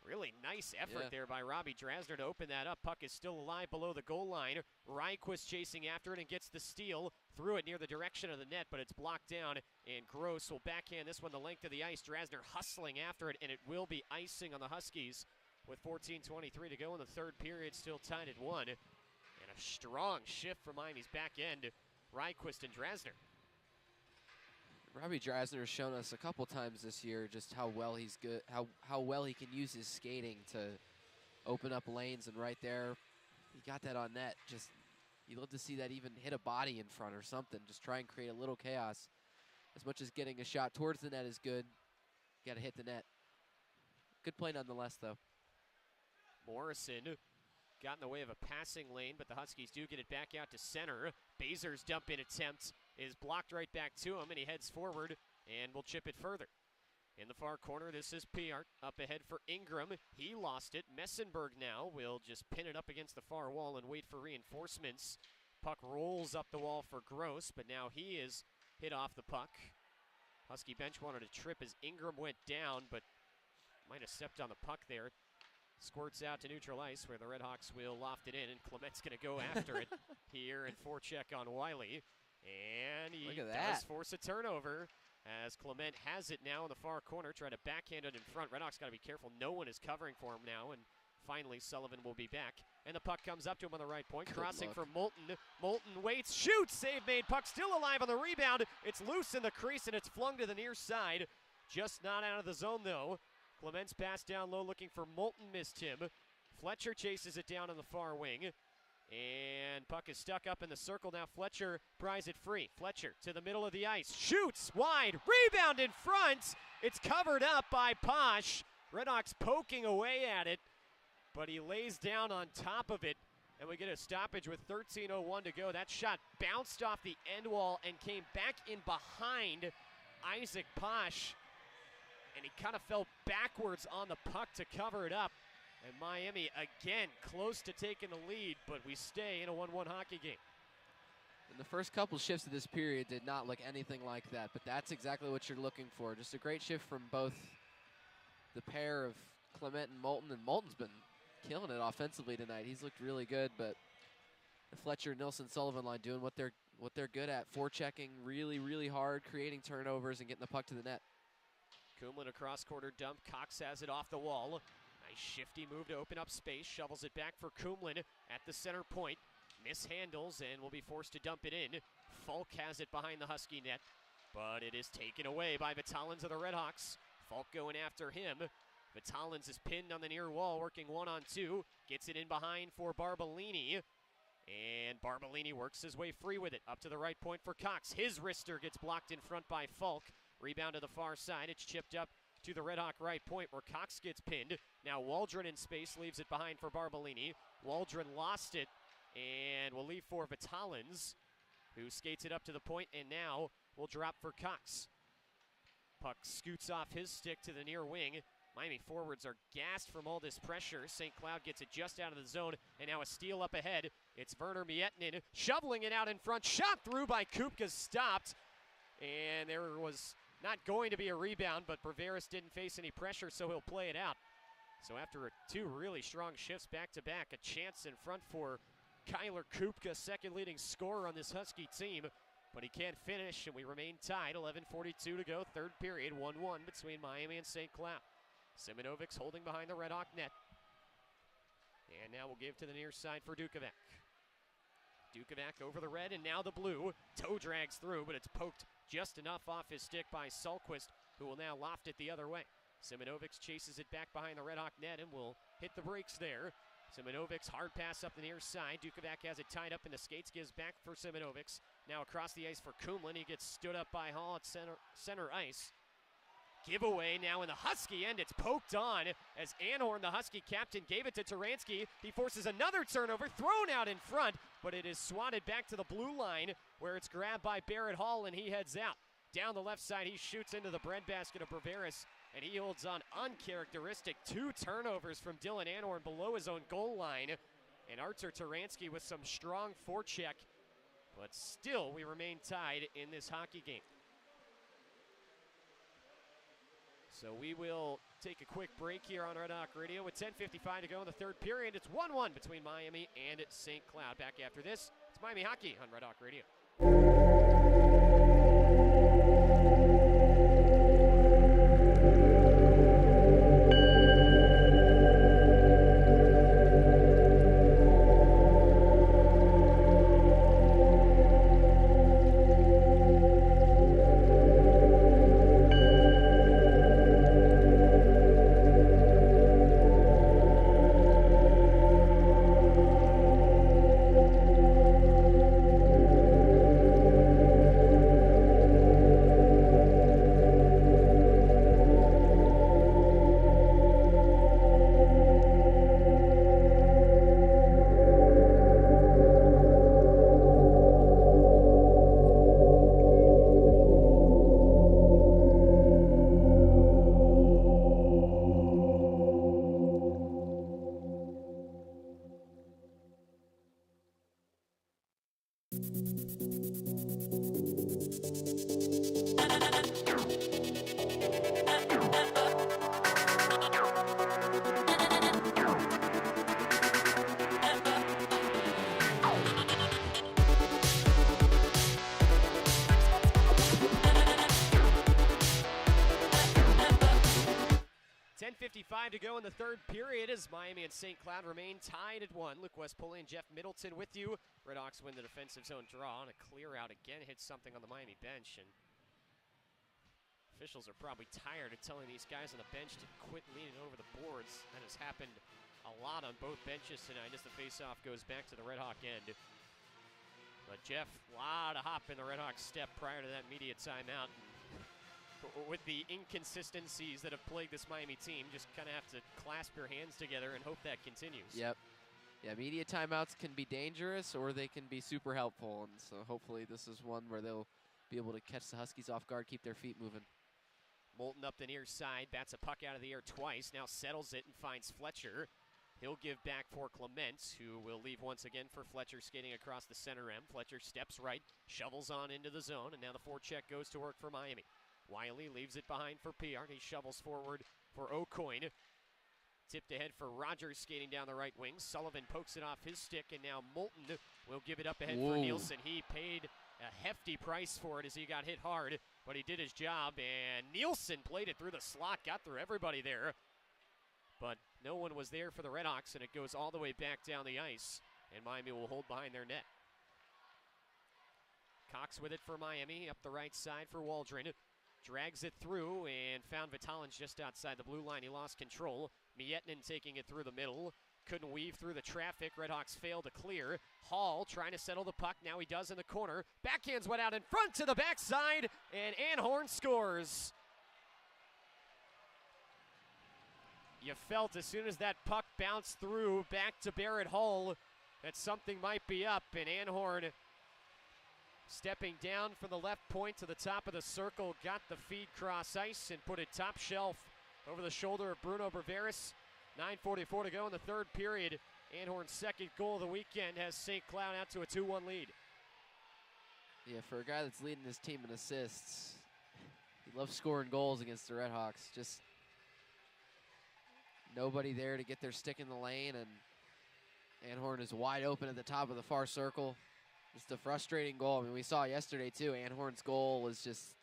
Really nice effort there by Robbie Drasner to open that up. Puck is still alive below the goal line. Ryquist chasing after it and gets the steal. Threw it near the direction of the net, but it's blocked down. And Gross will backhand this one the length of the ice. Drasner hustling after it, and it will be icing on the Huskies with 14:23 to go in the third period. Still tied at 1. And a strong shift from Miami's back end. Ryquist and Drasner. Robbie Drasner has shown us a couple times this year just how well he's good, how well he can use his skating to open up lanes, and right there, he got that on net. Just, you'd love to see that even hit a body in front or something. Just try and create a little chaos. As much as getting a shot towards the net is good, you got to hit the net. Good play nonetheless, though. Morrison got in the way of a passing lane, but the Huskies do get it back out to center. Bazer's dump-in attempt is blocked right back to him, and he heads forward and will chip it further. In the far corner, this is Piart up ahead for Ingram. He lost it. Messenberg now will just pin it up against the far wall and wait for reinforcements. Puck rolls up the wall for Gross, but now he is hit off the puck. Husky bench wanted a trip as Ingram went down, but might have stepped on the puck there. Squirts out to neutral ice where the RedHawks will loft it in, and Clement's going to go after it here and forecheck on Wiley. And he does force a turnover as Clement has it now in the far corner, trying to backhand it in front. RedHawks got to be careful. No one is covering for him now, and finally Sullivan will be back. And the puck comes up to him on the right point, crossing for Moulton. Moulton waits, shoots, save made, puck still alive on the rebound. It's loose in the crease, and it's flung to the near side. Just not out of the zone, though. Clement's pass down low looking for Moulton, missed him. Fletcher chases it down on the far wing. And puck is stuck up in the circle. Now Fletcher pries it free. Fletcher to the middle of the ice. Shoots wide. Rebound in front. It's covered up by Posh. RedHawks poking away at it. But he lays down on top of it. And we get a stoppage with 13:01 to go. That shot bounced off the end wall and came back in behind Isaac Posh. And he kind of fell backwards on the puck to cover it up. And Miami again close to taking the lead, but we stay in a 1-1 hockey game. And the first couple shifts of this period did not look anything like that, but that's exactly what you're looking for. Just a great shift from both the pair of Clement and Moulton, and Moulton's been killing it offensively tonight. He's looked really good, but the Fletcher, Nilsson, Sullivan line doing what they're good at, forechecking really, really hard, creating turnovers and getting the puck to the net. Kumlin across quarter dump. Cox has it off the wall. Nice shifty move to open up space. Shovels it back for Kumlin at the center point. Mishandles and will be forced to dump it in. Falk has it behind the Husky net, but it is taken away by Vitalins of the RedHawks. Falk going after him. Vitalins is pinned on the near wall, working 1-on-2. Gets it in behind for Barbolini. And Barbolini works his way free with it. Up to the right point for Cox. His wrister gets blocked in front by Falk. Rebound to the far side. It's chipped up to the RedHawk right point where Cox gets pinned. Now Waldron in space leaves it behind for Barbolini. Waldron lost it and will leave for Vitalins, who skates it up to the point and now will drop for Cox. Puck scoots off his stick to the near wing. Miami forwards are gassed from all this pressure. St. Cloud gets it just out of the zone, and now a steal up ahead. It's Werner Miettinen shoveling it out in front. Shot through by Kupka, stopped. And there was not going to be a rebound, but Braveris didn't face any pressure, so he'll play it out. So after two really strong shifts back-to-back, a chance in front for Kyler Kupka, second leading scorer on this Husky team, but he can't finish, and we remain tied. 11:42 to go, third period, 1-1 between Miami and St. Cloud. Simonovic's holding behind the Red Hawk net. And now we'll give to the near side for Dukovac. Dukovac over the red, and now the blue. Toe drags through, but it's poked just enough off his stick by Salquist, who will now loft it the other way. Simonovic chases it back behind the Red Hawk net and will hit the brakes there. Simonovic's hard pass up the near side. Dukovac has it tied up in the skates, gives back for Simonovic. Now across the ice for Kumlin. He gets stood up by Hall at center ice. Giveaway now in the Husky end. It's poked on as Anhorn, the Husky captain, gave it to Turansky. He forces another turnover, thrown out in front, but it is swatted back to the blue line where it's grabbed by Barrett Hall and he heads out. Down the left side, he shoots into the breadbasket of Braveris, and he holds on uncharacteristic. 2 turnovers from Dylan Anhorn below his own goal line. And Artur Turansky with some strong forecheck, but still we remain tied in this hockey game. So we will take a quick break here on Red Hawk Radio with 10:55 to go in the third period. It's 1-1 between Miami and St. Cloud. Back after this, it's Miami Hockey on Red Hawk Radio. 10:55 to go in the third period as Miami and St. Cloud remain tied at 1. Luke West, Poley, and Jeff Middleton with you. RedHawks win the defensive zone draw, and a clear out again hits something on the Miami bench, and officials are probably tired of telling these guys on the bench to quit leaning over the boards. That has happened a lot on both benches tonight as the faceoff goes back to the Red Hawk end. But Jeff, a lot of hop in the Red Hawks step prior to that media timeout. With the inconsistencies that have plagued this Miami team, just kind of have to clasp your hands together and hope that continues. Yep. Yeah, media timeouts can be dangerous or they can be super helpful, and so hopefully this is one where they'll be able to catch the Huskies off guard, keep their feet moving. Moulton up the near side, bats a puck out of the air twice, now settles it and finds Fletcher. He'll give back for Clement, who will leave once again for Fletcher skating across the center rim. Fletcher steps right, shovels on into the zone, and now the forecheck goes to work for Miami. Wiley leaves it behind for Piart. He shovels forward for O'Coin. Tipped ahead for Rogers skating down the right wing. Sullivan pokes it off his stick, and now Moulton will give it up ahead for Nielsen. He paid a hefty price for it as he got hit hard, but he did his job, and Nielsen played it through the slot, got through everybody there. But no one was there for the Redhawks, and it goes all the way back down the ice, and Miami will hold behind their net. Cox with it for Miami, up the right side for Waldron. Drags it through and found Vitalins just outside the blue line. He lost control. Mietnin taking it through the middle. Couldn't weave through the traffic. Redhawks failed to clear. Hall trying to settle the puck. Now he does in the corner. Backhands went out in front to the backside, and Anhorn scores. You felt as soon as that puck bounced through back to Barrett Hall that something might be up, and Anhorn stepping down from the left point to the top of the circle, got the feed cross ice and put it top shelf over the shoulder of Bruno Braveris. 9:44 to go in the third period. Anhorn's second goal of the weekend has St. Cloud out to a 2-1 lead. Yeah, for a guy that's leading his team in assists, he loves scoring goals against the Redhawks. Just nobody there to get their stick in the lane, and Anhorn is wide open at the top of the far circle. Just a frustrating goal. I mean, we saw yesterday too, Anhorn's goal was just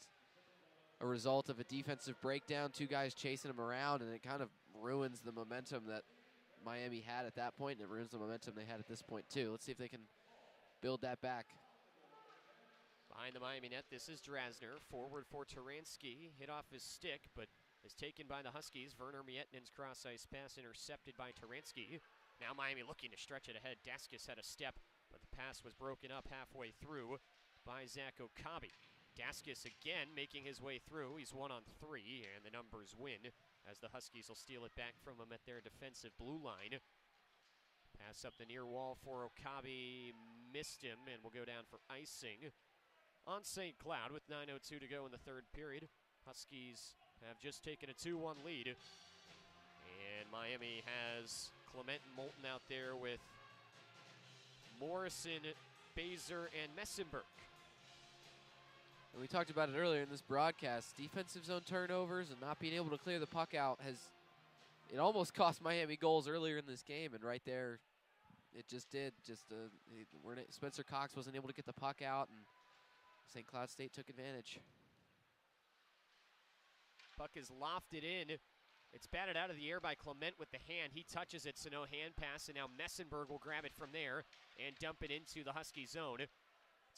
a result of a defensive breakdown, 2 guys chasing him around, and it kind of ruins the momentum that Miami had at that point, and it ruins the momentum they had at this point too. Let's see if they can build that back. Behind the Miami net, this is Drasner. Forward for Taransky. Hit off his stick, but is taken by the Huskies. Werner Miettinen's cross-ice pass intercepted by Taransky. Now Miami looking to stretch it ahead. Daskis had a step, but the pass was broken up halfway through by Zach Okabe. Daskis again making his way through. He's 1 on 3, and the numbers win as the Huskies will steal it back from him at their defensive blue line. Pass up the near wall for Okabe, missed him, and will go down for icing on St. Cloud with 9:02 to go in the third period. Huskies have just taken a 2-1 lead, and Miami has Clement and Moulton out there with Morrison, Baser, and Messenberg. And we talked about it earlier in this broadcast. Defensive zone turnovers and not being able to clear the puck out it almost cost Miami goals earlier in this game, and right there, it just did. Spencer Cox wasn't able to get the puck out, and St. Cloud State took advantage. Puck is lofted in. It's batted out of the air by Clement with the hand. He touches it, so no hand pass, and now Messenberg will grab it from there and dump it into the Husky zone.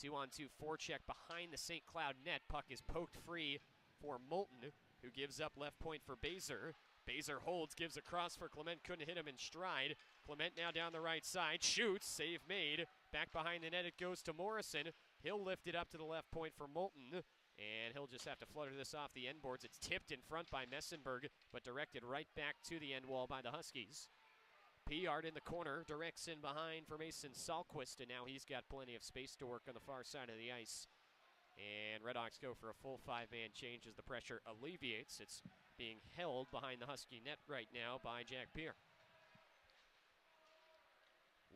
2-on-2 forecheck behind the St. Cloud net. Puck is poked free for Moulton, who gives up left point for Baser. Baser holds, gives a cross for Clement, couldn't hit him in stride. Clement now down the right side, shoots, save made. Back behind the net it goes to Morrison. He'll lift it up to the left point for Moulton, and he'll just have to flutter this off the end boards. It's tipped in front by Messenberg, but directed right back to the end wall by the Huskies. Piard in the corner, directs in behind for Mason Salquist, and now he's got plenty of space to work on the far side of the ice. And RedHawks go for a full 5-man change as the pressure alleviates. It's being held behind the Husky net right now by Jack Peer.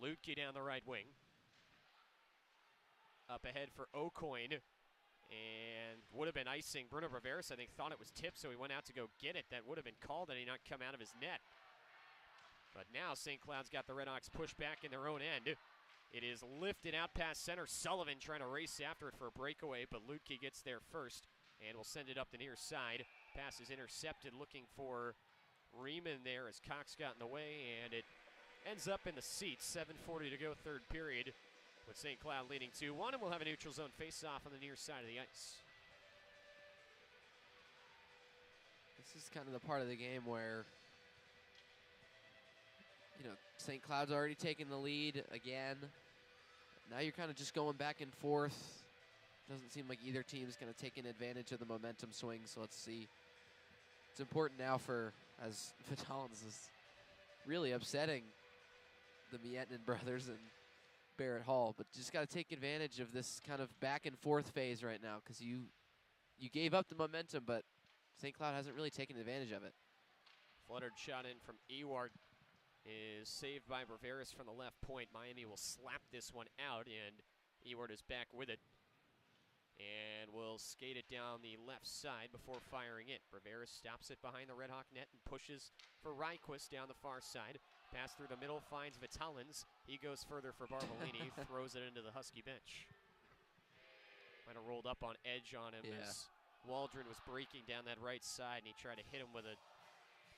Lutke down the right wing. Up ahead for O'Coin, and would have been icing. Bruno Braveris, I think, thought it was tipped, so he went out to go get it. That would have been called had he not come out of his net. But now St. Cloud's got the RedHawks pushed back in their own end. It is lifted out past center. Sullivan trying to race after it for a breakaway, but Lutke gets there first and will send it up the near side. Pass is intercepted, looking for Riemann there as Cox got in the way, and it ends up in the seats. 7:40 to go, third period, with St. Cloud leading 2-1, and we'll have a neutral zone face-off on the near side of the ice. This is kind of the part of the game where, St. Cloud's already taken the lead again. Now you're kind of just going back and forth. Doesn't seem like either team's going to take an advantage of the momentum swing, so let's see. It's important now as Vitalins is really upsetting the Mietinen brothers and Barrett Hall, but just got to take advantage of this kind of back and forth phase right now, because you gave up the momentum, but St. Cloud hasn't really taken advantage of it. Fluttered shot in from Ewart is saved by Braveris from the left point. Miami will slap this one out, and Ewart is back with it and will skate it down the left side before firing it. Braveris stops it behind the RedHawk net and pushes for Ryquist down the far side. Pass through the middle, finds Vitalins. He goes further for Barbolini, throws it into the Husky bench. Might have rolled up on edge on him as Waldron was breaking down that right side, and he tried to hit him with a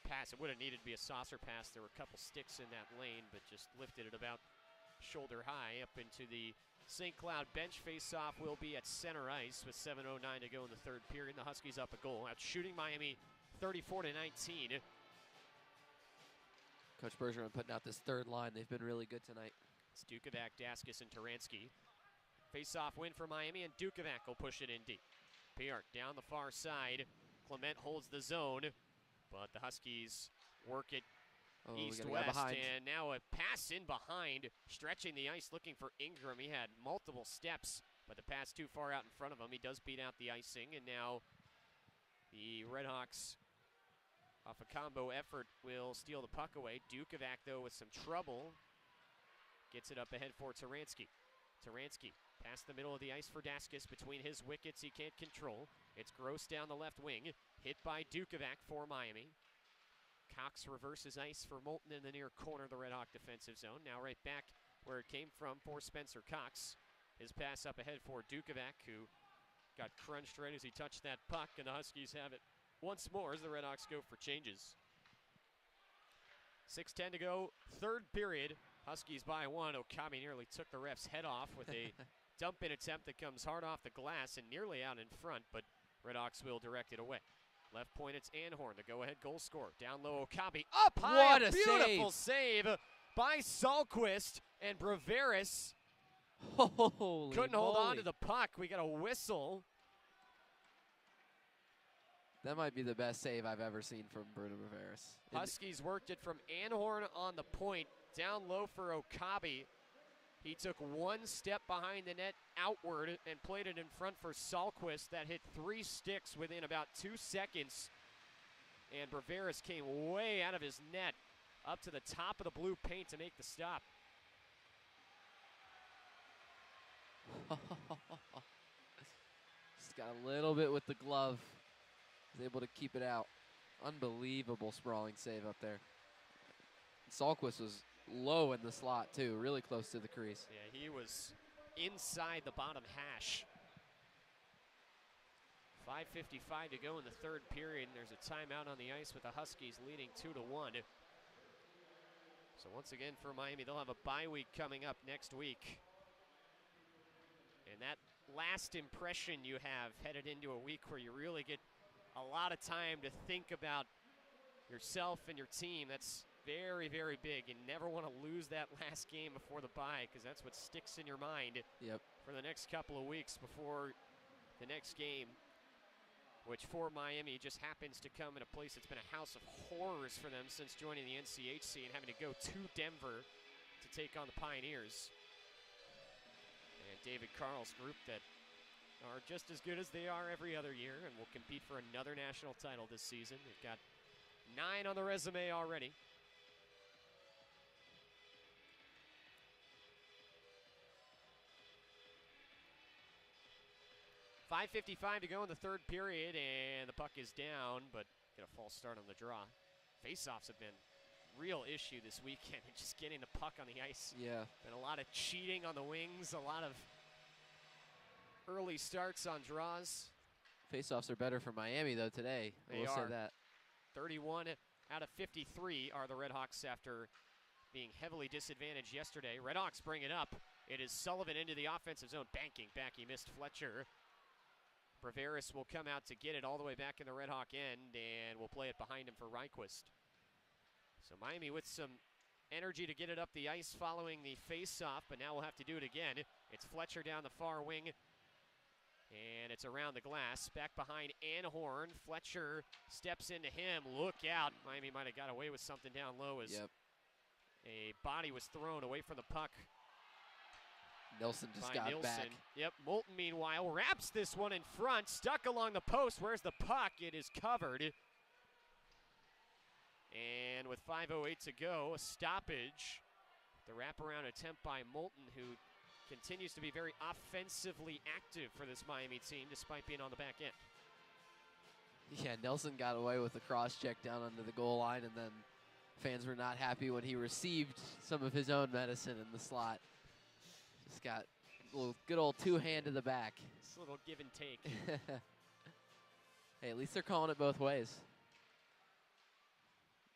pass. It would have needed to be a saucer pass. There were a couple sticks in that lane, but just lifted it about shoulder high up into the St. Cloud bench. Face-off will be at center ice with 7:09 to go in the third period. The Huskies up a goal, out shooting Miami 34-19. Coach Bergeron putting out this third line. They've been really good tonight. It's Dukovac, Daskis, and Taransky. Face-off win for Miami, and Dukovac will push it in deep. Piart down the far side. Clement holds the zone, but the Huskies work it east-west, and now a pass in behind, stretching the ice, looking for Ingram. He had multiple steps, but the pass too far out in front of him. He does beat out the icing, and now the RedHawks, off a combo effort, will steal the puck away. Dukovac, though, with some trouble, gets it up ahead for Taransky. Taransky past the middle of the ice for Daskis. Between his wickets, he can't control. It's Gross down the left wing, hit by Dukovac for Miami. Cox reverses ice for Middleton in the near corner of the RedHawk defensive zone. Now right back where it came from for Spencer Cox. His pass up ahead for Dukovac, who got crunched right as he touched that puck, and the Huskies have it once more as the RedHawks go for changes. 6:10 to go, third period. Huskies by one. Okabe nearly took the ref's head off with a dump-in attempt that comes hard off the glass and nearly out in front, but RedHawks will direct it away. Left point, it's Anhorn, the go-ahead goal scorer. Down low, Okabe up high. What a beautiful save by Salquist, and Braveris couldn't hold on to the puck. We got a whistle. That might be the best save I've ever seen from Bruno Braveris. Huskies worked it from Anhorn on the point, down low for Okabe. He took one step behind the net outward and played it in front for Salquist. That hit 3 sticks within about 2 seconds. And Braveris came way out of his net up to the top of the blue paint to make the stop. Just got a little bit with the glove. Was able to keep it out. Unbelievable sprawling save up there. Salquist was low in the slot too, really close to the crease. Yeah, he was inside the bottom hash. 5:55 to go in the third period, and there's a timeout on the ice with the Huskies leading 2-1. So once again for Miami, they'll have a bye week coming up next week. And that last impression you have headed into a week where you really get a lot of time to think about yourself and your team, that's very, very big. You never want to lose that last game before the bye, because that's what sticks in your mind for the next couple of weeks before the next game, which for Miami just happens to come in a place that's been a house of horrors for them since joining the NCHC and having to go to Denver to take on the Pioneers. And David Carl's group that are just as good as they are every other year and will compete for another national title this season. They've got 9 on the resume already. .5:55 to go in the third period, and the puck is down, but get a false start on the draw. Faceoffs have been a real issue this weekend, just getting the puck on the ice. Yeah. Been a lot of cheating on the wings, a lot of early starts on draws. Faceoffs are better for Miami though today. I will say that. 31 out of 53 are the RedHawks after being heavily disadvantaged yesterday. RedHawks bring it up. It is Sullivan into the offensive zone, banking back. He missed Fletcher. Braveris will come out to get it all the way back in the RedHawk end, and we'll play it behind him for Reichwist. So Miami with some energy to get it up the ice following the face-off, but now we'll have to do it again. It's Fletcher down the far wing, and it's around the glass. Back behind Anhorn. Fletcher steps into him. Look out. Miami might have got away with something down low as a body was thrown away from the puck. Nelson just got back. Yep, Middleton, meanwhile, wraps this one in front, stuck along the post. Where's the puck? It is covered. And with 5:08 to go, a stoppage. The wraparound attempt by Middleton, who continues to be very offensively active for this Miami team, despite being on the back end. Yeah, Nelson got away with a cross-check down under the goal line, and then fans were not happy when he received some of his own medicine in the slot. Just got a little good old two-hand to the back. Just a little give and take. Hey, at least they're calling it both ways.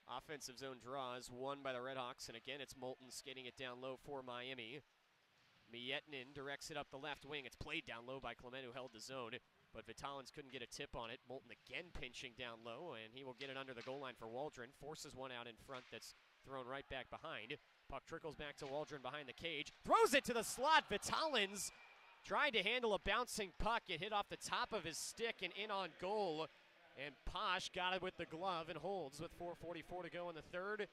Offensive zone draws, won by the RedHawks, and again it's Middleton skating it down low for Miami. Mietinen directs it up the left wing. It's played down low by Clement, who held the zone, but Vitalins couldn't get a tip on it. Middleton again pinching down low, and he will get it under the goal line for Waldron. Forces one out in front that's thrown right back behind. Puck trickles back to Waldron behind the cage. Throws it to the slot. Vitalins tried to handle a bouncing puck. It hit off the top of his stick and in on goal. And Posh got it with the glove and holds with 4:44 to go in the third.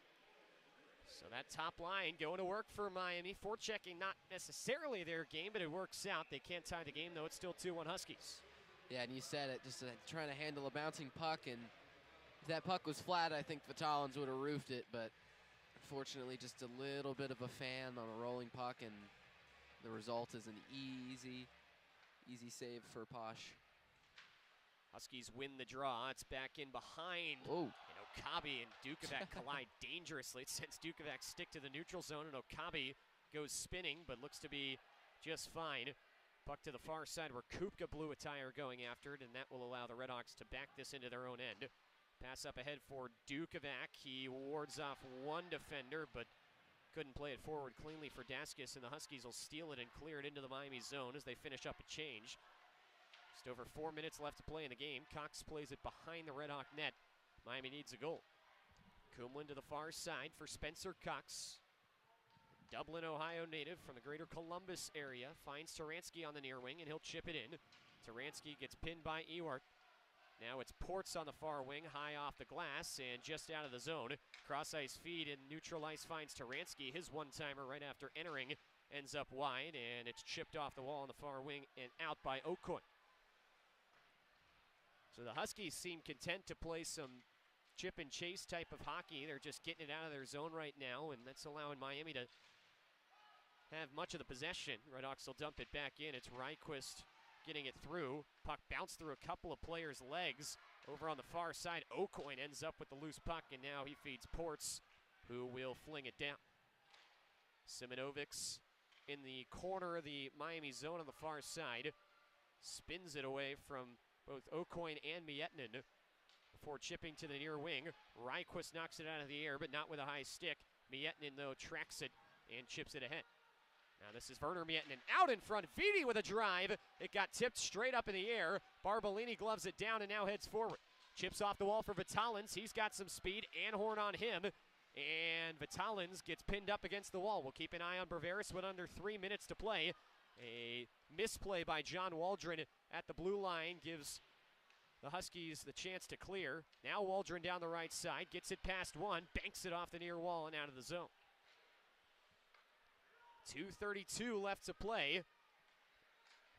So that top line going to work for Miami. Forechecking not necessarily their game, but it works out. They can't tie the game, though. It's still 2-1 Huskies. Yeah, and you said it, just trying to handle a bouncing puck. And if that puck was flat, I think Vitalins would have roofed it. But unfortunately, just a little bit of a fan on a rolling puck. And the result is an easy save for Posh. Huskies win the draw. It's back in behind. Oh. And Okabe and Dukovac collide dangerously. It sends Dukovac stick to the neutral zone, and Okabe goes spinning, but looks to be just fine. Puck to the far side where Kupka blew a tire going after it, and that will allow the Redhawks to back this into their own end. Pass up ahead for Dukovac. He wards off one defender, but couldn't play it forward cleanly for Daskis, and the Huskies will steal it and clear it into the Miami zone as they finish up a change. Just over 4 minutes left to play in the game. Cox plays it behind the Redhawk net. Miami needs a goal. Kumlin to the far side for Spencer Cox. Dublin, Ohio native from the greater Columbus area. Finds Taransky on the near wing, and he'll chip it in. Taransky gets pinned by Ewart. Now it's Ports on the far wing, high off the glass and just out of the zone. Cross ice feed and neutral ice finds Taransky. His one-timer right after entering ends up wide, and it's chipped off the wall on the far wing and out by Okoy. So the Huskies seem content to play some chip and chase type of hockey. They're just getting it out of their zone right now, and that's allowing Miami to have much of the possession. Redhawks will dump it back in. It's Ryquist getting it through. Puck bounced through a couple of players' legs. Over on the far side, Okoy ends up with the loose puck, and now he feeds Ports, who will fling it down. Simonovics in the corner of the Miami zone on the far side. Spins it away from both Okoy and Mietnin before chipping to the near wing. Ryquist knocks it out of the air, but not with a high stick. Mietnin, though, tracks it and chips it ahead. Now this is Werner Mietnin out in front. Vitti with a drive. It got tipped straight up in the air. Barbolini gloves it down and now heads forward. Chips off the wall for Vitalins. He's got some speed. Anhorn on him. And Vitalins gets pinned up against the wall. We'll keep an eye on Berveris with under 3 minutes to play. A misplay by John Waldron at the blue line gives the Huskies the chance to clear. Now Waldron down the right side. Gets it past one. Banks it off the near wall and out of the zone. 2:32 left to play.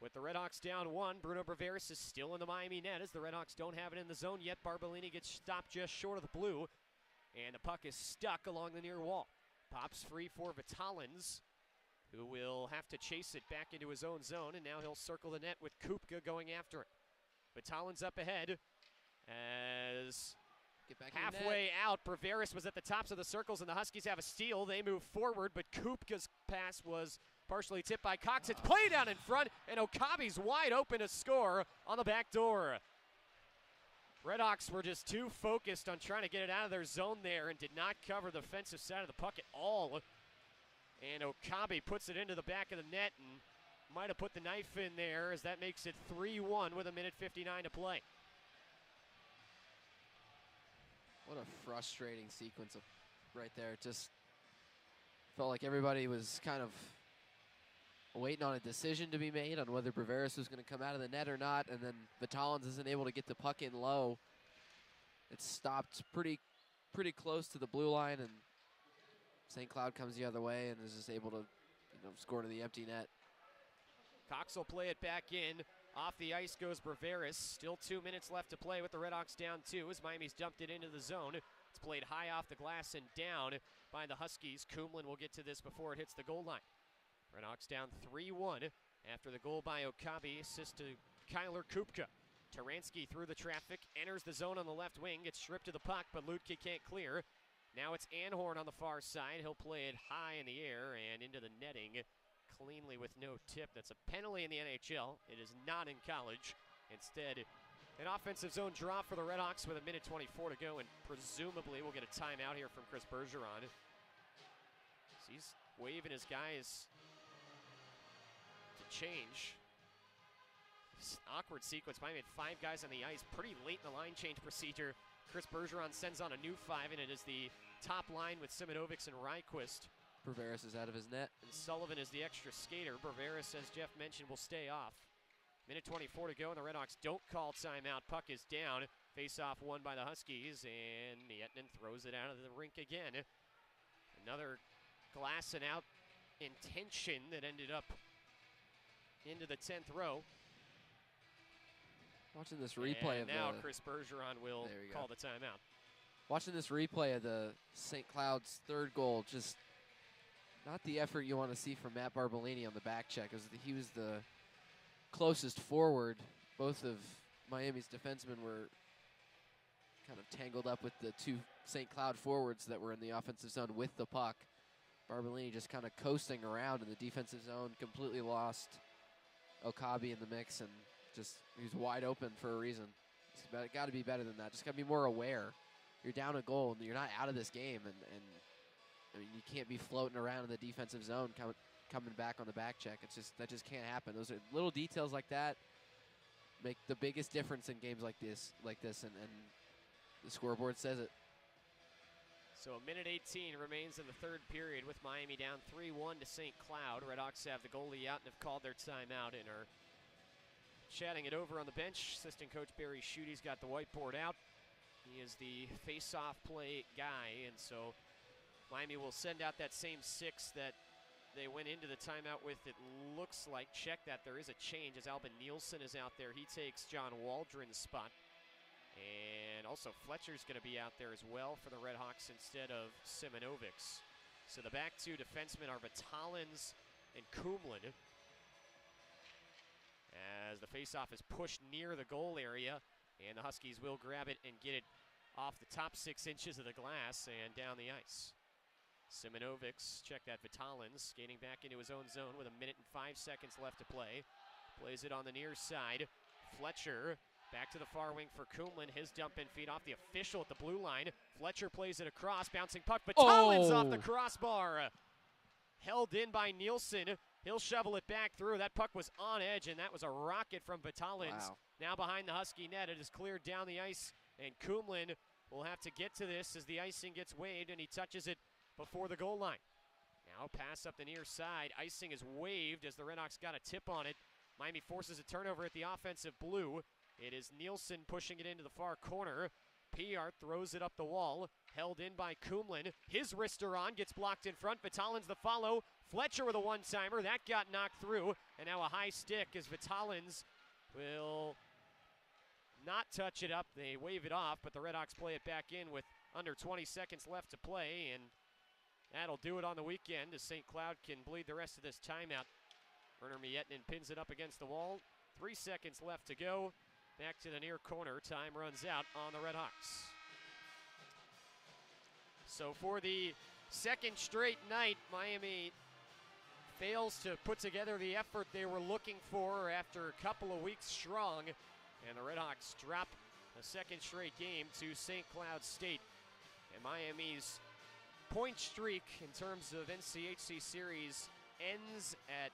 With the Redhawks down one, Bruno Berveris is still in the Miami net as the Redhawks don't have it in the zone yet. Barbolini gets stopped just short of the blue, and the puck is stuck along the near wall. Pops free for Vitalins, who will have to chase it back into his own zone, and now he'll circle the net with Kupka going after it. Vitalins up ahead as Get back halfway out. Berveris was at the tops of the circles, and the Huskies have a steal. They move forward, but Kupka's pass was partially tipped by Cox. It's played down in front, and Okabe's wide open to score on the back door. Redhawks were just too focused on trying to get it out of their zone there and did not cover the defensive side of the puck at all. And Okabe puts it into the back of the net and might have put the knife in there, as that makes it 3-1 with 1:59 to play. What a frustrating sequence right there. It just felt like everybody was kind of waiting on a decision to be made on whether Berveris was going to come out of the net or not, and then Vitalins isn't able to get the puck in low. It's stopped pretty close to the blue line, and St. Cloud comes the other way and is just able to score to the empty net. Cox will play it back in. Off the ice goes Berveris. Still 2 minutes left to play with the Redhawks down two as Miami's dumped it into the zone. It's played high off the glass and down by the Huskies. Kumlin will get to this before it hits the goal line. Redhawks down 3-1 after the goal by Okabe. Assist to Kyler Kupka. Taransky through the traffic, enters the zone on the left wing, gets stripped to the puck, but Lutke can't clear. Now it's Anhorn on the far side. He'll play it high in the air and into the netting cleanly with no tip. That's a penalty in the NHL. It is not in college. Instead, an offensive zone draw for the Redhawks with 1:24 to go, and presumably we'll get a timeout here from Chris Bergeron. So he's waving his guys to change. It's an awkward sequence. Miami had 5 guys on the ice pretty late in the line change procedure. Chris Bergeron sends on a new 5, and it is the top line with Simonovics and Ryquist. Berveris is out of his net. And Sullivan is the extra skater. Berveris, as Jeff mentioned, will stay off. 1:24 to go, and the Redhawks don't call timeout. Puck is down. Face-off won by the Huskies, and Mietnin throws it out of the rink again. Another glass and out intention that ended up into the 10th row. Watching this replay and now Chris Bergeron will call the timeout. Watching this replay of the St. Cloud's third goal, just not the effort you want to see from Matt Barbolini on the back check. He was the closest forward. Both of Miami's defensemen were kind of tangled up with the two St. Cloud forwards that were in the offensive zone with the puck. Barbolini just kind of coasting around in the defensive zone, completely lost Okabe in the mix, and just he was wide open for a reason. It's got to be better than that. Just got to be more aware. You're down a goal, and you're not out of this game, and I mean, you can't be floating around in the defensive zone coming back on the back check. That just can't happen. Those are little details like that make the biggest difference in games like this, and the scoreboard says it. So a minute 18 remains in the third period with Miami down 3-1 to St. Cloud. RedHawks have the goalie out and have called their timeout and are chatting it over on the bench. Assistant coach Barry Schuette's got the whiteboard out. He is the face-off play guy, and so Miami will send out that same six that they went into the timeout with. It looks like, check that, there is a change as Albin Nielsen is out there. He takes John Waldron's spot. And also Fletcher's going to be out there as well for the RedHawks instead of Simonovics. So the back two defensemen are Vitalins and Kumlin. As the faceoff is pushed near the goal area, and the Huskies will grab it and get it off the top 6 inches of the glass and down the ice. Simonovics, check that, Vitalins skating back into his own zone with 1 minute and 5 seconds left to play. Plays it on the near side. Fletcher back to the far wing for Kumlin. His dump in feed off the official at the blue line. Fletcher plays it across, bouncing puck, but Vitalins off the crossbar. Held in by Nielsen. He'll shovel it back through. That puck was on edge, and that was a rocket from Vitalins. Wow. Now behind the Husky net, it is cleared down the ice, and Kumlin will have to get to this as the icing gets waved, and he touches it before the goal line. Now pass up the near side. Icing is waved as the RedHawks got a tip on it. Miami forces a turnover at the offensive blue. It is Nielsen pushing it into the far corner. Piart throws it up the wall. Held in by Kumlin. His wrister on, gets blocked in front. Vitalins the follow. Fletcher with a one-timer. That got knocked through. And now a high stick as Vitalins will not touch it up. They wave it off, but the RedHawks play it back in with under 20 seconds left to play. And that'll do it on the weekend as St. Cloud can bleed the rest of this timeout. Werner Miettinen pins it up against the wall. 3 seconds left to go. Back to the near corner. Time runs out on the RedHawks. So for the second straight night, Miami fails to put together the effort they were looking for after a couple of weeks strong. And the RedHawks drop a second straight game to St. Cloud State. And Miami's point streak in terms of NCHC series ends at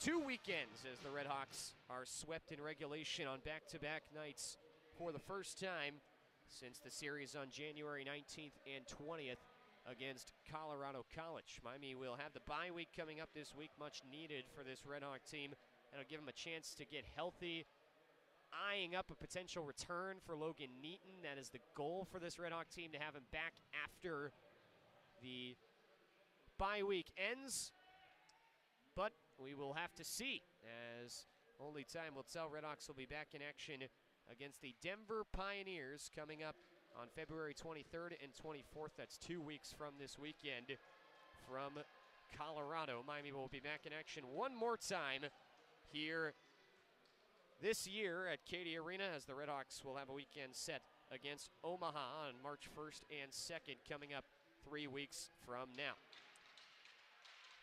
2 weekends as the RedHawks are swept in regulation on back-to-back nights for the first time since the series on January 19th and 20th against Colorado College. Miami will have the bye week coming up this week, much needed for this RedHawk team. That'll give them a chance to get healthy. Eyeing up a potential return for Logan Neaton. That is the goal for this RedHawk team, to have him back after the bye week ends. But we will have to see, as only time will tell. RedHawks will be back in action against the Denver Pioneers coming up on February 23rd and 24th. That's 2 weeks from this weekend from Colorado. Miami will be back in action one more time here this year at Cady Arena, as the RedHawks will have a weekend set against Omaha on March 1st and 2nd coming up 3 weeks from now.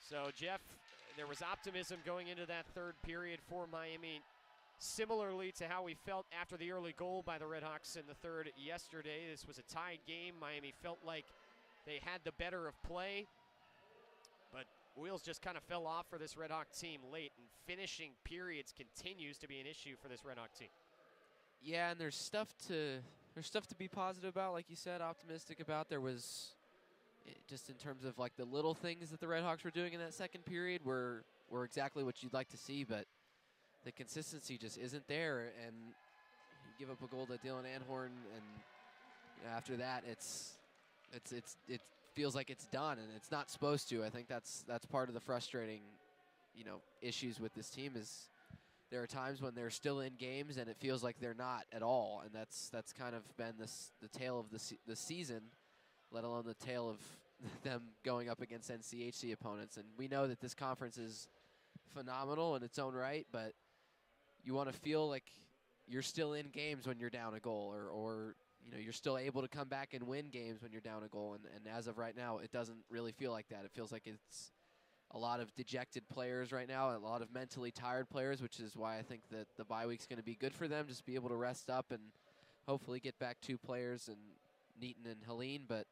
So, Jeff, there was optimism going into that third period for Miami, similarly to how we felt after the early goal by the RedHawks in the third yesterday. This was a tied game. Miami felt like they had the better of play, but wheels just kind of fell off for this RedHawk team late, and finishing periods continues to be an issue for this RedHawk team. Yeah, and there's stuff to be positive about, like you said, optimistic about. There was, just in terms of like the little things that the RedHawks were doing in that second period were exactly what you'd like to see, but the consistency just isn't there, and you give up a goal to Dylan Anhorn, and after that it feels like it's done, and it's not supposed to. I think that's part of the frustrating, issues with this team, is there are times when they're still in games and it feels like they're not at all, and that's kind of been the tale of the season, let alone the tale of them going up against NCHC opponents. And we know that this conference is phenomenal in its own right, but you want to feel like you're still in games when you're down a goal, or you're still able to come back and win games when you're down a goal. And as of right now, it doesn't really feel like that. It feels like it's a lot of dejected players right now, a lot of mentally tired players, which is why I think that the bye week's going to be good for them, just be able to rest up and hopefully get back 2 players and Neaton and Helene, but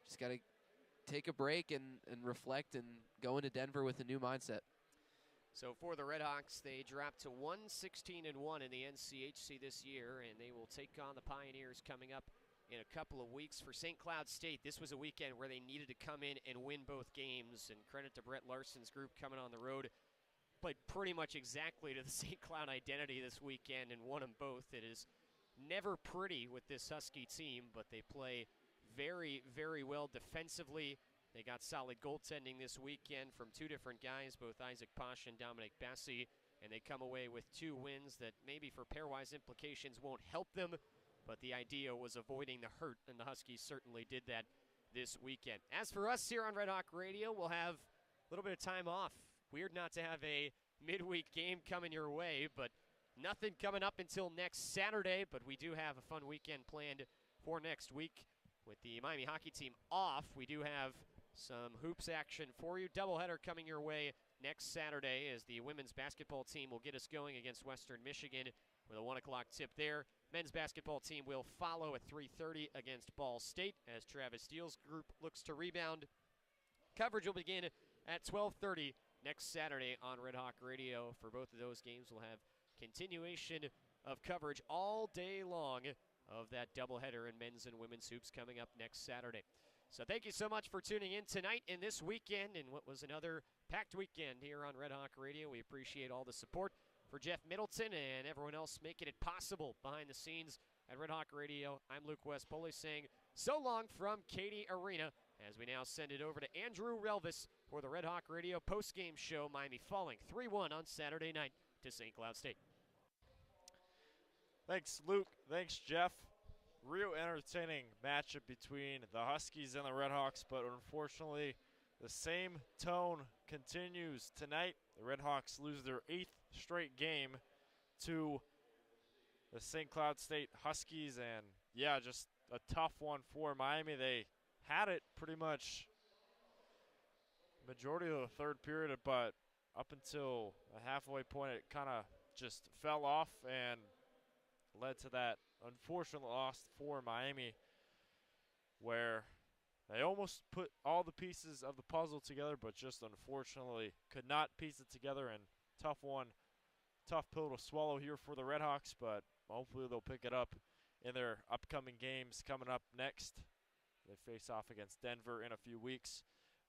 just got to take a break and reflect and go into Denver with a new mindset. So for the RedHawks, they dropped to 1-16-1 in the NCHC this year, and they will take on the Pioneers coming up in a couple of weeks. For St. Cloud State, this was a weekend where they needed to come in and win both games, and credit to Brett Larson's group coming on the road. Played pretty much exactly to the St. Cloud identity this weekend and won them both. It is never pretty with this Husky team, but they play very, very well defensively. They got solid goaltending this weekend from 2 different guys, both Isaac Posh and Dominic Bassi, and they come away with 2 wins that maybe for pairwise implications won't help them, but the idea was avoiding the hurt, and the Huskies certainly did that this weekend. As for us here on Red Hawk Radio, we'll have a little bit of time off. Weird not to have a midweek game coming your way, but nothing coming up until next Saturday, but we do have a fun weekend planned for next week. With the Miami hockey team off, we do have some hoops action for you. Doubleheader coming your way next Saturday as the women's basketball team will get us going against Western Michigan with a 1 o'clock tip there. Men's basketball team will follow at 3:30 against Ball State as Travis Steele's group looks to rebound. Coverage will begin at 12:30 next Saturday on Red Hawk Radio. For both of those games, we'll have continuation of coverage all day long of that doubleheader in men's and women's hoops coming up next Saturday. So thank you so much for tuning in tonight and this weekend in what was another packed weekend here on Red Hawk Radio. We appreciate all the support. For Jeff Middleton and everyone else making it possible behind the scenes at Red Hawk Radio, I'm Luke West Poley saying so long from Cady Arena as we now send it over to Andrew Relvas for the Red Hawk Radio postgame show. Miami falling 3-1 on Saturday night to St. Cloud State. Thanks, Luke. Thanks, Jeff. Real entertaining matchup between the Huskies and the RedHawks, but unfortunately the same tone continues tonight. The RedHawks lose their 8th straight game to the St. Cloud State Huskies, and yeah, just a tough one for Miami. They had it pretty much majority of the third period, but up until the halfway point it kind of just fell off and led to that unfortunate loss for Miami, where they almost put all the pieces of the puzzle together, but just unfortunately could not piece it together. And tough one, tough pill to swallow here for the RedHawks, but hopefully they'll pick it up in their upcoming games coming up next. They face off against Denver in a few weeks.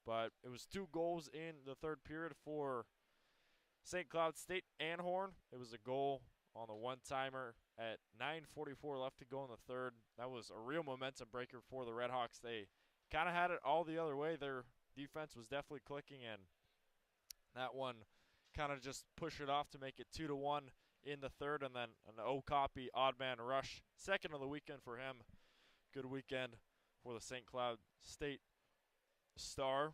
But it was 2 goals in the third period for St. Cloud State and Horn. It was a goal on the one-timer at 9:44 left to go in the third. That was a real momentum breaker for the RedHawks. They kind of had it all the other way. Their defense was definitely clicking, and that one kind of just pushed it off to make it 2-1 in the third, and then an O-copy odd man rush. Second of the weekend for him. Good weekend for the St. Cloud State star.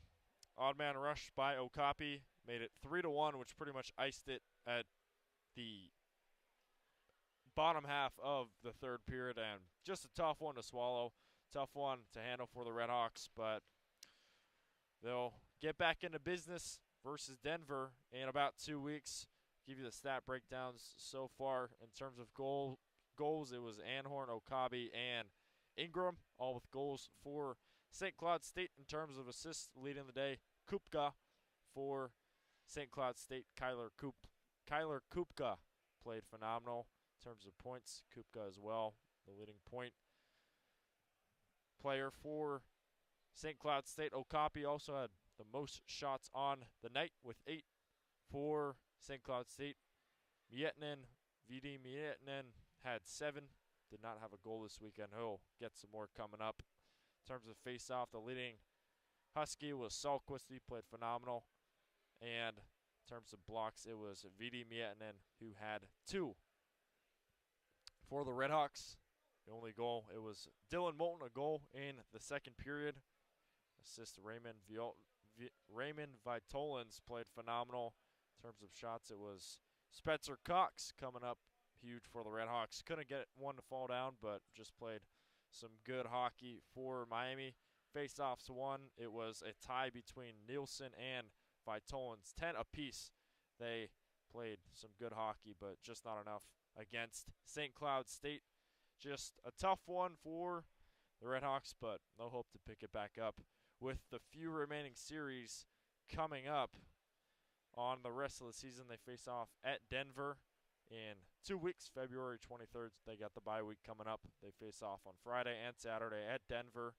Odd man rush by Okapi made it 3-1, which pretty much iced it at the bottom half of the third period, and just a tough one to swallow, tough one to handle for the RedHawks, but they'll get back into business versus Denver in about 2 weeks. Give you the stat breakdowns so far in terms of goals. It was Anhorn, Okabe, and Ingram, all with goals for St. Cloud State. In terms of assists leading the day, Kupka for St. Cloud State. Kyler Kupka played phenomenal. In terms of points, Kupka as well, the leading point player for St. Cloud State. Okapi also had the most shots on the night with 8 for St. Cloud State. VD Mietinen had 7. Did not have a goal this weekend. He'll get some more coming up. In terms of face-off, the leading Husky was Salquist. He played phenomenal. And in terms of blocks, it was VD Mietinen who had 2. For the RedHawks, the only goal, it was Dylan Moulton, a goal in the second period. Assist Raymond Vitolins played phenomenal. In terms of shots, it was Spencer Cox coming up huge for the RedHawks. Couldn't get one to fall down, but just played some good hockey for Miami. Face-offs won. It was a tie between Nielsen and Vitolins, 10 apiece. They played some good hockey, but just not enough against St. Cloud State. Just a tough one for the RedHawks, but no hope to pick it back up with the few remaining series coming up on the rest of the season. They face off at Denver in 2 weeks, February 23rd. They got the bye week coming up. They face off on Friday and Saturday at Denver.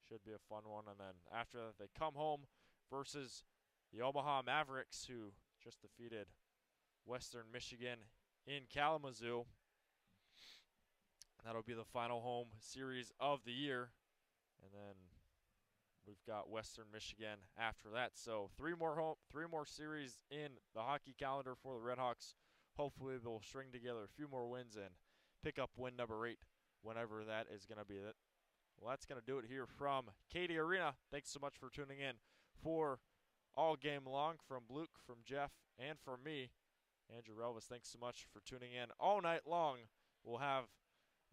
Should be a fun one. And then after that, they come home versus the Omaha Mavericks, who just defeated Western Michigan in Kalamazoo. That'll be the final home series of the year. And then we've got Western Michigan after that. So three more series in the hockey calendar for the RedHawks. Hopefully they'll string together a few more wins and pick up win number 8 whenever that is going to be. Well, that's going to do it here from Cady Arena. Thanks so much for tuning in for all game long. From Luke, from Jeff, and from me, Andrew Relvas, thanks so much for tuning in all night long. We'll have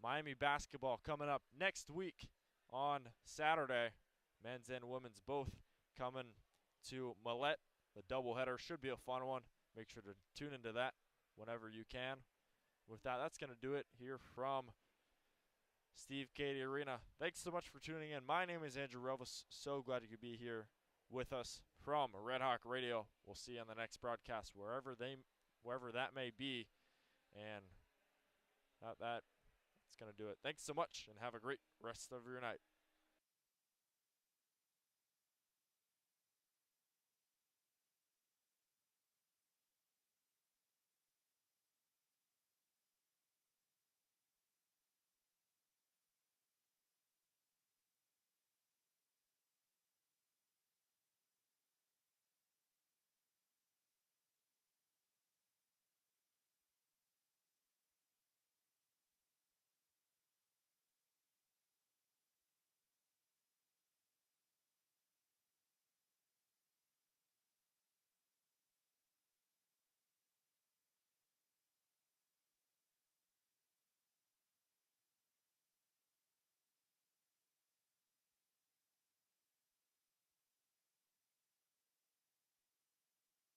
Miami basketball coming up next week on Saturday. Men's and women's both coming to Millette. The doubleheader should be a fun one. Make sure to tune into that whenever you can. With that, that's going to do it here from Steve Cady Arena. Thanks so much for tuning in. My name is Andrew Relvas. So glad you could be here with us from Red Hawk Radio. We'll see you on the next broadcast, wherever that may be. And that's going to do it. Thanks so much, and have a great rest of your night.